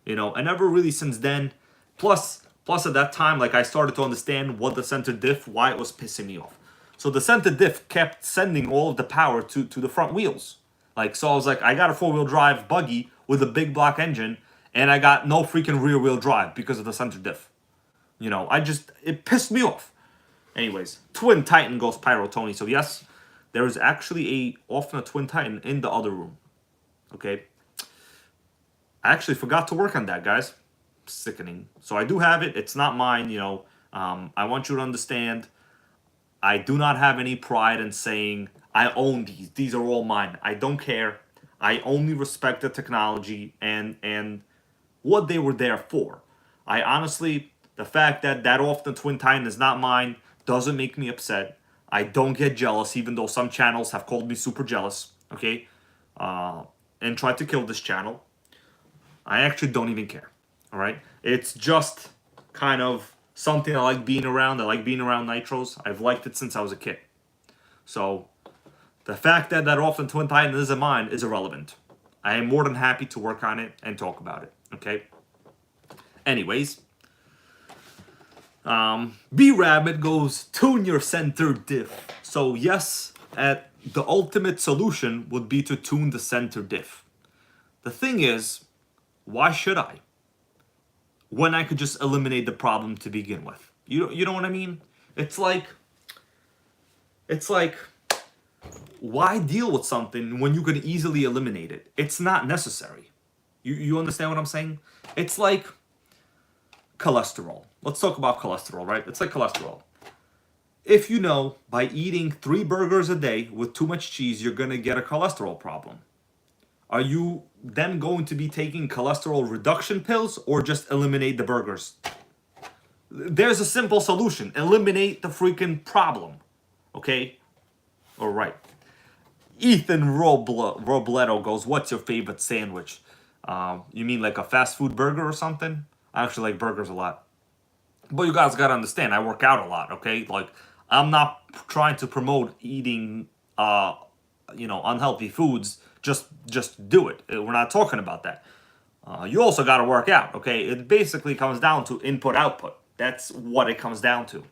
you know. And never really since then. Plus at that time, like, I started to understand what the center diff, why it was pissing me off. So the center diff kept sending all of the power to the front wheels. Like, so I was like, I got a 4-wheel drive buggy with a big block engine, and I got no freaking rear wheel drive because of the center diff. You know, it pissed me off. Anyways, Twin Titan goes Pyro Tony. So yes, there is actually a OFNA Twin Titan in the other room. Okay. I actually forgot to work on that, guys. Sickening. So I do have it. It's not mine, you know. I want you to understand, I do not have any pride in saying I own these. These are all mine. I don't care. I only respect the technology and what they were there for. I honestly, the fact that OFNA Twin Titan is not mine doesn't make me upset. I don't get jealous, even though some channels have called me super jealous, okay? And tried to kill this channel. I actually don't even care, all right? It's just kind of something I like being around. I like being around Nitros. I've liked it since I was a kid. So the fact that OFNA Twin Titan isn't mine is irrelevant. I am more than happy to work on it and talk about it, okay? Anyways, B-Rabbit goes, tune your center diff. So yes, the ultimate solution would be to tune the center diff. The thing is, why should I? When I could just eliminate the problem to begin with. You know what I mean? It's like, why deal with something when you can easily eliminate it? It's not necessary. You understand what I'm saying? It's like, cholesterol. Let's talk about cholesterol, right? It's like cholesterol. If you know by eating 3 burgers a day with too much cheese, you're going to get a cholesterol problem, are you then going to be taking cholesterol reduction pills or just eliminate the burgers? There's a simple solution. Eliminate the freaking problem. Okay? All right. Ethan Robledo goes, what's your favorite sandwich? You mean like a fast food burger or something? I actually like burgers a lot. But you guys gotta understand, I work out a lot, okay? Like, I'm not trying to promote eating, unhealthy foods. Just do it. We're not talking about that. You also gotta work out, okay? It basically comes down to input-output. That's what it comes down to.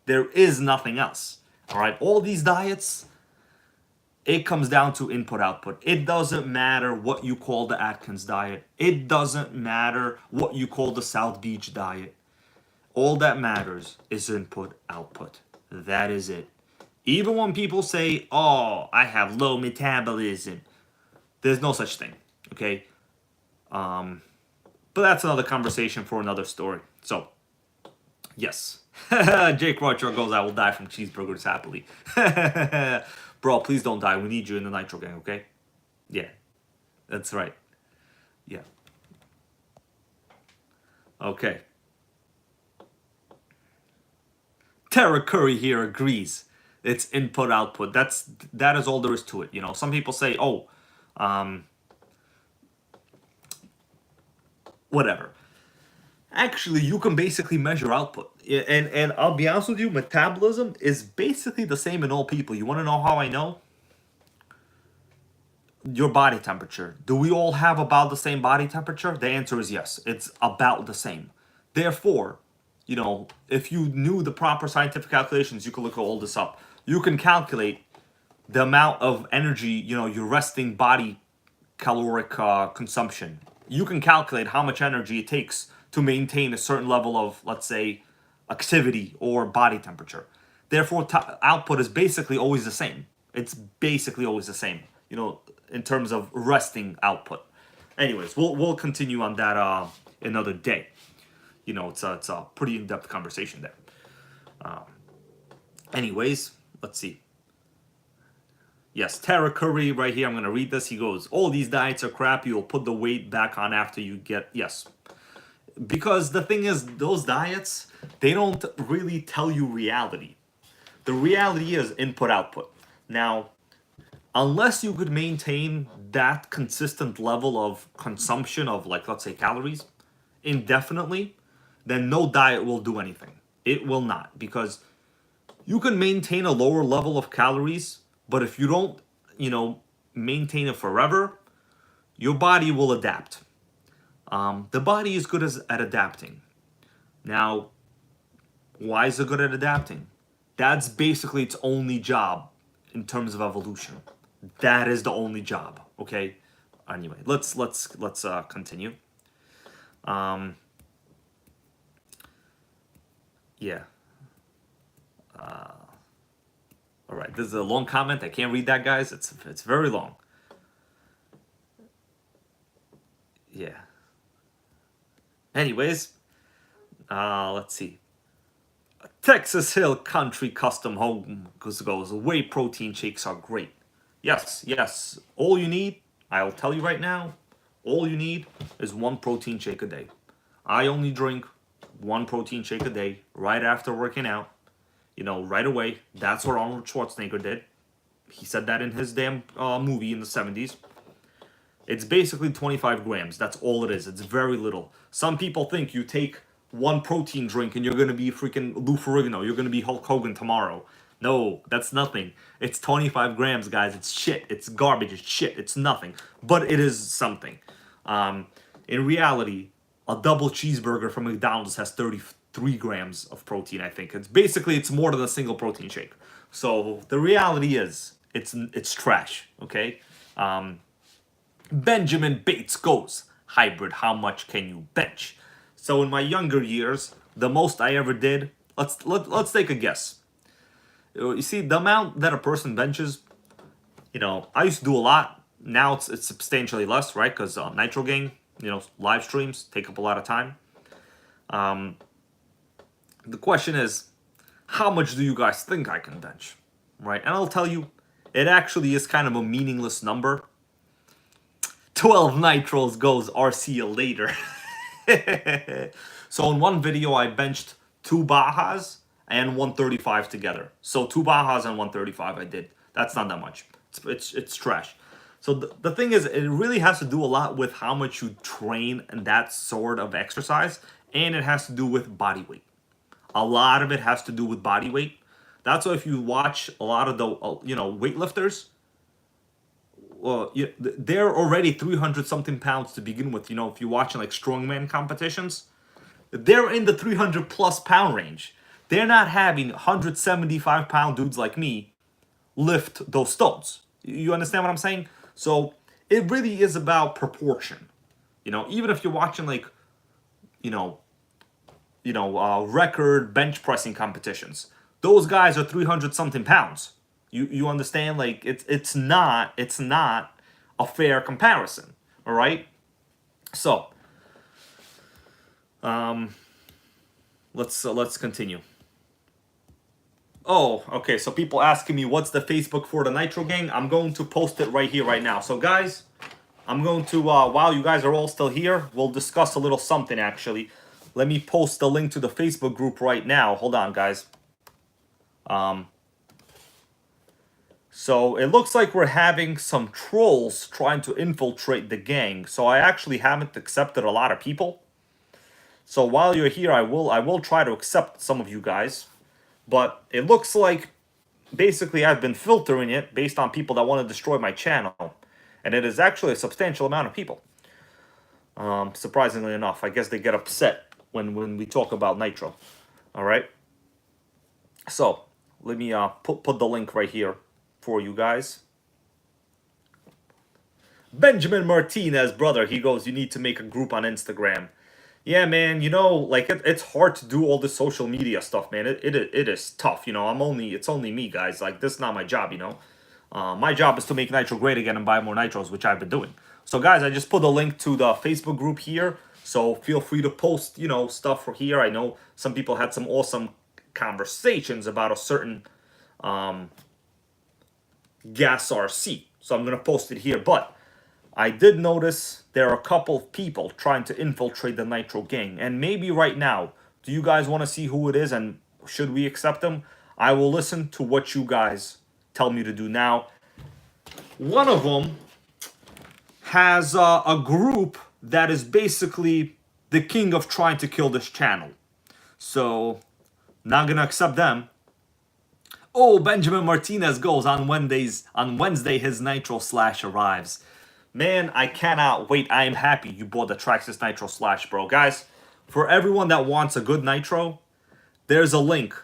There is nothing else, all right? All these diets, it comes down to input-output. It doesn't matter what you call the Atkins diet. It doesn't matter what you call the South Beach diet. All that matters is input-output. That is it. Even when people say, oh, I have low metabolism, there's no such thing, okay? But that's another conversation for another story. So, yes. Jake Roger goes, I will die from cheeseburgers happily. Bro, please don't die. We need you in the Nitro Gang, okay? Yeah, that's right. Yeah. Okay. Tara Curry here agrees. It's input output. That is all there is to it. You know, some people say, oh, whatever. Actually, you can basically measure output. And I'll be honest with you, metabolism is basically the same in all people. You want to know how I know? Your body temperature. Do we all have about the same body temperature? The answer is yes. It's about the same. Therefore, you know, if you knew the proper scientific calculations, you could look all this up. You can calculate the amount of energy, you know, your resting body caloric consumption. You can calculate how much energy it takes to maintain a certain level of, let's say, activity or body temperature. Therefore, output is basically always the same. It's basically always the same, you know, in terms of resting output. Anyways, we'll continue on that another day. You know, it's a pretty in-depth conversation there. Anyways, let's see. Yes, Tara Curry right here. I'm going to read this. He goes, all these diets are crap. You'll put the weight back on after you get... Yes. Because the thing is, those diets, they don't really tell you reality. The reality is input-output. Now, unless you could maintain that consistent level of consumption of, like, let's say, calories indefinitely, then no diet will do anything. It will not. Because you can maintain a lower level of calories, but if you don't, you know, maintain it forever, your body will adapt. The body is good at adapting. Now, why is it good at adapting? That's basically its only job in terms of evolution. That is the only job. Okay. Anyway, let's continue. Yeah. All right. This is a long comment. I can't read that, guys. It's very long. Yeah. Anyways, let's see. Texas Hill Country Custom Home goes, whey protein shakes are great. Yes. All you need, I'll tell you right now, all you need is 1 protein shake a day. I only drink 1 protein shake a day right after working out. You know, right away. That's what Arnold Schwarzenegger did. He said that in his damn movie in the 70s. It's basically 25 grams. That's all it is. It's very little. Some people think you take 1 protein drink and you're going to be freaking Lou Ferrigno. You're going to be Hulk Hogan tomorrow. No, that's nothing. It's 25 grams, guys. It's shit. It's garbage. It's shit. It's nothing. But it is something. In reality, a double cheeseburger from McDonald's has 33 grams of protein, I think. It's more than a single protein shake. So the reality is, it's trash, okay? Benjamin Bates goes, hybrid, how much can you bench? So in my younger years, the most I ever did, let's take a guess. You see, the amount that a person benches, you know, I used to do a lot. Now it's substantially less, right? Because NitroGang, you know, live streams take up a lot of time. The question is, how much do you guys think I can bench, right? And I'll tell you, it actually is kind of a meaningless number. 12 nitros goes RC later. So in one video, I benched 2 Bajas and 135 together. So 2 Bajas and 135 I did. That's not that much. It's trash. So the thing is, it really has to do a lot with how much you train and that sort of exercise. And it has to do with body weight. A lot of it has to do with body weight. That's why if you watch a lot of the, weightlifters, they're already 300 something pounds to begin with. If you're watching like strongman competitions, they're in the 300 plus pound range. They're not having 175 pound dudes like me lift those stones. You understand what I'm saying? So it really is about proportion. Even if you're watching like, record bench pressing competitions, those guys are 300 something pounds. You understand? Like it's not a fair comparison. All right. So let's continue. Oh, okay. So people asking me what's the Facebook for the Nitro Gang. I'm going to post it right here, right now. So guys, I'm going to while you guys are all still here, we'll discuss a little something actually. Let me post the link to the Facebook group right now. Hold on, guys. So it looks like we're having some trolls trying to infiltrate the gang. So I actually haven't accepted a lot of people. So while you're here, I will try to accept some of you guys. But it looks like basically I've been filtering it based on people that want to destroy my channel. And it is actually a substantial amount of people. Surprisingly enough, I guess they get upset when we talk about Nitro. All right. So let me put the link right here for you guys. Benjamin Martinez, brother, he goes, you need to make a group on Instagram. Yeah, man, like it's hard to do all this social media stuff, man. It is tough, it's only me, guys. Like, this is not my job, My job is to make Nitro great again and buy more Nitros, which I've been doing. So, guys, I just put a link to the Facebook group here. So feel free to post, stuff for here. I know some people had some awesome conversations about a certain gas RC. So I'm going to post it here. But I did notice there are a couple of people trying to infiltrate the Nitro Gang. And maybe right now, do you guys want to see who it is and should we accept them? I will listen to what you guys tell me to do now. One of them has a group that is basically the king of trying to kill this channel. So, not going to accept them. Oh, Benjamin Martinez goes on Wednesday his Nitro Slash arrives. Man, I cannot wait. I am happy you bought the Traxxas Nitro Slash, bro. Guys, for everyone that wants a good Nitro, there's a link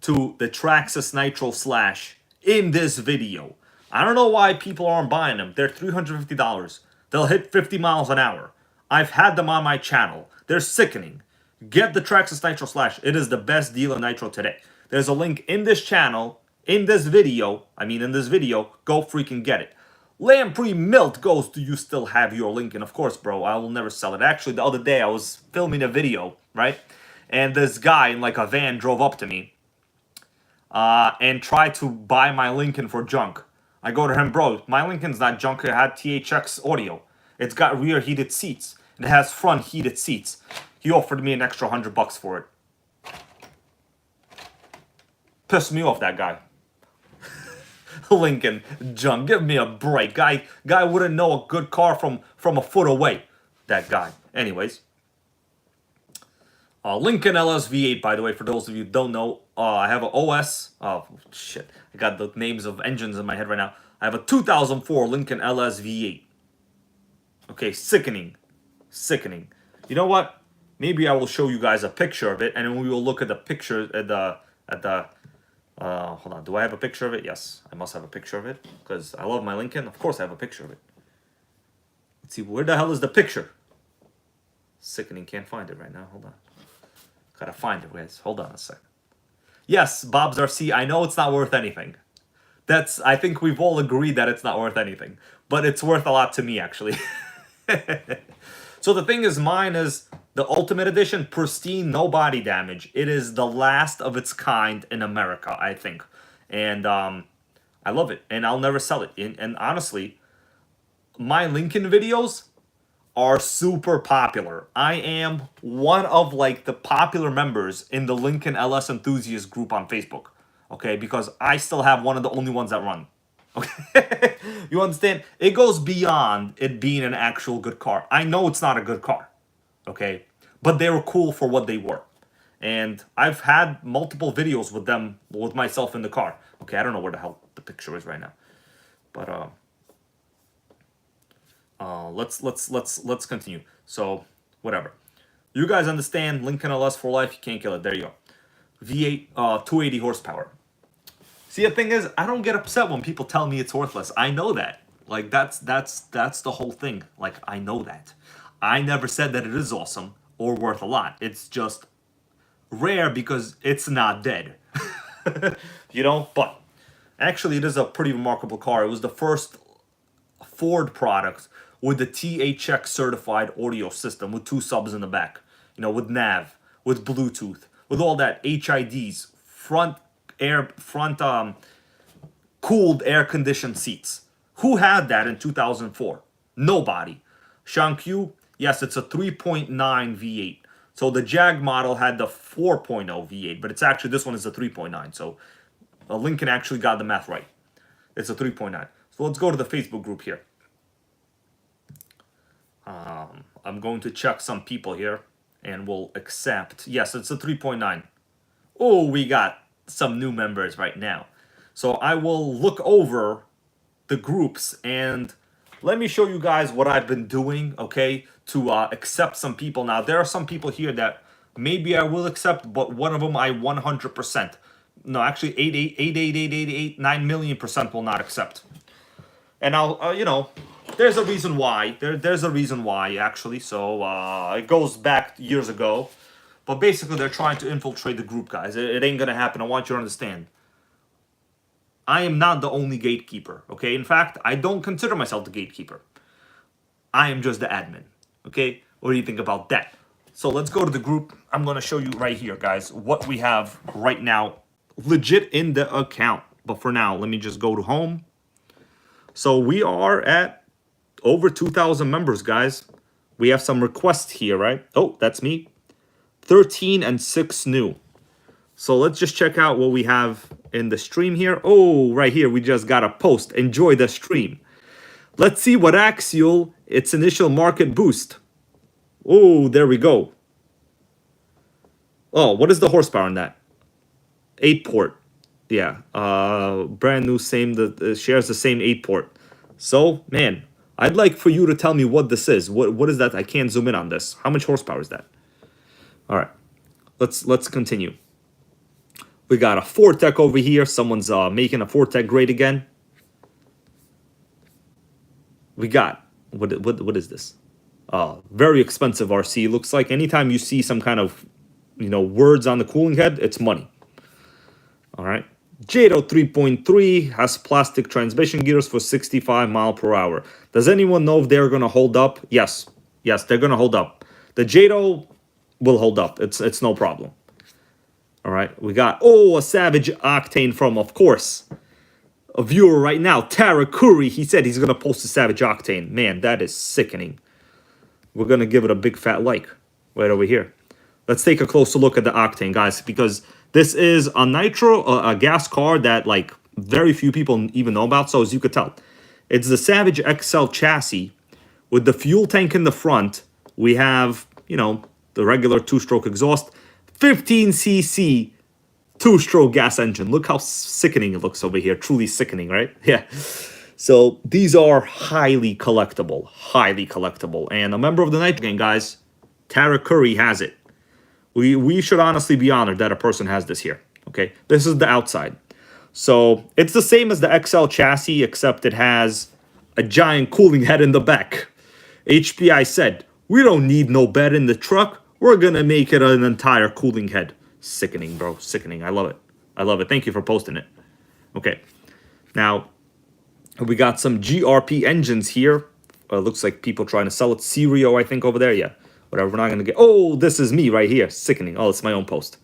to the Traxxas Nitro Slash in this video. I don't know why people aren't buying them. They're $350. They'll hit 50 miles an hour. I've had them on my channel. They're sickening. Get the Traxxas Nitro Slash. It is the best deal in Nitro today. There's a link in this channel, in this video. Go freaking get it. Lamprey Milt goes, do you still have your link? And of course, bro, I will never sell it. Actually, the other day I was filming a video, right? And this guy in like a van drove up to me and tried to buy my Lincoln for junk. I go to him, bro, my Lincoln's not junk. It had THX audio. It's got rear heated seats. It has front heated seats. He offered me an extra $100 for it. Pissed me off, that guy. Lincoln junk. Give me a break. Guy wouldn't know a good car from a foot away. That guy. Anyways. Lincoln LSV8, by the way, for those of you who don't know. I have an OS. Oh, shit. I got the names of engines in my head right now. I have a 2004 Lincoln LSV8. Okay, sickening. Sickening. You know what? Maybe I will show you guys a picture of it, and then we will look at the picture at the hold on. Do I have a picture of it? Yes, I must have a picture of it because I love my Lincoln. Of course, I have a picture of it. Let's see, where the hell is the picture? Sickening. Can't find it right now. Hold on. Gotta find it, guys. Hold on a second. Yes, Bob's RC. I know it's not worth anything. I think we've all agreed that it's not worth anything, but it's worth a lot to me, actually. So the thing is, mine is The Ultimate Edition, pristine, no body damage. It is the last of its kind in America, I think. And I love it. And I'll never sell it. And honestly, my Lincoln videos are super popular. I am one of like the popular members in the Lincoln LS enthusiast group on Facebook. Okay, because I still have one of the only ones that run. Okay, you understand? It goes beyond it being an actual good car. I know it's not a good car. Okay, but they were cool for what they were. And I've had multiple videos with them, with myself in the car. Okay, I don't know where the hell the picture is right now. But let's continue. So whatever, you guys understand Lincoln LS for life. You can't kill it. There you go. V8, 280 horsepower. See, the thing is, I don't get upset when people tell me it's worthless. I know that. Like that's the whole thing. Like I know that. I never said that it is awesome or worth a lot. It's just rare because it's not dead. You know, but actually it is a pretty remarkable car. It was the first Ford product with the THX certified audio system with 2 subs in the back. You know, with nav, with Bluetooth, with all that HIDs, front cooled air conditioned seats. Who had that in 2004? Nobody. Sean Q, yes, it's a 3.9 V8. So the Jag model had the 4.0 V8, but it's actually, this one is a 3.9. So Lincoln actually got the math right. It's a 3.9. So let's go to the Facebook group here. I'm going to check some people here and we'll accept. Yes, it's a 3.9. Oh, we got some new members right now. So I will look over the groups and let me show you guys what I've been doing, okay, to accept some people. Now, there are some people here that maybe I will accept, but one of them I 100%. No, actually 9,000,000% will not accept. And I'll, you know, there's a reason why. There's a reason why, actually. So it goes back years ago. But basically, they're trying to infiltrate the group, guys. It ain't going to happen. I want you to understand. I am not the only gatekeeper, okay? In fact, I don't consider myself the gatekeeper. I am just the admin, okay? What do you think about that? So let's go to the group. I'm going to show you right here, guys, what we have right now legit in the account. But for now, let me just go to home. So we are at over 2,000 members, guys. We have some requests here, right? Oh, that's me. 13 and 6 new. So let's just check out what we have in the stream here. Oh, right here, we just got a post. Enjoy the stream. Let's see what Axial, its initial market boost. Oh, there we go. Oh, what is the horsepower in that? 8-port. Yeah, brand new, same, shares the same 8-port. So, man, I'd like for you to tell me what this is. What is that? I can't zoom in on this. How much horsepower is that? All right, let's continue. We got a Fortec over here. Someone's making a Fortec great again. We got, what is this? Very expensive RC. Looks like anytime you see some kind of, you know, words on the cooling head, it's money. All right. Jado 3.3 has plastic transmission gears for 65 mph. Does anyone know if they're going to hold up? Yes. Yes, they're going to hold up. The Jado will hold up. It's no problem. All right. We got, oh, a Savage Octane from, of course, a viewer right now, Tara Curry. He said he's going to post a Savage Octane. Man, that is sickening. We're going to give it a big fat like right over here. Let's take a closer look at the Octane, guys, because this is a nitro, a gas car that, like, very few people even know about. So as you could tell, it's the Savage XL chassis with the fuel tank in the front. We have, you know, the regular 2-stroke exhaust, 15cc 2-stroke gas engine. Look how sickening it looks over here. Truly sickening, right? Yeah. So these are highly collectible, and a member of the Nitro Gang, guys, Tara Curry has it. We should honestly be honored that a person has this here. Okay, this is the outside. So it's the same as the XL chassis, except it has a giant cooling head in the back. HPI said, we don't need no bed in the truck. We're going to make it an entire cooling head. Sickening, bro. Sickening. I love it. I love it. Thank you for posting it. Okay. Now, we got some GRP engines here. Looks like people trying to sell it. Serio, I think, over there. Yeah. Whatever, we're not gonna get... Oh, this is me right here. Sickening. Oh, it's my own post.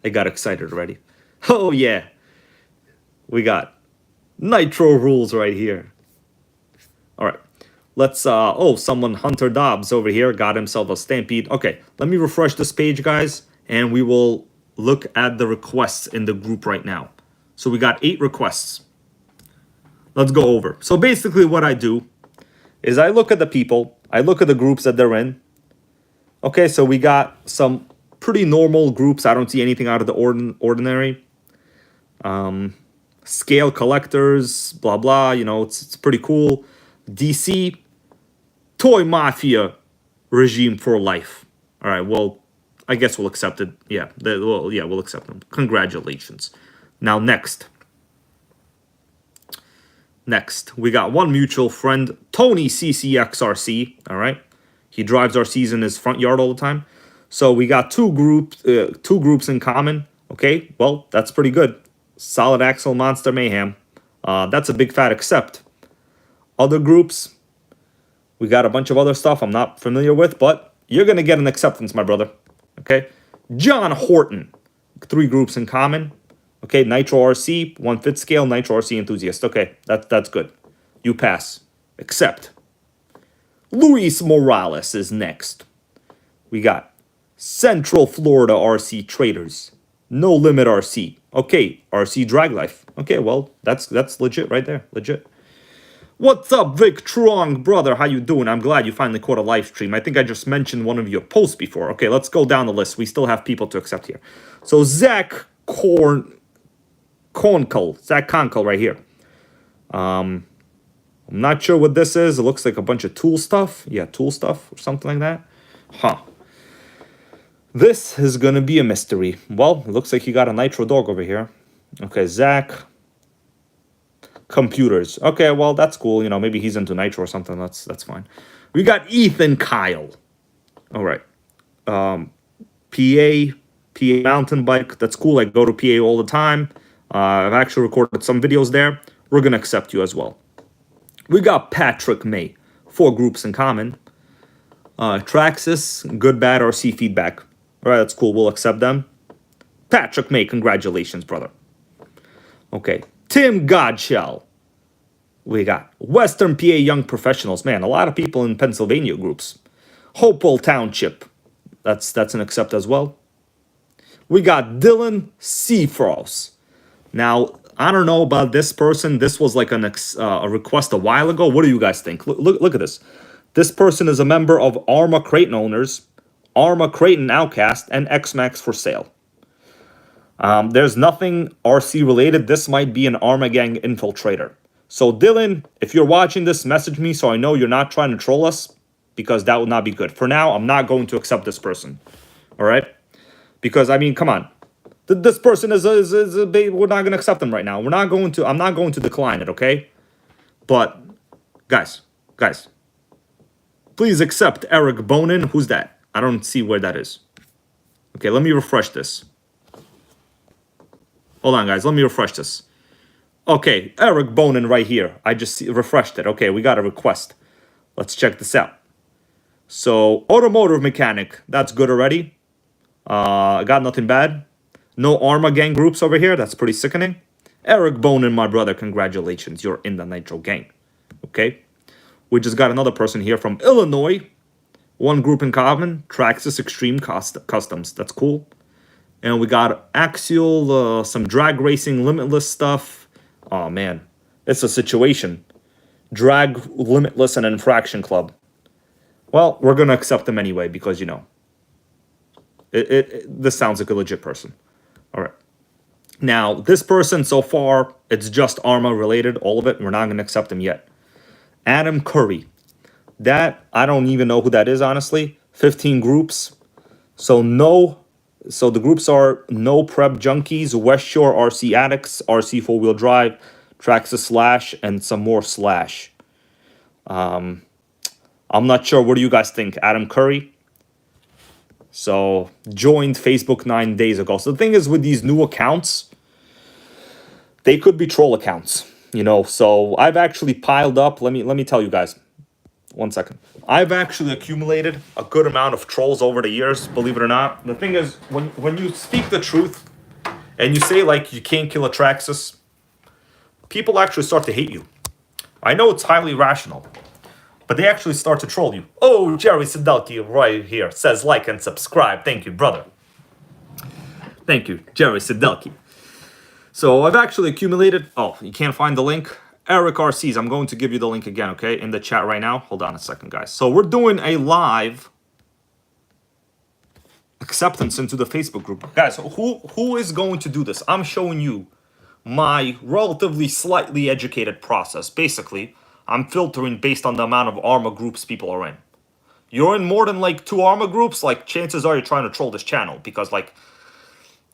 I got excited already. Oh, yeah. We got Nitro rules right here. All right. Let's, oh, someone, Hunter Dobbs over here, got himself a Stampede. Okay, let me refresh this page, guys, and we will look at the requests in the group right now. So we got 8 requests. Let's go over. So basically what I do is I look at the people, I look at the groups that they're in. Okay, so we got some pretty normal groups. I don't see anything out of the ordinary. Scale collectors, blah, blah, you know, it's pretty cool. DC, Toy Mafia regime for life. All right, well, I guess we'll accept it. Yeah, we'll accept them. Congratulations. Now, next, we got one mutual friend, Tony CCXRC. All right, he drives RCs in his front yard all the time. So we got two groups in common. Okay, well, that's pretty good. Solid Axle Monster Mayhem. That's a big fat accept. Other groups, we got a bunch of other stuff I'm not familiar with, but you're going to get an acceptance, my brother. Okay, John Horton, 3 groups in common. Okay, Nitro RC, 1 fit scale, Nitro RC enthusiast. Okay, that's good. You pass. Accept. Luis Morales is next. We got Central Florida RC Traders. No Limit RC. Okay, RC Drag Life. Okay, well, that's legit right there. Legit. What's up, Vic Trong, brother? How you doing? I'm glad you finally caught a live stream. I think I just mentioned one of your posts before. Okay, let's go down the list. We still have people to accept here. So Zach Conkle right here. I'm not sure what this is. It looks like a bunch of tool stuff. Yeah, tool stuff or something like that. Huh. This is going to be a mystery. Well, it looks like you got a Nitro dog over here. Okay, Zach. Computers. Okay, well, that's cool. You know, maybe he's into Nitro or something. That's fine. We got Ethan Kyle. All right. PA mountain bike. That's cool. I go to PA all the time. I've actually recorded some videos there. We're going to accept you as well. We got Patrick May. 4 groups in common. Traxxas. Good, bad, RC feedback. All right, that's cool. We'll accept them. Patrick May, congratulations, brother. Okay. Tim Godshell. We got Western PA Young Professionals. Man, a lot of people in Pennsylvania groups. Hopewell Township. That's an accept as well. We got Dylan Seafrost. Now, I don't know about this person. This was like a request a while ago. What do you guys think? Look at this. This person is a member of Arma Creighton Owners, Arma Creighton Outcast, and X-Max for sale. There's nothing RC related. This might be an Arma Gang infiltrator. So Dylan, if you're watching this, message me so I know you're not trying to troll us, because that would not be good. For now, I'm not going to accept this person. All right? Because, I mean, come on. This person is a baby. We're not going to accept them right now. I'm not going to decline it, okay? But, guys, please accept Eric Bonin. Who's that? I don't see where that is. Okay, let me refresh this. Hold on, guys. Let me refresh this. Okay, Eric Bonin right here. I just refreshed it. Okay, we got a request. Let's check this out. So, automotive mechanic. That's good already. Got nothing bad. No Arma Gang groups over here. That's pretty sickening. Eric Bonin, my brother. Congratulations. You're in the Nitro Gang. Okay. We just got another person here from Illinois. 1 group in common. Traxxas Extreme Customs. That's cool. And we got Axial, some drag racing, limitless stuff. Oh, man. It's a situation. Drag, limitless, and infraction club. Well, we're going to accept them anyway because, you know, this sounds like a legit person. All right. Now, this person, so far, it's just Arma related, all of it. We're not going to accept him yet. Adam Curry. That, I don't even know who that is, honestly. 15 groups. So the groups are No Prep Junkies, West Shore RC Addicts, RC 4-wheel drive, Traxxas Slash, and some more Slash. I'm not sure. What do you guys think? Adam Curry. So, joined Facebook 9 days ago. So the thing is with these new accounts, they could be troll accounts, you know. So I've actually piled up. Let me tell you guys. 1 second. I've actually accumulated a good amount of trolls over the years, believe it or not. The thing is, when you speak the truth and you say, like, you can't kill a Traxxas, people actually start to hate you. I know it's highly rational, but they actually start to troll you. Oh, Jerry Sedelki right here says like and subscribe. Thank you, brother. Thank you, Jerry Sedelki. So I've actually accumulated... Oh, you can't find the link? Eric RCs, I'm going to give you the link again, okay? In the chat right now. Hold on a second, guys. So we're doing a live acceptance into the Facebook group. Guys, who is going to do this? I'm showing you my relatively slightly educated process. Basically, I'm filtering based on the amount of ARMA groups people are in. You're in more than like 2 ARMA groups, like chances are you're trying to troll this channel because like,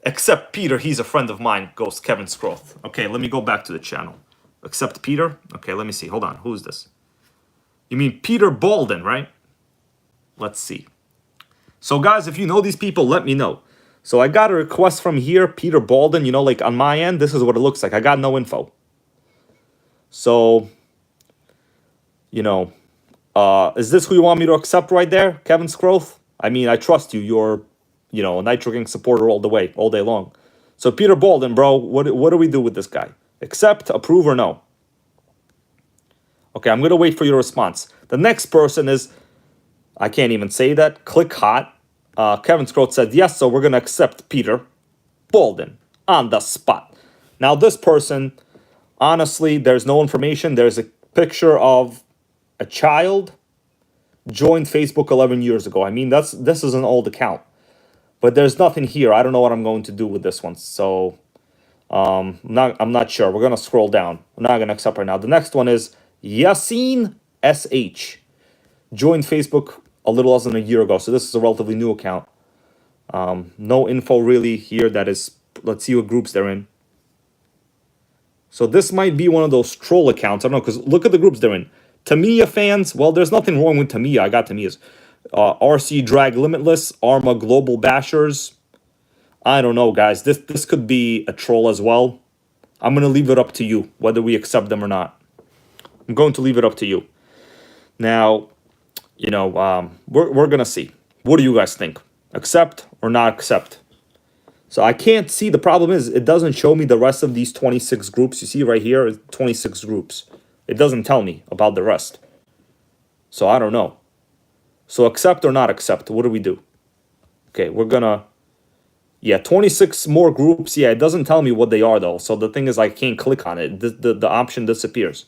except Peter, he's a friend of mine, goes Kevin Scroth. Okay, let me go back to the channel. Except Peter? Okay, let me see. Hold on. Who is this? You mean Peter Bolden, right? Let's see. So guys, if you know these people, let me know. So I got a request from here, Peter Bolden. You know, like on my end, this is what it looks like. I got no info. So, you know, is this who you want me to accept right there, Kevin Scroth? I mean, I trust you. You're, you know, a NitroGang supporter all the way, all day long. So Peter Bolden, bro, what do we do with this guy? Accept, approve, or no? Okay, I'm going to wait for your response. The next person is, I can't even say that, Click Hot. Kevin Scroth said, yes, so we're going to accept Peter Bolden on the spot. Now, this person, honestly, there's no information. There's a picture of a child joined Facebook 11 years ago. I mean, this is an old account. But there's nothing here. I don't know what I'm going to do with this one. So, I'm not sure. We're going to scroll down. I'm not going to accept right now. The next one is Yassine SH. Joined Facebook a little less than a year ago. So this is a relatively new account. No info really here. That is, let's see what groups they're in. So this might be one of those troll accounts. I don't know, because look at the groups they're in. Tamiya fans. Well, there's nothing wrong with Tamiya. I got Tamiya's. RC Drag Limitless. Arma Global Bashers. I don't know, guys. This could be a troll as well. I'm going to leave it up to you, whether we accept them or not. I'm going to leave it up to you. Now, you know, we're going to see. What do you guys think? Accept or not accept? So I can't see. The problem is it doesn't show me the rest of these 26 groups. You see right here, 26 groups. It doesn't tell me about the rest. So I don't know. So accept or not accept? What do we do? Okay, we're going to... Yeah, 26 more groups. Yeah, it doesn't tell me what they are, though. So the thing is, I can't click on it. The option disappears.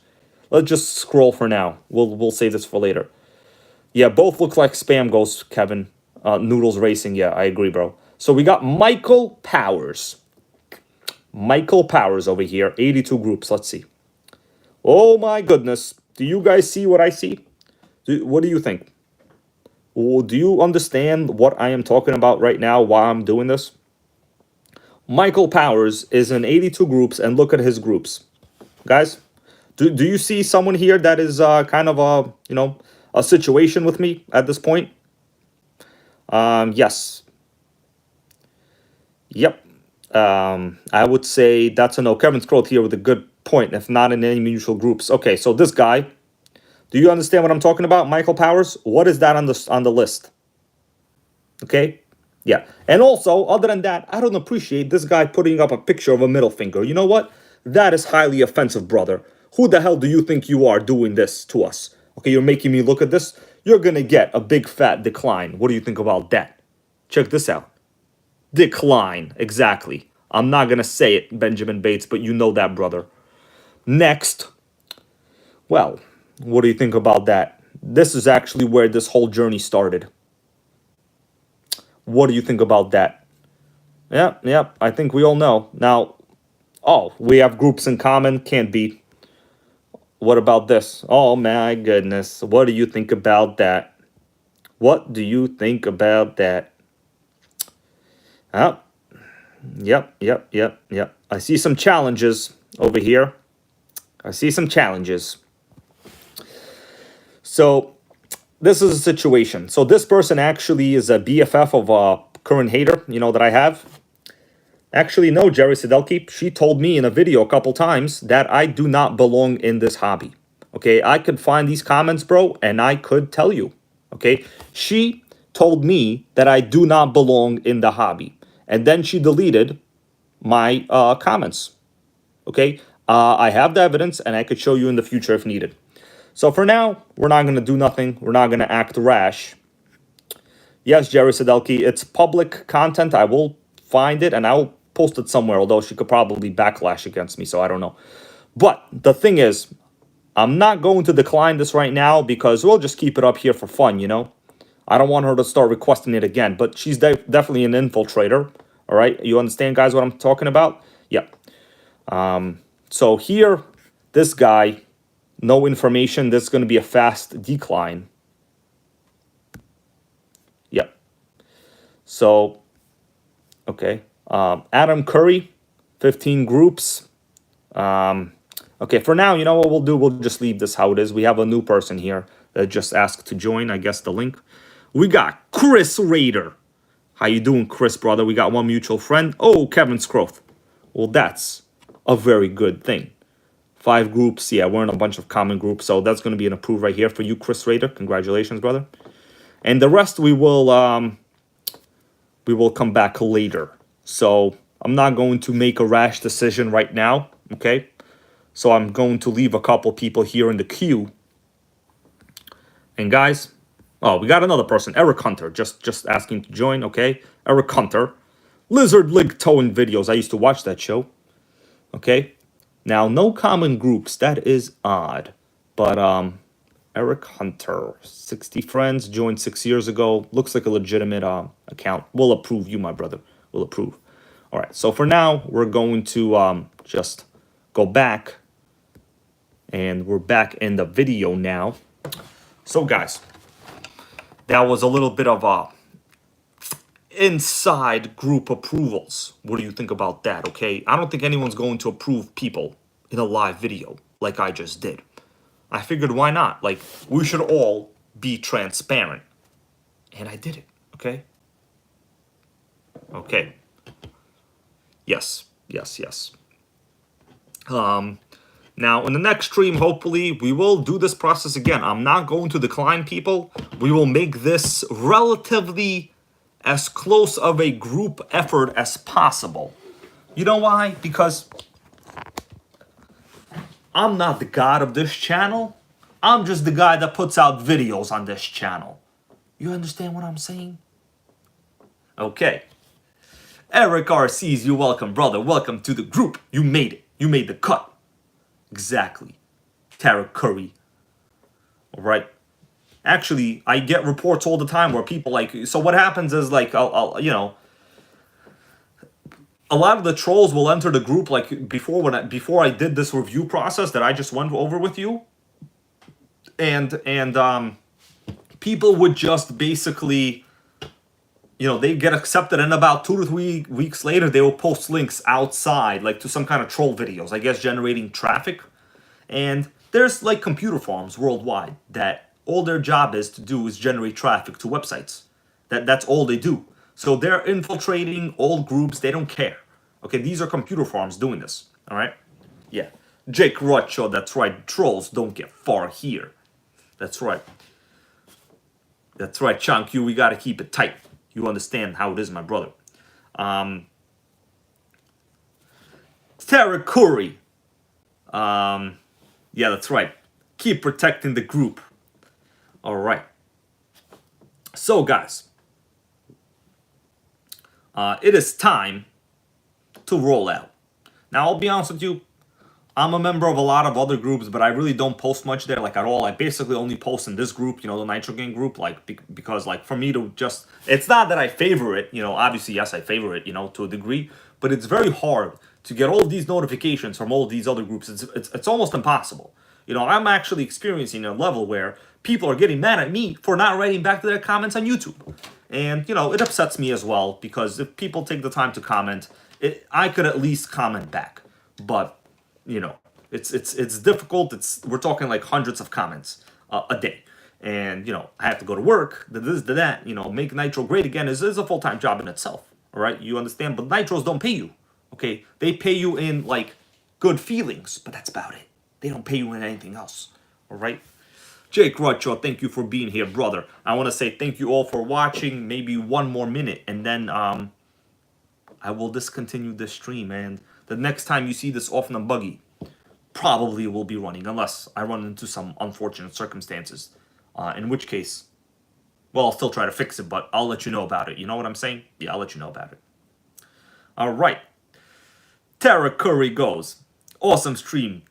Let's just scroll for now. We'll save this for later. Yeah, both look like spam goes, Kevin. Noodles Racing. Yeah, I agree, bro. So we got Michael Powers. Michael Powers over here. 82 groups. Let's see. Oh, my goodness. Do you guys see what I see? What do you think? Do you understand what I am talking about right now while I'm doing this? Michael Powers is in 82 groups, and look at his groups. Guys, do you see someone here that is kind of a, you know, a situation with me at this point? Yes. Yep. I would say that's a no. Kevin Scroll here with a good point, if not in any mutual groups. Okay, so this guy, do you understand what I'm talking about, Michael Powers? What is that on the list? Okay? Yeah. And also, other than that, I don't appreciate this guy putting up a picture of a middle finger. You know what? That is highly offensive, brother. Who the hell do you think you are doing this to us? Okay, you're making me look at this. You're going to get a big fat decline. What do you think about that? Check this out. Decline. Exactly. I'm not going to say it, Benjamin Bates, but you know that, brother. Next. Well, what do you think about that? This is actually where this whole journey started. What do you think about that? Yeah, I think we all know. Now, oh, we have groups in common. Can't be. What about this? Oh, my goodness. What do you think about that? What do you think about that? Oh, yep. I see some challenges over here. I see some challenges. So, this is a situation. So, this person actually is a BFF of a current hater, you know, that I have. Actually, no, Jerry Sedelki. She told me in a video a couple times that I do not belong in this hobby. Okay, I could find these comments, bro, and I could tell you. Okay, she told me that I do not belong in the hobby, and then she deleted my comments. Okay, I have the evidence, and I could show you in the future if needed. So for now, we're not gonna do nothing. We're not gonna act rash. Yes, Jerry Sadelki, it's public content. I will find it and I'll post it somewhere, although she could probably backlash against me, so I don't know. But the thing is, I'm not going to decline this right now because we'll just keep it up here for fun, you know? I don't want her to start requesting it again, but she's definitely an infiltrator, all right? You understand, guys, what I'm talking about? Yeah. So here, this guy, no information. This is going to be a fast decline. Yeah. So, okay. Adam Curry, 15 groups. Okay, for now, you know what we'll do? We'll just leave this how it is. We have a new person here that just asked to join, I guess, the link. We got Chris Rader. How you doing, Chris, brother? We got one mutual friend. Oh, Kevin Scroth. Well, that's a very good thing. 5 groups. Yeah, we're in a bunch of common groups, so that's going to be an approve right here for you, Chris Rader. Congratulations, brother. And the rest we will come back later. So I'm not going to make a rash decision right now, okay? So I'm going to leave a couple people here in the queue. And guys, oh, we got another person, Eric Hunter, just asking to join, okay? Eric Hunter, Lizard Leg Towing Videos. I used to watch that show, okay? Now, no common groups. That is odd. But Eric Hunter, 60 friends, joined 6 years ago. Looks like a legitimate account. We'll approve you, my brother. We'll approve. All right, so for now, we're going to just go back. And we're back in the video now. So, guys, that was a little bit of inside group approvals. What do you think about that, okay? I don't think anyone's going to approve people in a live video like I just did. I figured, why not? Like, we should all be transparent. And I did it, okay? Okay. Yes. Now, in the next stream, hopefully, we will do this process again. I'm not going to decline people. We will make this relatively as close of a group effort as possible. You know why? Because I'm not the god of this channel. I'm just the guy that puts out videos on this channel. You understand what I'm saying? Okay. Eric RC's, you're welcome, brother. Welcome to the group. You made it. You made the cut. Exactly. Tara Curry. All right. Actually, I get reports all the time where people like, so what happens is like, you know, a lot of the trolls will enter the group like before I did this review process that I just went over with you. And people would just basically, you know, they get accepted, and about 2 to 3 weeks later, they will post links outside, like to some kind of troll videos, I guess, generating traffic. And there's like computer farms worldwide that all their job is to do is generate traffic to websites. That's all they do. So they're infiltrating all groups. They don't care. Okay, these are computer farms doing this. All right? Yeah. Jake Rocho, that's right. Trolls don't get far here. That's right. That's right, Chunk. We got to keep it tight. You understand how it is, my brother. Tara Curry. Yeah, that's right. Keep protecting the group. All right. So, guys, it is time to roll out. Now, I'll be honest with you. I'm a member of a lot of other groups, but I really don't post much there, like, at all. I basically only post in this group, you know, the Nitro Gang group, like, because, like, for me to just... It's not that I favor it, you know, obviously, yes, I favor it, you know, to a degree, but it's very hard to get all of these notifications from all of these other groups. It's almost impossible. You know, I'm actually experiencing a level where people are getting mad at me for not writing back to their comments on YouTube. And, you know, it upsets me as well, because if people take the time to comment, I could at least comment back. But... you know, it's difficult. We're talking like hundreds of comments a day, and you know, I have to go to work. This, that. You know, make Nitro great again is a full-time job in itself. All right, you understand? But Nitros don't pay you. Okay, they pay you in like good feelings, but that's about it. They don't pay you in anything else. All right. Jake Rutcho, thank you for being here, brother. I want to say thank you all for watching. Maybe one more minute, and then I will discontinue this stream. And the next time you see this OFNA Buggy, probably will be running, unless I run into some unfortunate circumstances. In which case, well, I'll still try to fix it, but I'll let you know about it. You know what I'm saying? Yeah, I'll let you know about it. All right. Tara Curry goes, awesome stream.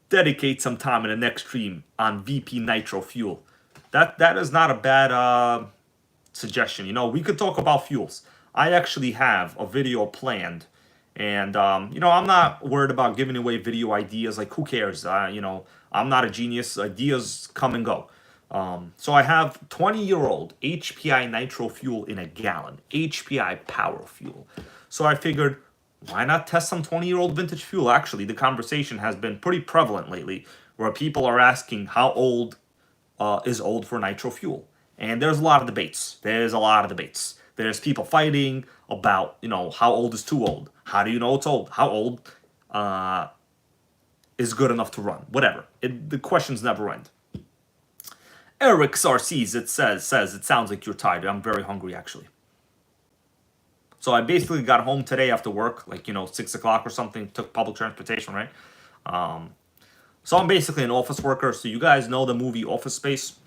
Dedicate some time in the next stream on VP Nitro Fuel. That is not a bad suggestion. You know, we could talk about fuels. I actually have a video planned, and you know, I'm not worried about giving away video ideas. Like, who cares? You know, I'm not a genius. Ideas come and go. So I have 20-year-old HPI nitro fuel in a gallon, HPI power fuel. So I figured, why not test some 20-year-old vintage fuel? Actually, the conversation has been pretty prevalent lately, where people are asking how old is old for nitro fuel. And there's a lot of debates. There's people fighting about, you know, how old is too old? How do you know it's old? How old is good enough to run? Whatever. The questions never end. Eric Sarcees, it says, it sounds like you're tired. I'm very hungry, actually. So I basically got home today after work, like, you know, 6 o'clock or something, took public transportation, right? So I'm basically an office worker. So you guys know the movie Office Space?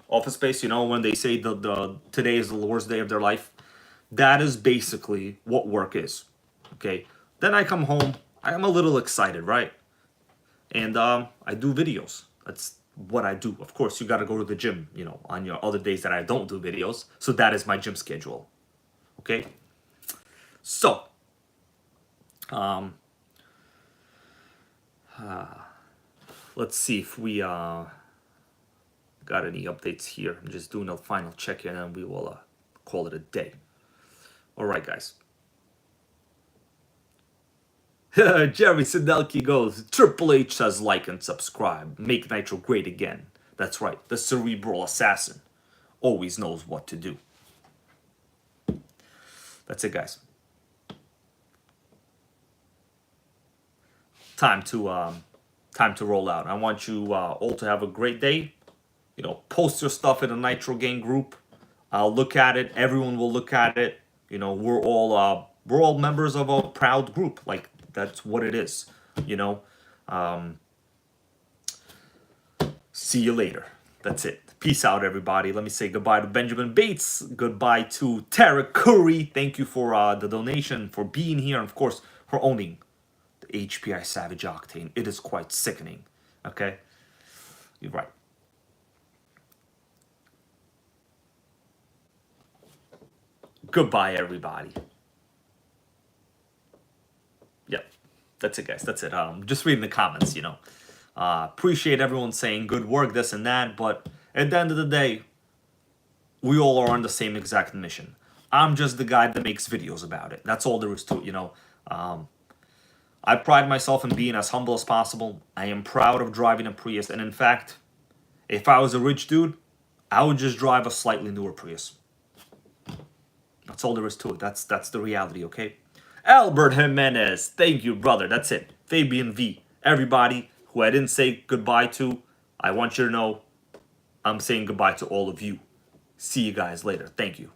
Office Space, you know, when they say the today is the worst day of their life. That is basically what work is, okay? Then I come home, I'm a little excited, right? And I do videos. That's what I do. Of course, you got to go to the gym, you know, on your other days that I don't do videos. So that is my gym schedule, okay? So, let's see if we got any updates here. I'm just doing a final check here, and then we will call it a day. All right, guys. Jerry Sidelki goes, Triple H says like and subscribe. Make Nitro great again. That's right. The cerebral assassin always knows what to do. That's it, guys. Time to roll out. I want you all to have a great day. You know, post your stuff in the Nitro Gang group. I'll look at it. Everyone will look at it. You know, we're all members of a proud group. Like, that's what it is. You know. See you later. That's it. Peace out, everybody. Let me say goodbye to Benjamin Bates. Goodbye to Tara Curry. Thank you for the donation, for being here, and of course for owning the HPI Savage Octane. It is quite sickening. Okay, you're right. Goodbye, everybody. Yep, that's it, guys. That's it. Just reading the comments, you know. Appreciate everyone saying good work, this and that, but at the end of the day, we all are on the same exact mission. I'm just the guy that makes videos about it. That's all there is to it, you know. I pride myself in being as humble as possible. I am proud of driving a Prius, and in fact, if I was a rich dude, I would just drive a slightly newer Prius. That's all there is to it. That's the reality, okay? Albert Jimenez, thank you, brother. That's it. Fabian V. Everybody who I didn't say goodbye to, I want you to know I'm saying goodbye to all of you. See you guys later. Thank you.